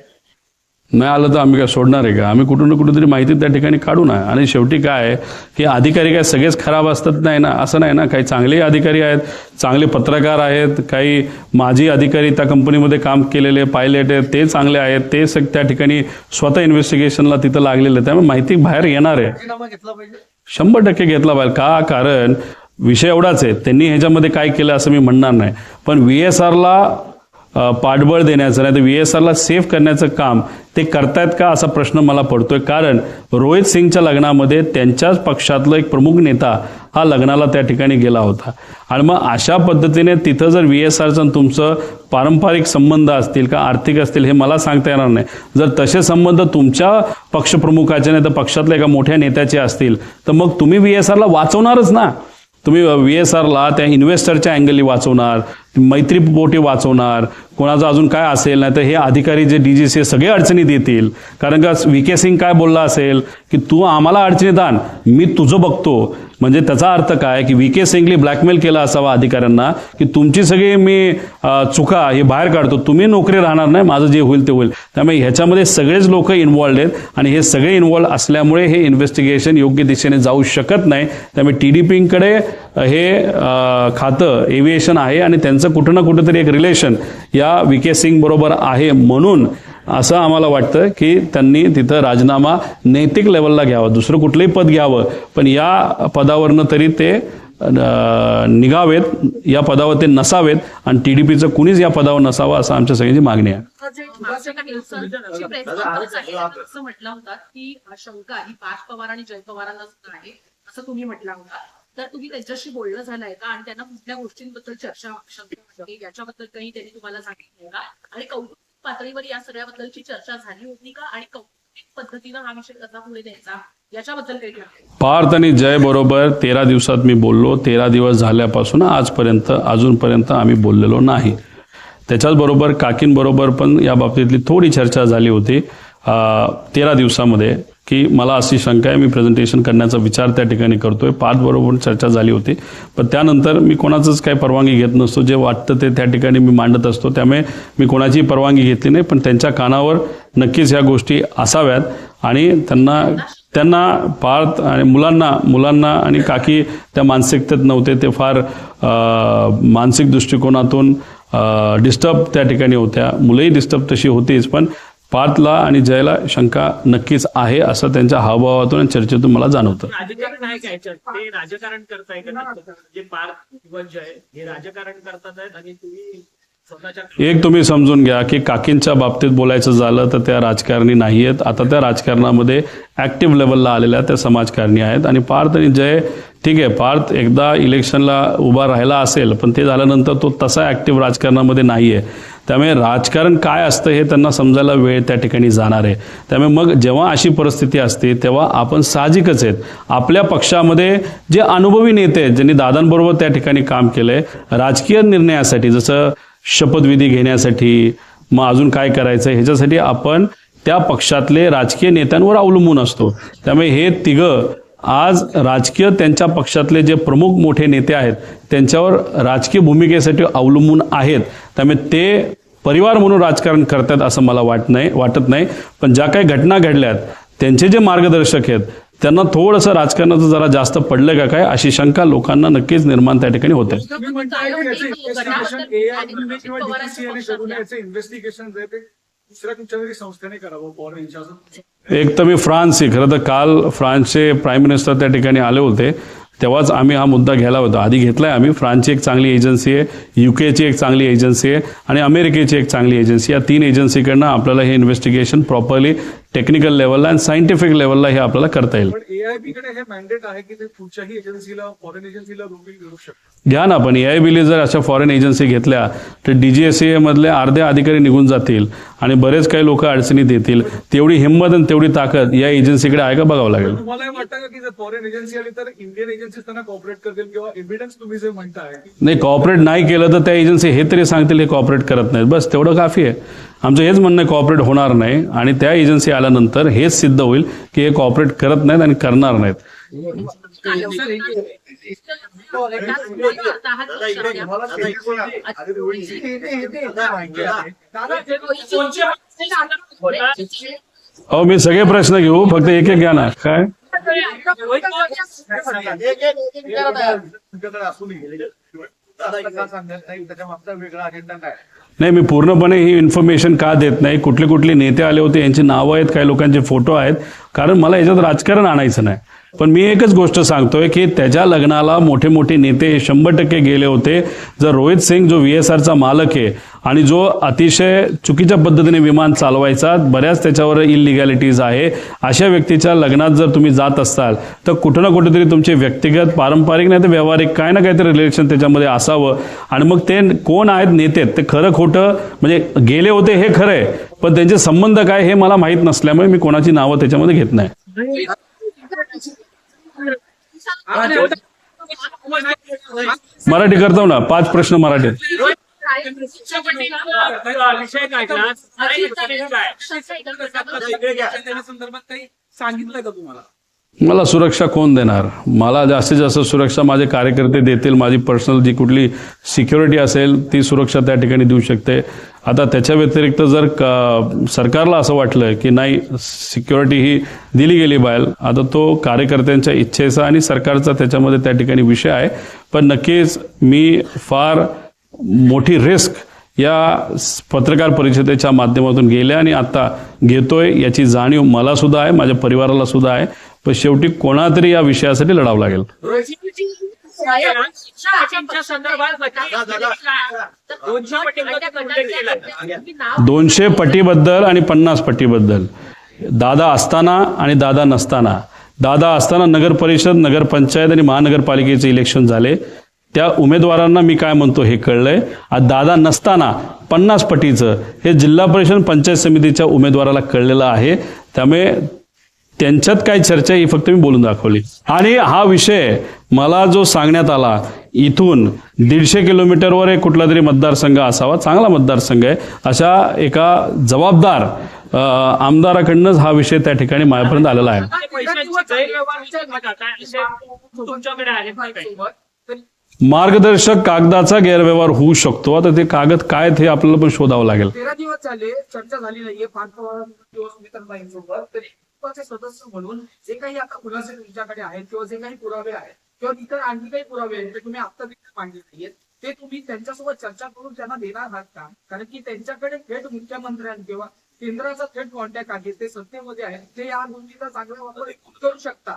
Speaker 1: नाही आलं तर आम्ही काय सोडणार आहे का? आम्ही कुठून ना कुठेतरी माहिती त्या ठिकाणी काढू ना. आणि शेवटी काय आहे की अधिकारी काय सगळेच खराब असतात नाही ना, असं नाही ना. काही चांगले अधिकारी आहेत, चांगले पत्रकार आहेत, काही माजी अधिकारी त्या कंपनीमध्ये काम केलेले पायलट आहेत ते चांगले आहेत, ते त्या ठिकाणी स्वतः इन्व्हेस्टिगेशनला तिथं लागलेले. त्यामुळे माहिती बाहेर येणार आहे,
Speaker 5: राजीनामा घेतला पाहिजे,
Speaker 1: 100% घेतला पाहिजे. का? कारण विषय एवढाच आहे, त्यांनी ह्याच्यामध्ये काय केलं असं मी म्हणणार नाही, पण VSRला पाठबळ देण्याचं नाही तर VSRला सेफ करण्याचं काम ते करतायत का असा प्रश्न मला पडतोय. कारण रोहित सिंगच्या लग्नामध्ये त्यांच्याच पक्षातलं एक प्रमुख नेता हा लग्नाला त्या ठिकाणी गेला होता. आणि मग अशा पद्धतीने तिथं जर VSRचं तुमचं पारंपरिक संबंध असतील का आर्थिक असतील हे मला सांगता येणार नाही. जर तसे संबंध तुमच्या पक्षप्रमुखाचे नाही तर पक्षातल्या एका मोठ्या नेत्याचे असतील तर मग तुम्ही VSRला वाचवणारच ना. तुम्ही VSRला त्या इन्व्हेस्टरच्या अँगलनी वाचवणार, मैत्रीपोटी वाचवणार, कोणाचं अजून काय असेल नाही तर हे अधिकारी जे DGC सगळे अडचणीत येतील. कारण का VK सिंग काय बोलला असेल की तू आम्हाला अडचणीत आण, मी तुझं बघतो. म्हणजे त्याचा अर्थ काय की VK सिंगली ब्लॅकमेल केला असावा अधिकाऱ्यांना की तुमची सगळी मी चुका हे बाहेर काढतो, तुम्ही नोकरी राहणार नाही, माझं जे होईल ते होईल. त्यामुळे ह्याच्यामध्ये सगळेच लोक इन्व्हॉल्ड आहेत आणि हे सगळे इन्व्हॉल्ड असल्यामुळे हे इन्व्हेस्टिगेशन योग्य दिशेने जाऊ शकत नाही. त्यामुळे TDPकडे हे खातं एव्हिएशन आहे आणि त्यांचं कुठं ना कुठंतरी एक रिलेशन या VK सिंग बरोबर आहे. म्हणून असं आम्हाला वाटतं की त्यांनी तिथं राजीनामा नैतिक लेवलला घ्यावा, दुसरं कुठलंही पद घ्यावं पण या पदावरनं तरी ते निघावेत, या पदावर ते नसावेत आणि TDPचं कुणीच या पदावर नसावं असं आमच्या सगळ्यांची मागणी आहे.
Speaker 3: मागच्या काही दिवसांची प्रेस कॉन्फरन्स आहे, असं म्हटलं होतं की शंका ही पार्थ पवार आणि जयंत पवारांना सुद्धा आहे असं तुम्ही म्हटलं होता. तर तुम्ही त्यांच्याशी बोलणं झालंय का आणि त्यांना कुठल्या गोष्टींबद्दल चर्चा शंका याच्याबद्दल काही त्यांनी तुम्हाला सांगितलंय का आणि कौटुंबिक पातळीवर या सगळ्याबद्दलची चर्चा झाली होती का आणि कौटुंबिक पद्धतीनं हा विषय कसा पुढे द्यायचा याच्याबद्दल काही
Speaker 1: पार्थ आणि जय बरोबर 13 दिवसात मी बोललो. 13 दिवस झाल्यापासून आजपर्यंत अजूनपर्यंत आम्ही बोललेलो नाही. त्याच्याचबरोबर काकींबरोबर पण या बाबतीतली थोडी चर्चा झाली होती 13 दिवसामध्ये की मला अशी शंका आहे, मी प्रेझेंटेशन करण्याचा विचार त्या ठिकाणी करतोय. पार्थबरोबर चर्चा झाली होती पण त्यानंतर मी कोणाचंच काही परवानगी घेत नसतो, जे वाटतं ते त्या ठिकाणी मी मांडत असतो. त्यामुळे मी कोणाचीही परवानगी घेतली नाही. पण त्यांच्या कानावर नक्कीच ह्या गोष्टी असाव्यात आणि त्यांना पार्थ आणि मुलांना आणि काकी त्या मानसिकतेत नव्हते, ते फार मानसिक दृष्टिकोनातून डिस्टर्ब त्या ठिकाणी होत्या. मुलंही डिस्टर्ब तशी होतीच पण पार्थला आणि जयला शंका नक्कीच आहे असं त्यांच्या हावभावातून आणि चर्चेतून मला जाणवतं.
Speaker 2: राजकारण आहे काय ते राजकारण करताय का जे पार्थ किंवा जय हे राजकारण करतात आहेत आणि तुम्ही स्वतःच्या
Speaker 1: एक तुम्ही समजून घ्या की काकींच्या बाबतीत बोलायचं झालं तर त्या राजकारणी नाही आहेत. आता त्या राजकारणामध्ये ॲक्टिव्ह लेवलला आलेल्या त्या समाजकारणी आहेत. आणि पार्थ आणि जय ठीक आहे, पार्थ एकदा इलेक्शनला उभा राहिला असेल पण ते झाल्यानंतर तो तसा ॲक्टिव्ह राजकारणामध्ये नाही आहे. त्यामुळे राजकारण काय असतं हे त्यांना समजायला वेळ त्या ठिकाणी जाणार आहे. त्यामुळे मग जेव्हा अशी परिस्थिती असते तेव्हा आपण साहजिकच आहेत आपल्या पक्षामध्ये जे अनुभवी नेते आहेत ज्यांनी दादांबरोबर त्या ठिकाणी काम केलं आहे राजकीय निर्णयासाठी, जसं शपथविधी घेण्यासाठी मग अजून काय करायचं ह्याच्यासाठी आपण त्या पक्षातले राजकीय नेत्यांवर अवलंबून असतो. त्यामुळे हे तिघं आज राजकीय त्यांच्या पक्षातले जे प्रमुख मोठे नेते आहेत त्यांच्यावर राजकीय भूमिकेसाठी अवलंबून आहेत. त्यामुळे ते परिवार म्हणून राजकारण करतात असं मला वाटत नाही. पण ज्या काही घटना घडल्यात त्यांचे जे मार्गदर्शक आहेत त्यांना थोडंसं राजकारणाचं जरा जास्त पडलं का काय अशी शंका लोकांना नक्कीच निर्माण त्या ठिकाणी होते. एक तर मी फ्रान्सची खरं तर काल फ्रान्सचे प्राईम मिनिस्टर त्या ठिकाणी आले होते तेव्हाच आम्ही हा मुद्दा घ्यायला होता. आधी घेतलाय आम्ही. फ्रान्सची एक चांगली एजन्सी आहे, UKची एक चांगली एजन्सी आहे आणि अमेरिकेची एक चांगली एजन्सी. या 3 एजन्सीकडनं आपल्याला हे इन्व्हेस्टिगेशन प्रॉपरली टेक्निकल लेवलला आणि सायंटिफिक लेवलला हे आपल्याला करता येईल.
Speaker 6: AIBकडे हे मॅन्डेट आहे की ते कुठच्याही एजन्सीला फॉरेन एजन्सीला रोखील घेऊ शकतात.
Speaker 1: घ्या ना, पण AIBने जर अशा फॉरेन एजन्सी घेतल्या तर DGSA मधले अर्धे अधिकारी निघून जातील आणि बरेच काही लोक अडचणीत येतील. तेवढी हिंमत आणि तेवढी ताकद या एजन्सीकडे आहे का बघावं लागेल.
Speaker 6: तुम्हाला हे वाटतं का की जर फॉरेन एजन्सी आली तर इंडियन एजन्सी त्यांना कॉपरेट करतील किंवा एव्हिडन्स तुम्ही जे म्हणताय
Speaker 1: नाही कॉपरेट नाही केलं तर त्या एजन्सी हे तरी सांगतील हे कॉपरेट करत नाहीत, बस तेवढं काफी आहे. आमचं हेच म्हणणं आहे कॉपरेट होणार नाही आणि त्या एजन्सी आल्यानंतर हेच सिद्ध होईल की हे कॉपरेट करत नाहीत आणि करणार नाहीत. अहो मी सगळे प्रश्न घेऊ, फक्त एक एक घ्या ना. काय नाही मी पूर्णपणे ही इन्फॉर्मेशन का देत नाही, कुठले नेते आले होते यांची नावं आहेत, काही लोकांचे फोटो आहेत, कारण मला याच्यात राजकारण आणायचं नाही. पण मी एकच गोष्ट सांगतोय की त्याच्या लग्नाला मोठे मोठे नेते 100% गेले होते. जर रोहित सिंग जो VSRचा मालक आहे आणि जो अतिशय चुकीच्या पद्धतीने विमान चालवायचा, बऱ्याच त्याच्यावर इलिगॅलिटीज आहे, अशा व्यक्तीच्या लग्नात जर तुम्ही जात असाल तर कुठं ना कुठेतरी तुमचे व्यक्तिगत, पारंपरिक नाही तर व्यावहारिक काय ना काहीतरी रिलेशन त्याच्यामध्ये असावं. आणि मग ते कोण आहेत नेते, ते खरं खोटं म्हणजे गेले होते हे खरं आहे, पण त्यांचे संबंध काय हे मला माहीत नसल्यामुळे मी कोणाची नावं त्याच्यामध्ये घेत नाही. मराठी करतो ना, 5 प्रश्न मराठीत.
Speaker 2: विषय काढला
Speaker 4: संदर्भात काही सांगितलं का तुम्हाला?
Speaker 1: मला सुरक्षा कोण देणार? मला जास्तीत जास्त सुरक्षा माझे कार्यकर्ते देतील. माझी पर्सनल जी कुठली सिक्युरिटी असेल ती सुरक्षा त्या ठिकाणी देऊ शकते. आता त्याच्या व्यतिरिक्त जर सरकारला असं वाटलं की नाही सिक्युरिटी ही दिली गेली बाहेर, आता तो कार्यकर्त्यांच्या इच्छेचा आणि सरकारचा त्याच्यामध्ये त्या ठिकाणी विषय आहे. पण नक्कीच मी फार मोठी रिस्क या पत्रकार परिषदेच्या माध्यमातून गेल्या आणि आता घेतोय याची जाणीव मला सुद्धा आहे, माझ्या परिवाराला सुद्धा आहे. पण शेवटी कोणातरी या विषयासाठी लढावं लागेल.
Speaker 2: संदर्भात
Speaker 1: 200 पटीबद्दल आणि 50 पटीबद्दल, दादा असताना आणि दादा नसताना, दादा असताना नगर परिषद, नगरपंचायत आणि महानगरपालिकेचे इलेक्शन झाले, त्या उमेदवारांना मी काय म्हणतो हे कळलंय. आज दादा नसताना 50 पटीचं हे जिल्हा परिषद पंचायत समितीच्या उमेदवाराला कळलेलं आहे. त्यामुळे त्यांच्यात काय चर्चा ही फक्त मी बोलून दाखवली. आणि हा विषय मला जो सांगण्यात आला, इथून 150 किलोमीटरवर एक कुठला तरी मतदारसंघ असावा, चांगला मतदारसंघ आहे, अशा एका जबाबदार आमदाराकडनंच हा विषय त्या ठिकाणी माझ्यापर्यंत आलेला आहे.
Speaker 2: तुमच्याकडे आहे
Speaker 1: मार्गदर्शक कागदाचा गैरव्यवहार होऊ शकतो. आता ते कागद काय हे आपल्याला पण शोधावं लागेल.
Speaker 7: 13 दिवस झाले चर्चा झाली नाहीये 5 दिवस मित्रांसोबत. तरी सदस्य म्हणून जे काही आता खुलासे तुमच्याकडे आहेत किंवा जे काही पुरावे आहेत किंवा इतर आणखी काही पुरावे आहेत ते तुम्ही आता मांडले नाहीयेत, ते तुम्ही त्यांच्यासोबत चर्चा करून त्यांना देणार आहात का? कारण की त्यांच्याकडे थेट मुख्यमंत्र्यांना किंवा केंद्राचा थेट कॉन्टॅक्ट आहे, ते सत्तेमध्ये आहेत, ते या गोष्टीचा चांगला वापर करू शकता.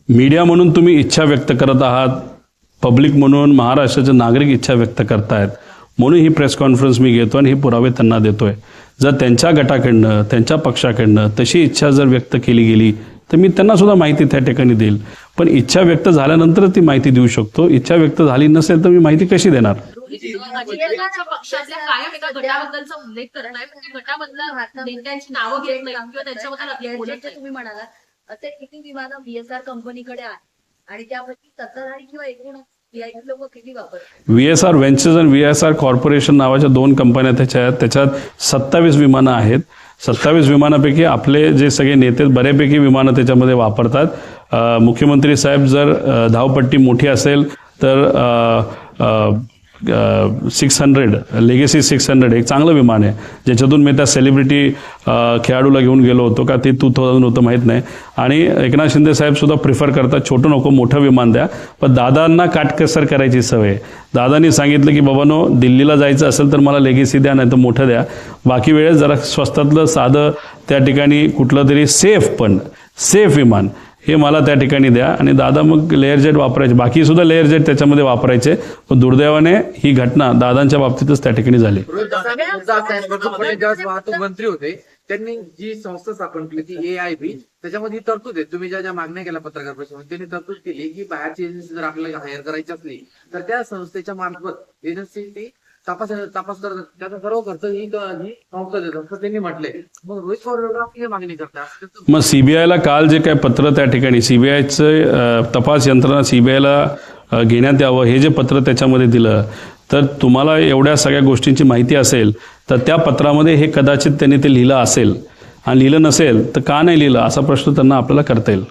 Speaker 1: मीडिया म्हणून तुम्ही इच्छा व्यक्त करत आहात, पब्लिक म्हणून महाराष्ट्राचे नागरिक इच्छा व्यक्त करतायत, म्हणून ही प्रेस कॉन्फरन्स मी घेतो आणि हे पुरावे त्यांना देतोय. जर त्यांच्या गटाकडनं, त्यांच्या पक्षाकडनं तशी इच्छा जर व्यक्त केली गेली तर मी त्यांना सुद्धा माहिती त्या ठिकाणी देईल. पण इच्छा व्यक्त झाल्यानंतर ती माहिती देऊ शकतो. इच्छा व्यक्त झाली नसेल तर मी माहिती कशी देणार?
Speaker 3: पक्षातल्या कायम एका गटाबद्दलचा उल्लेख करणं आहे, म्हणजे गटामधल्या नेत्यांची नावं घेत नाही किंवा त्यांच्याबद्दल
Speaker 8: तुम्ही म्हणालात असे किती विमानं BSR कंपनीकडे आहे आणि त्यापैकी सत्ताधारी किंवा एकूण VIP लोक किती वापरतात?
Speaker 1: VSR व्हेंचर्स आणि VSR कॉर्पोरेशन नावाच्या 2 कंपन्या त्याच्यात 27 विमानं आहेत. 27 विमानापैकी आपले जे सगळे नेते बऱ्यापैकी विमानं त्याच्यामध्ये वापरतात. मुख्यमंत्री साहेब जर धावपट्टी मोठी असेल तर 600 लेगेसी 600 एक चांगलं विमान आहे, ज्याच्यातून मी त्या सेलिब्रिटी खेळाडूला घेऊन गेलो होतो का ते 2000 होतं माहीत नाही. आणि एकनाथ शिंदे साहेब सुद्धा प्रिफर करतात छोटं नको मोठं विमान द्या. पण दादांना काटकसर करायची सवय. दादांनी सांगितलं की बाबांनो दिल्लीला जायचं असेल तर मला लेगेसी द्या, नाही तर मोठं द्या. बाकी वेळेस जरा स्वस्तातलं साधं त्या ठिकाणी कुठलं तरी सेफ विमान हे मला त्या ठिकाणी द्या. आणि दादा मग लेअर जेट वापरायचे, बाकी सुद्धा लेअर जेट त्याच्यामध्ये वापरायचे. पण दुर्दैवाने ही घटना दादांच्या बाबतीतच त्या ठिकाणी झाली.
Speaker 7: वाहतूक मंत्री होते त्यांनी जी संस्था स्थापन केली ती AIB, त्याच्यामध्ये तरतूद आहे. तुम्ही ज्या मागण्या केल्या पत्रकार परिषदेमध्ये त्यांनी तरतूद केली की बाहेरची एजन्सी जर आपल्याला हायर करायची असली तर त्या संस्थेच्या मार्फत एजन्सी ती तपास करतात, त्याचा सर्व खर्च ही संस्था देतात असं त्यांनी म्हटलंय. मग रोहित पवार हे मागणी करतात.
Speaker 1: मग CBIला काल जे काय पत्र त्या ठिकाणी CBIचं तपास यंत्रणा CBIला घेण्यात यावं हे जे पत्र त्याच्यामध्ये दिलं, तर तुम्हाला एवढ्या सगळ्या गोष्टींची माहिती असेल तर त्या पत्रामध्ये हे कदाचित त्यांनी ते लिहिलं असेल, आणि लिहिलं नसेल तर का नाही लिहिलं असा प्रश्न त्यांना आपल्याला करता येईल.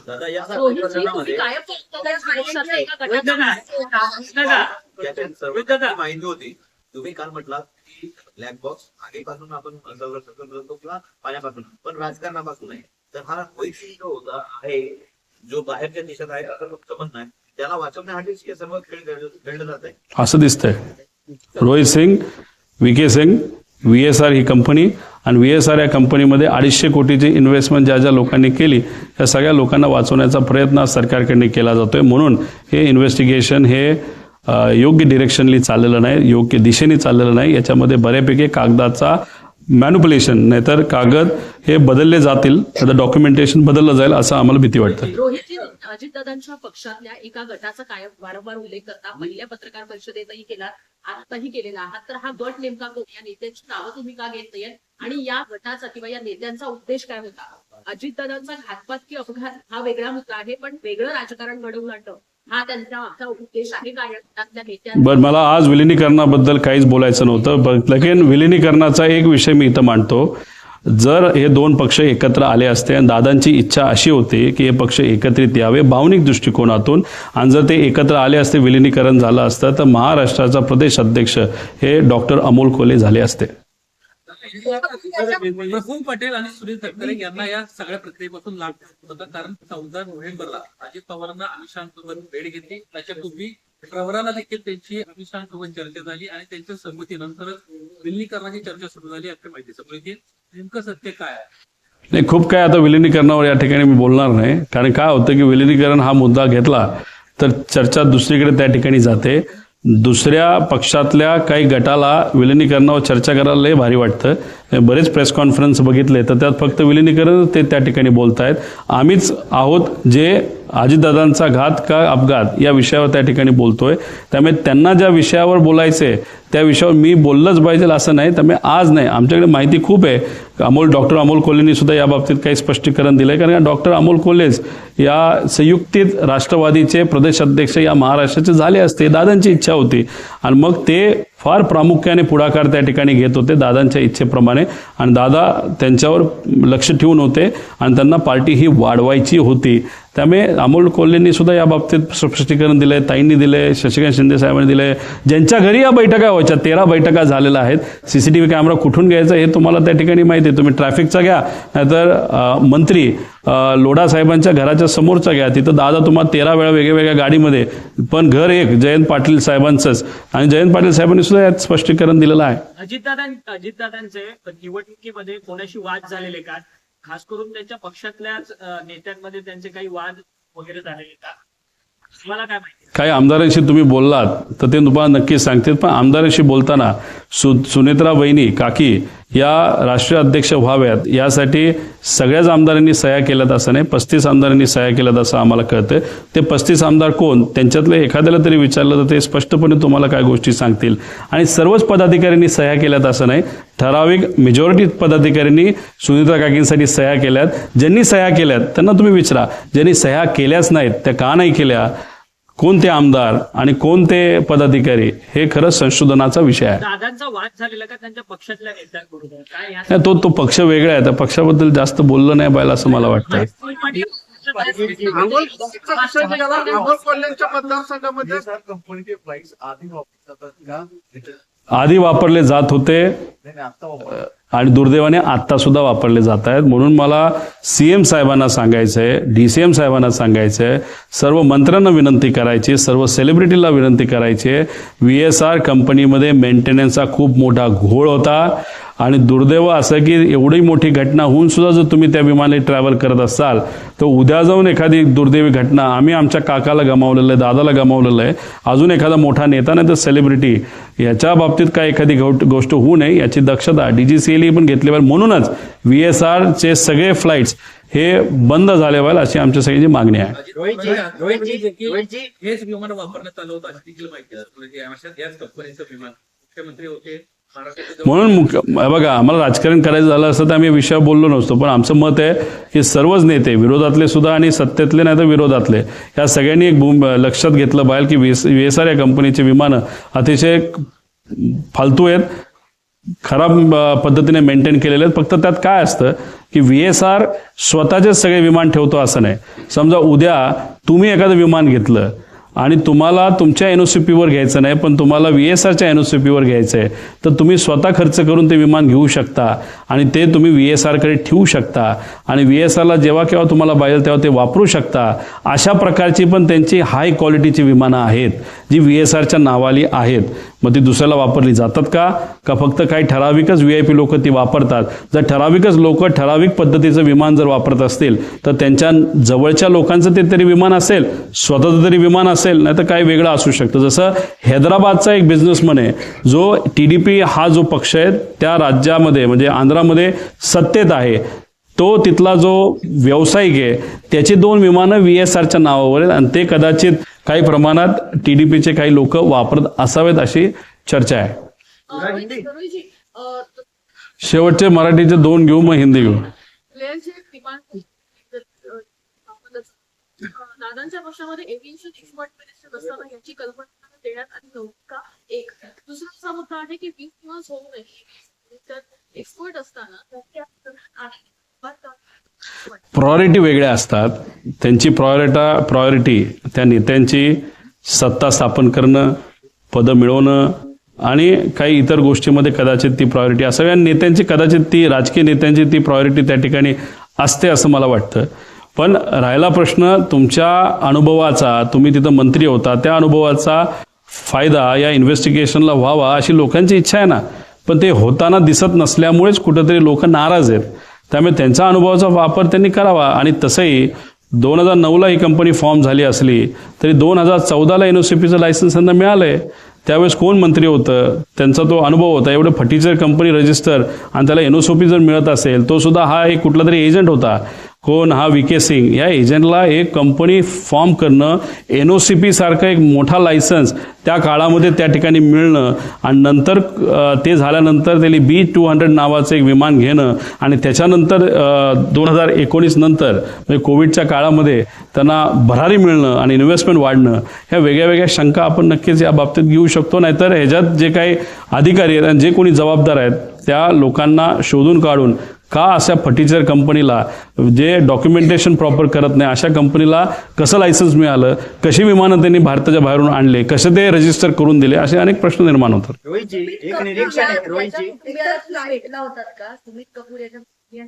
Speaker 9: माहिती होती तुम्ही काल म्हटलात की ब्लॅक बॉक्स आगीपासून आपण संरक्षण करतो किंवा पाण्यापासून, पण राजकारणापासून आहे. तर हा वैशिष्ट्य होता आहे जो बाहेरच्या देशात आहे असं फक्त म्हणणं आहे, त्याला वाचवण्यासाठीच हे सर्व खेळ खेळलं जात आहे
Speaker 1: असं दिसतंय. रोहित सिंग, VK सिंग, VSR ही कंपनी, आणि VSR या कंपनीमध्ये 250 कोटीची इन्व्हेस्टमेंट ज्या लोकांनी केली त्या सगळ्या लोकांना वाचवण्याचा प्रयत्न सरकारकडे केला जातोय. म्हणून हे इन्व्हेस्टिगेशन हे योग्य डिरेक्शनली चाललेलं नाही, योग्य दिशेने चाललेलं नाही. याच्यामध्ये बऱ्यापैकी कागदाचा मॅन्युप्युलेशन, नाहीतर कागद हे बदलले जातील, त्याचं डॉक्युमेंटेशन बदललं जाईल असं आम्हाला भीती वाटतं.
Speaker 3: रोहितजी, अजितदादांच्या पक्षातल्या एका गटाचा कायम वारंवार उल्लेख करता पहिल्या पत्रकार परिषदेतही केला, आताही केलेला आहात. तर हा गट नेमका कोण, या नेत्यांची नावं तुम्ही का घेत नाहीये आणि या गटाचा किंवा या नेत्यांचा उद्देश काय होता? अजितदादांचा घातपात की अपघात हा वेगळा मुद्दा आहे, पण वेगळं राजकारण घडवून आणणं हा त्यांचा आमचा उद्देश आहे का? या गटातल्या नेत्यांचा
Speaker 1: बरं, मला आज विलिनीकरणाबद्दल काहीच बोलायचं नव्हतं, लेकिन विलिनीकरणाचा एक विषय मी इथं मांडतो. जर हे दोन पक्ष एकत्र आले असते आणि दादांची इच्छा अशी होती की हे पक्ष एकत्रित यावे भावनिक दृष्टिकोनातून, आणि जर ते एकत्र आले असते, विलिनीकरण झालं असतं, तर महाराष्ट्राचा प्रदेश अध्यक्ष हे डॉक्टर अमोल कोल्हे झाले असते.
Speaker 4: प्रफुल्ल पटेल आणि सुनील तटकरे यांना या सगळ्या प्रक्रियेपासून लाभ होता, कारण 14 नोव्हेंबरला अजित पवारांना अमित शहासोबत भेट घेतली. त्याच्यापूर्वी प्रवराला देखील त्यांची अमित शहासोबत चर्चा झाली आणि त्यांच्या संमतीनंतरच विलिनीकरणाची चर्चा सुरू झाली अशी माहिती समोर येते. नेमकं सत्य काय आहे?
Speaker 1: नाही, खूप काय आता विलिनीकरणावर या ठिकाणी मी बोलणार नाही, कारण काय होतं की विलिनीकरण हा मुद्दा घेतला तर चर्चा दुसरीकडे त्या ठिकाणी जाते. दुसऱ्या पक्षातल्या काही गटाला विलिनीकरणावर चर्चा करायला लय भारी वाटतं. बरेच प्रेस कॉन्फरन्स बघितले तर त्यात फक्त विलिनीकरण ते त्या ठिकाणी बोलतायत. आम्हीच आहोत जे अजितदादांचा घात का अपघात या विषयावर त्या ठिकाणी बोलतोय. त्यामुळे त्यांना ज्या विषयावर बोलायचे त्या विषयावर मी बोललंच पाहिजे असं नाही. त्यामुळे आज नाही, आमच्याकडे माहिती खूप आहे. डॉक्टर अमोल कोल्हेंनी सुद्धा या बाबतीत काही स्पष्टीकरण दिलं आहे, कारण डॉक्टर अमोल कोल्हेच या संयुक्तित राष्ट्रवादीचे प्रदेश अध्यक्ष या महाराष्ट्राचे झाले असते. दादांची इच्छा होती आणि मग ते फार प्रामुख्याने पुढाकार त्या ठिकाणी घेत होते दादांच्या इच्छेप्रमाणे, आणि दादा त्यांच्यावर लक्ष ठेवून होते आणि त्यांना पार्टी ही वाढवायची होती. त्यामुळे अमोल कोल्हेंनी सुद्धा या बाबतीत स्पष्टीकरण दिलंय, ताईंनी दिलंय, शशिकांत शिंदे साहेबांनी दिलंय. ज्यांच्या घरी या बैठका व्हायच्या 13 बैठका झालेल्या आहेत. सीसीटीव्ही कॅमेरा कुठून घ्यायचा हे तुम्हाला त्या ठिकाणी माहिती आहे. तुम्ही ट्रॅफिकचा घ्या, नाहीतर मंत्री लोढा साहेबांच्या घराच्या समोरचा घ्या, तिथं दादा तुम्हाला 13 वेळा वेगवेगळ्या गाडीमध्ये, पण घर एक जयंत पाटील साहेबांचंच, आणि जयंत पाटील साहेबांनी सुद्धा यात स्पष्टीकरण दिलेलं आहे.
Speaker 2: अजितदादांचे निवडणुकीमध्ये कोणाशी वाद झालेले का? खास करून त्यांच्या पक्षातल्याच नेत्यांमध्ये त्यांचे काही वाद वगैरे झालेले का? मला काय माहिती?
Speaker 1: काही आमदारांशी तुम्ही बोललात तर ते तुम्हाला नक्कीच सांगतील, पण आमदारांशी बोलताना सुनेत्रा बहिणी काकी या राष्ट्रीय अध्यक्ष व्हाव्यात यासाठी सगळ्याच आमदारांनी सह्या केल्यात असं नाही, 35 आमदारांनी सह्या केल्यात असं आम्हाला कळतं. ते 35 आमदार कोण, त्यांच्यातले एखाद्याला तरी विचारलं तर ते स्पष्टपणे तुम्हाला काय गोष्टी सांगतील. आणि सर्वच पदाधिकाऱ्यांनी सह्या केल्यात असं नाही, ठराविक मेजॉरिटी पदाधिकाऱ्यांनी सुनेत्रा काकींसाठी सह्या केल्यात. ज्यांनी सह्या केल्यात त्यांना तुम्ही विचारा, ज्यांनी सह्या केल्याच नाहीत त्या का नाही केल्या, कोणते आमदार आणि कोणते पदाधिकारी, हे खरंच संशोधनाचा विषय आहे.
Speaker 2: दादांचा वाद झालेला का त्यांच्या पक्षातल्या नेत्यांबरोबर? काय
Speaker 1: नाही, तो पक्ष वेगळा आहे, त्या पक्षाबद्दल जास्त बोललं नाही पाहिजे असं मला वाटतं.
Speaker 7: अमोल कोल्हेंच्या मतदारसंघामध्ये
Speaker 6: कंपनीचे प्राइस आधी वापरतात का?
Speaker 1: आधी वापरले जात होते आणि दुर्दैवाने आत्ता सुद्धा वापरले जात आहेत. म्हणून मला CM साहेबांना सांगायचं आहे, DCM साहेबांना सांगायचं आहे, सर्व मंत्र्यांना विनंती करायची, सर्व सेलिब्रिटीला विनंती करायची आहे. VSR कंपनीमध्ये मेंटेनन्सचा खूप मोठा घोळ होता आणि दुर्दैव असं की एवढी मोठी घटना होऊन सुद्धा जर तुम्ही त्या विमानाने ट्रॅव्हल करत असाल तर उद्या जाऊन एखादी दुर्दैवी घटना, आम्ही आमच्या काकाला गमावलेलं आहे, दादाला गमावलेलं आहे, अजून एखादा मोठा नेता नाही तर सेलिब्रिटी, याच्या बाबतीत काय एखादी गोष्ट होऊ नये याची दक्षता DGCA पण घेतली पाहिजे. म्हणूनच VSRचे सगळे फ्लाईट्स हे बंद झाले पाहिजे अशी आमच्या सगळ्यांची मागणी आहे.
Speaker 4: हेच विमान वापरण्यात आलं होतं अशी देखील माहिती आहे. याच कंपनीचं विमान मुख्यमंत्री होते.
Speaker 1: म्हणून बघा, आम्हाला राजकारण करायचं झालं असतं तर आम्ही विषयावर बोललो नसतो, पण आमचं मत आहे की सर्वच नेते, विरोधातले सुद्धा आणि सत्तेतले नाही तर विरोधातले, या सगळ्यांनी एक लक्षात घेतलं पाहिजे की VSR या कंपनीचे विमानं अतिशय फालतू आहेत, खराब पद्धतीने मेंटेन केलेले आहेत. फक्त त्यात काय असतं की VSR स्वतःचेच सगळे विमान ठेवतो असं नाही. समजा उद्या तुम्ही एखादं विमान घेतलं आणि तुम्हाला तुमच्या NOCPवर घ्यायचं नाही, पण तुम्हाला VSRच्या NOCPवर घ्यायचं आहे, तर तुम्ही स्वतः खर्च करून ते विमान घेऊ शकता आणि ते तुम्ही VSRकडे ठेवू शकता आणि VSRला जेव्हा केव्हा तुम्हाला पाहिजे तेव्हा ते वापरू शकता. अशा प्रकारची पण त्यांची हाय क्वालिटीची विमानं आहेत जी VSRच्या नावाली आहेत. मग ती दुसऱ्याला वापरली जातात का फक्त काही ठराविकच VIP लोक ती वापरतात? जर ठराविकच लोक ठराविक पद्धतीचं विमान जर वापरत असतील तर त्यांच्या जवळच्या लोकांचं ते तरी विमान असेल, स्वतःचं तरी विमान असेल, नाही तर काही वेगळं असू शकतं. जसं हैदराबादचा एक बिझनेसमन आहे जो TDP हा जो पक्ष आहे त्या राज्यामध्ये म्हणजे आंध्रामध्ये सत्तेत आहे, तो तिथला जो व्यावसायिक आहे त्याची 2 विमानं VSRच्या नावावर आहेत आणि ते कदाचित काही प्रमाणात TDPचे काही लोक वापरत असावेत अशी चर्चा आहे.
Speaker 3: रोहितजी,
Speaker 1: शेवटचे मराठीचे 2 घेऊ मग हिंदी घेऊ.
Speaker 3: प्लेयरचे डिमांड दादांच्या पक्षामध्ये एव्हिएशन एक्सपर्ट मिनिस्टर असताना याची कल्पना देण्यात आली नव्हती का? एक दुसरा असा मुद्दा आहे की 20 दिवस होऊ नये एक्सपर्ट असताना
Speaker 1: प्रायोरिटी वेगळ्या असतात. त्यांची प्रायोरिटी त्या नेत्यांची सत्ता स्थापन करणं, पदं मिळवणं आणि काही इतर गोष्टीमध्ये कदाचित ती प्रायोरिटी असावी आणि नेत्यांची कदाचित ती राजकीय नेत्यांची ती प्रायोरिटी त्या ठिकाणी असते असं मला वाटतं. पण राहिला प्रश्न तुमच्या अनुभवाचा, तुम्ही तिथं मंत्री होता, त्या अनुभवाचा फायदा या इन्व्हेस्टिगेशनला व्हावा अशी लोकांची इच्छा आहे ना, पण ते होताना दिसत नसल्यामुळेच कुठंतरी लोक नाराज आहेत. त्यामुळे त्यांच्या अनुभवाचा वापर त्यांनी करावा. आणि तसंही 2009ला ही कंपनी फॉर्म झाली असली तरी 2014ला NOCPचं लायसन्स त्यांना मिळालं आहे. त्यावेळेस कोण मंत्री होतं, त्यांचा तो अनुभव होता. एवढं फटीचं कंपनी रजिस्टर आणि त्याला NOCP जर मिळत असेल, तो सुद्धा हा एक कुठला तरी एजंट होता. कोण? हा VK सिंग. या एजंटला एक कंपनी फॉर्म करणं, NOCP सारखं एक मोठा लायसन्स त्या काळामध्ये त्या ठिकाणी मिळणं आणि नंतर ते झाल्यानंतर त्याला B200 नावाचं एक विमान घेणं आणि त्याच्यानंतर 2019 नंतर म्हणजे कोविडच्या काळामध्ये त्यांना भरारी मिळणं आणि इन्व्हेस्टमेंट वाढणं, ह्या वेगळ्या वेगळ्या शंका आपण नक्कीच या बाबतीत घेऊ शकतो. नाहीतर ह्याच्यात जे काही अधिकारी आहेत आणि जे कोणी जबाबदार आहेत त्या लोकांना शोधून काढून का अशा फटीचर कंपनीला, जे डॉक्युमेंटेशन प्रॉपर करत नाही अशा कंपनीला कसं लायसन्स मिळालं, कशी विमानं त्यांनी भारताच्या बाहेरून आणले, कसे ते रजिस्टर करून दिले, असे अनेक प्रश्न निर्माण होतात.
Speaker 8: रोहितजी, एक निरीक्षण आहे. रोहितजी, भेटला होतात का सुमित कपूर याच्या?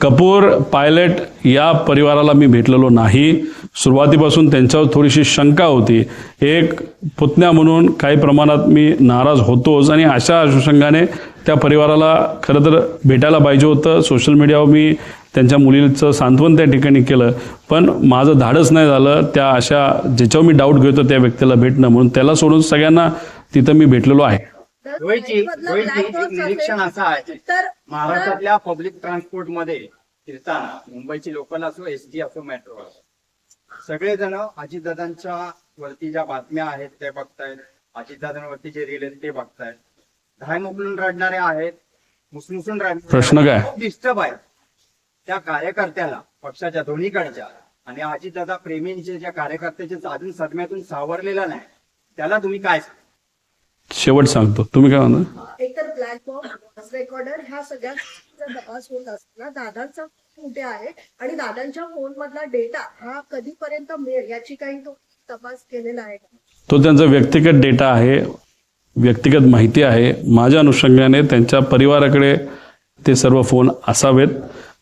Speaker 1: कपूर पायलट या परिवाराला मी भेटलेलो नाही. सुरुवातीपासून त्यांच्यावर थोडीशी शंका होती. एक पुतण्या म्हणून काही प्रमाणात मी नाराज होतोच आणि अशा अनुषंगाने त्या परिवाराला खरं तर भेटायला पाहिजे होतं. सोशल मीडियावर मी त्यांच्या मुलीचं सांत्वन त्या ठिकाणी केलं, पण माझं धाडस नाही झालं त्या अशा ज्याच्यावर मी डाऊट घेतो त्या व्यक्तीला भेटणं, म्हणून त्याला सोडून सगळ्यांना तिथं मी भेटलेलो आहे.
Speaker 10: रोहितजी, एक निरीक्षण असं आहे, महाराष्ट्रातल्या पब्लिक ट्रान्सपोर्ट मध्ये फिरताना मुंबईची लोकल असो, ST असो, मेट्रो असो, सगळेजण अजितदादांच्या वरती ज्या बातम्या आहेत ते बघतायत, अजितदादांवरती जे रील आहेत ते बघतायत, धाय मोकलून रडणारे आहेत, मुसमुसून रडणारे.
Speaker 1: प्रश्न काय?
Speaker 10: डिस्टर्ब आहे त्या कार्यकर्त्याला, पक्षाच्या दोन्हीकडच्या आणि अजितदादा प्रेमींचे ज्या कार्यकर्त्याचे अजून सदम्यातून सावरलेला नाही, त्याला तुम्ही काय?
Speaker 1: शेवट सांगतो, तुम्ही काय म्हणता?
Speaker 8: एकतर ब्लॅक बॉक्स रेकॉर्डर ह्या सगळ्या तपास होत असताना दादांचा कुठे आहे आणि दादांच्या फोन मधला डेटा हा कधीपर्यंत मिळेल याची काही तो तपास केलेला आहे का?
Speaker 1: तो त्यांचा व्यक्तिगत डेटा आहे, व्यक्तिगत माहिती आहे. माझ्या अनुषंगाने त्यांच्या परिवाराकडे ते सर्व फोन असावेत.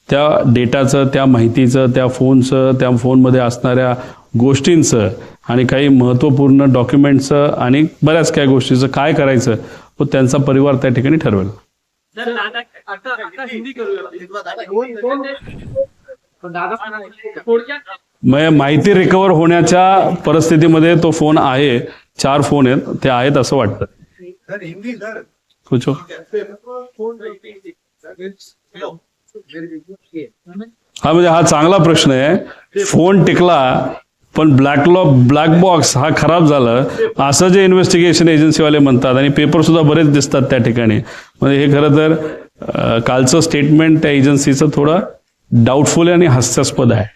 Speaker 1: त्या डेटाचं, त्या माहितीचं, त्या फोनचं, त्या फोनमध्ये असणाऱ्या गोष्टींचं आणि काही महत्त्वपूर्ण डॉक्युमेंटचं आणि बऱ्याच काही गोष्टीचं काय करायचं तो त्यांचा परिवार त्या ठिकाणी ठरवेल.
Speaker 2: तर दादा आता हिंदी करूया. थोडक्यात
Speaker 1: माहिती रिकवर होण्याच्या परिस्थितीमध्ये तो फोन आहे. 4 फोन आहेत, ते आहेत असं वाटतं. कुछ हा म्हणजे हा चांगला प्रश्न आहे. फोन टिकला पण ब्लॅक बॉक्स हा खराब झाला असं जे इन्व्हेस्टिगेशन एजन्सीवाले म्हणतात आणि पेपर सुद्धा बरेच दिसतात त्या ठिकाणी. म्हणजे हे खरं तर कालचं स्टेटमेंट त्या एजन्सीचं थोडं डाऊटफुल आहे आणि हास्यास्पद आहे.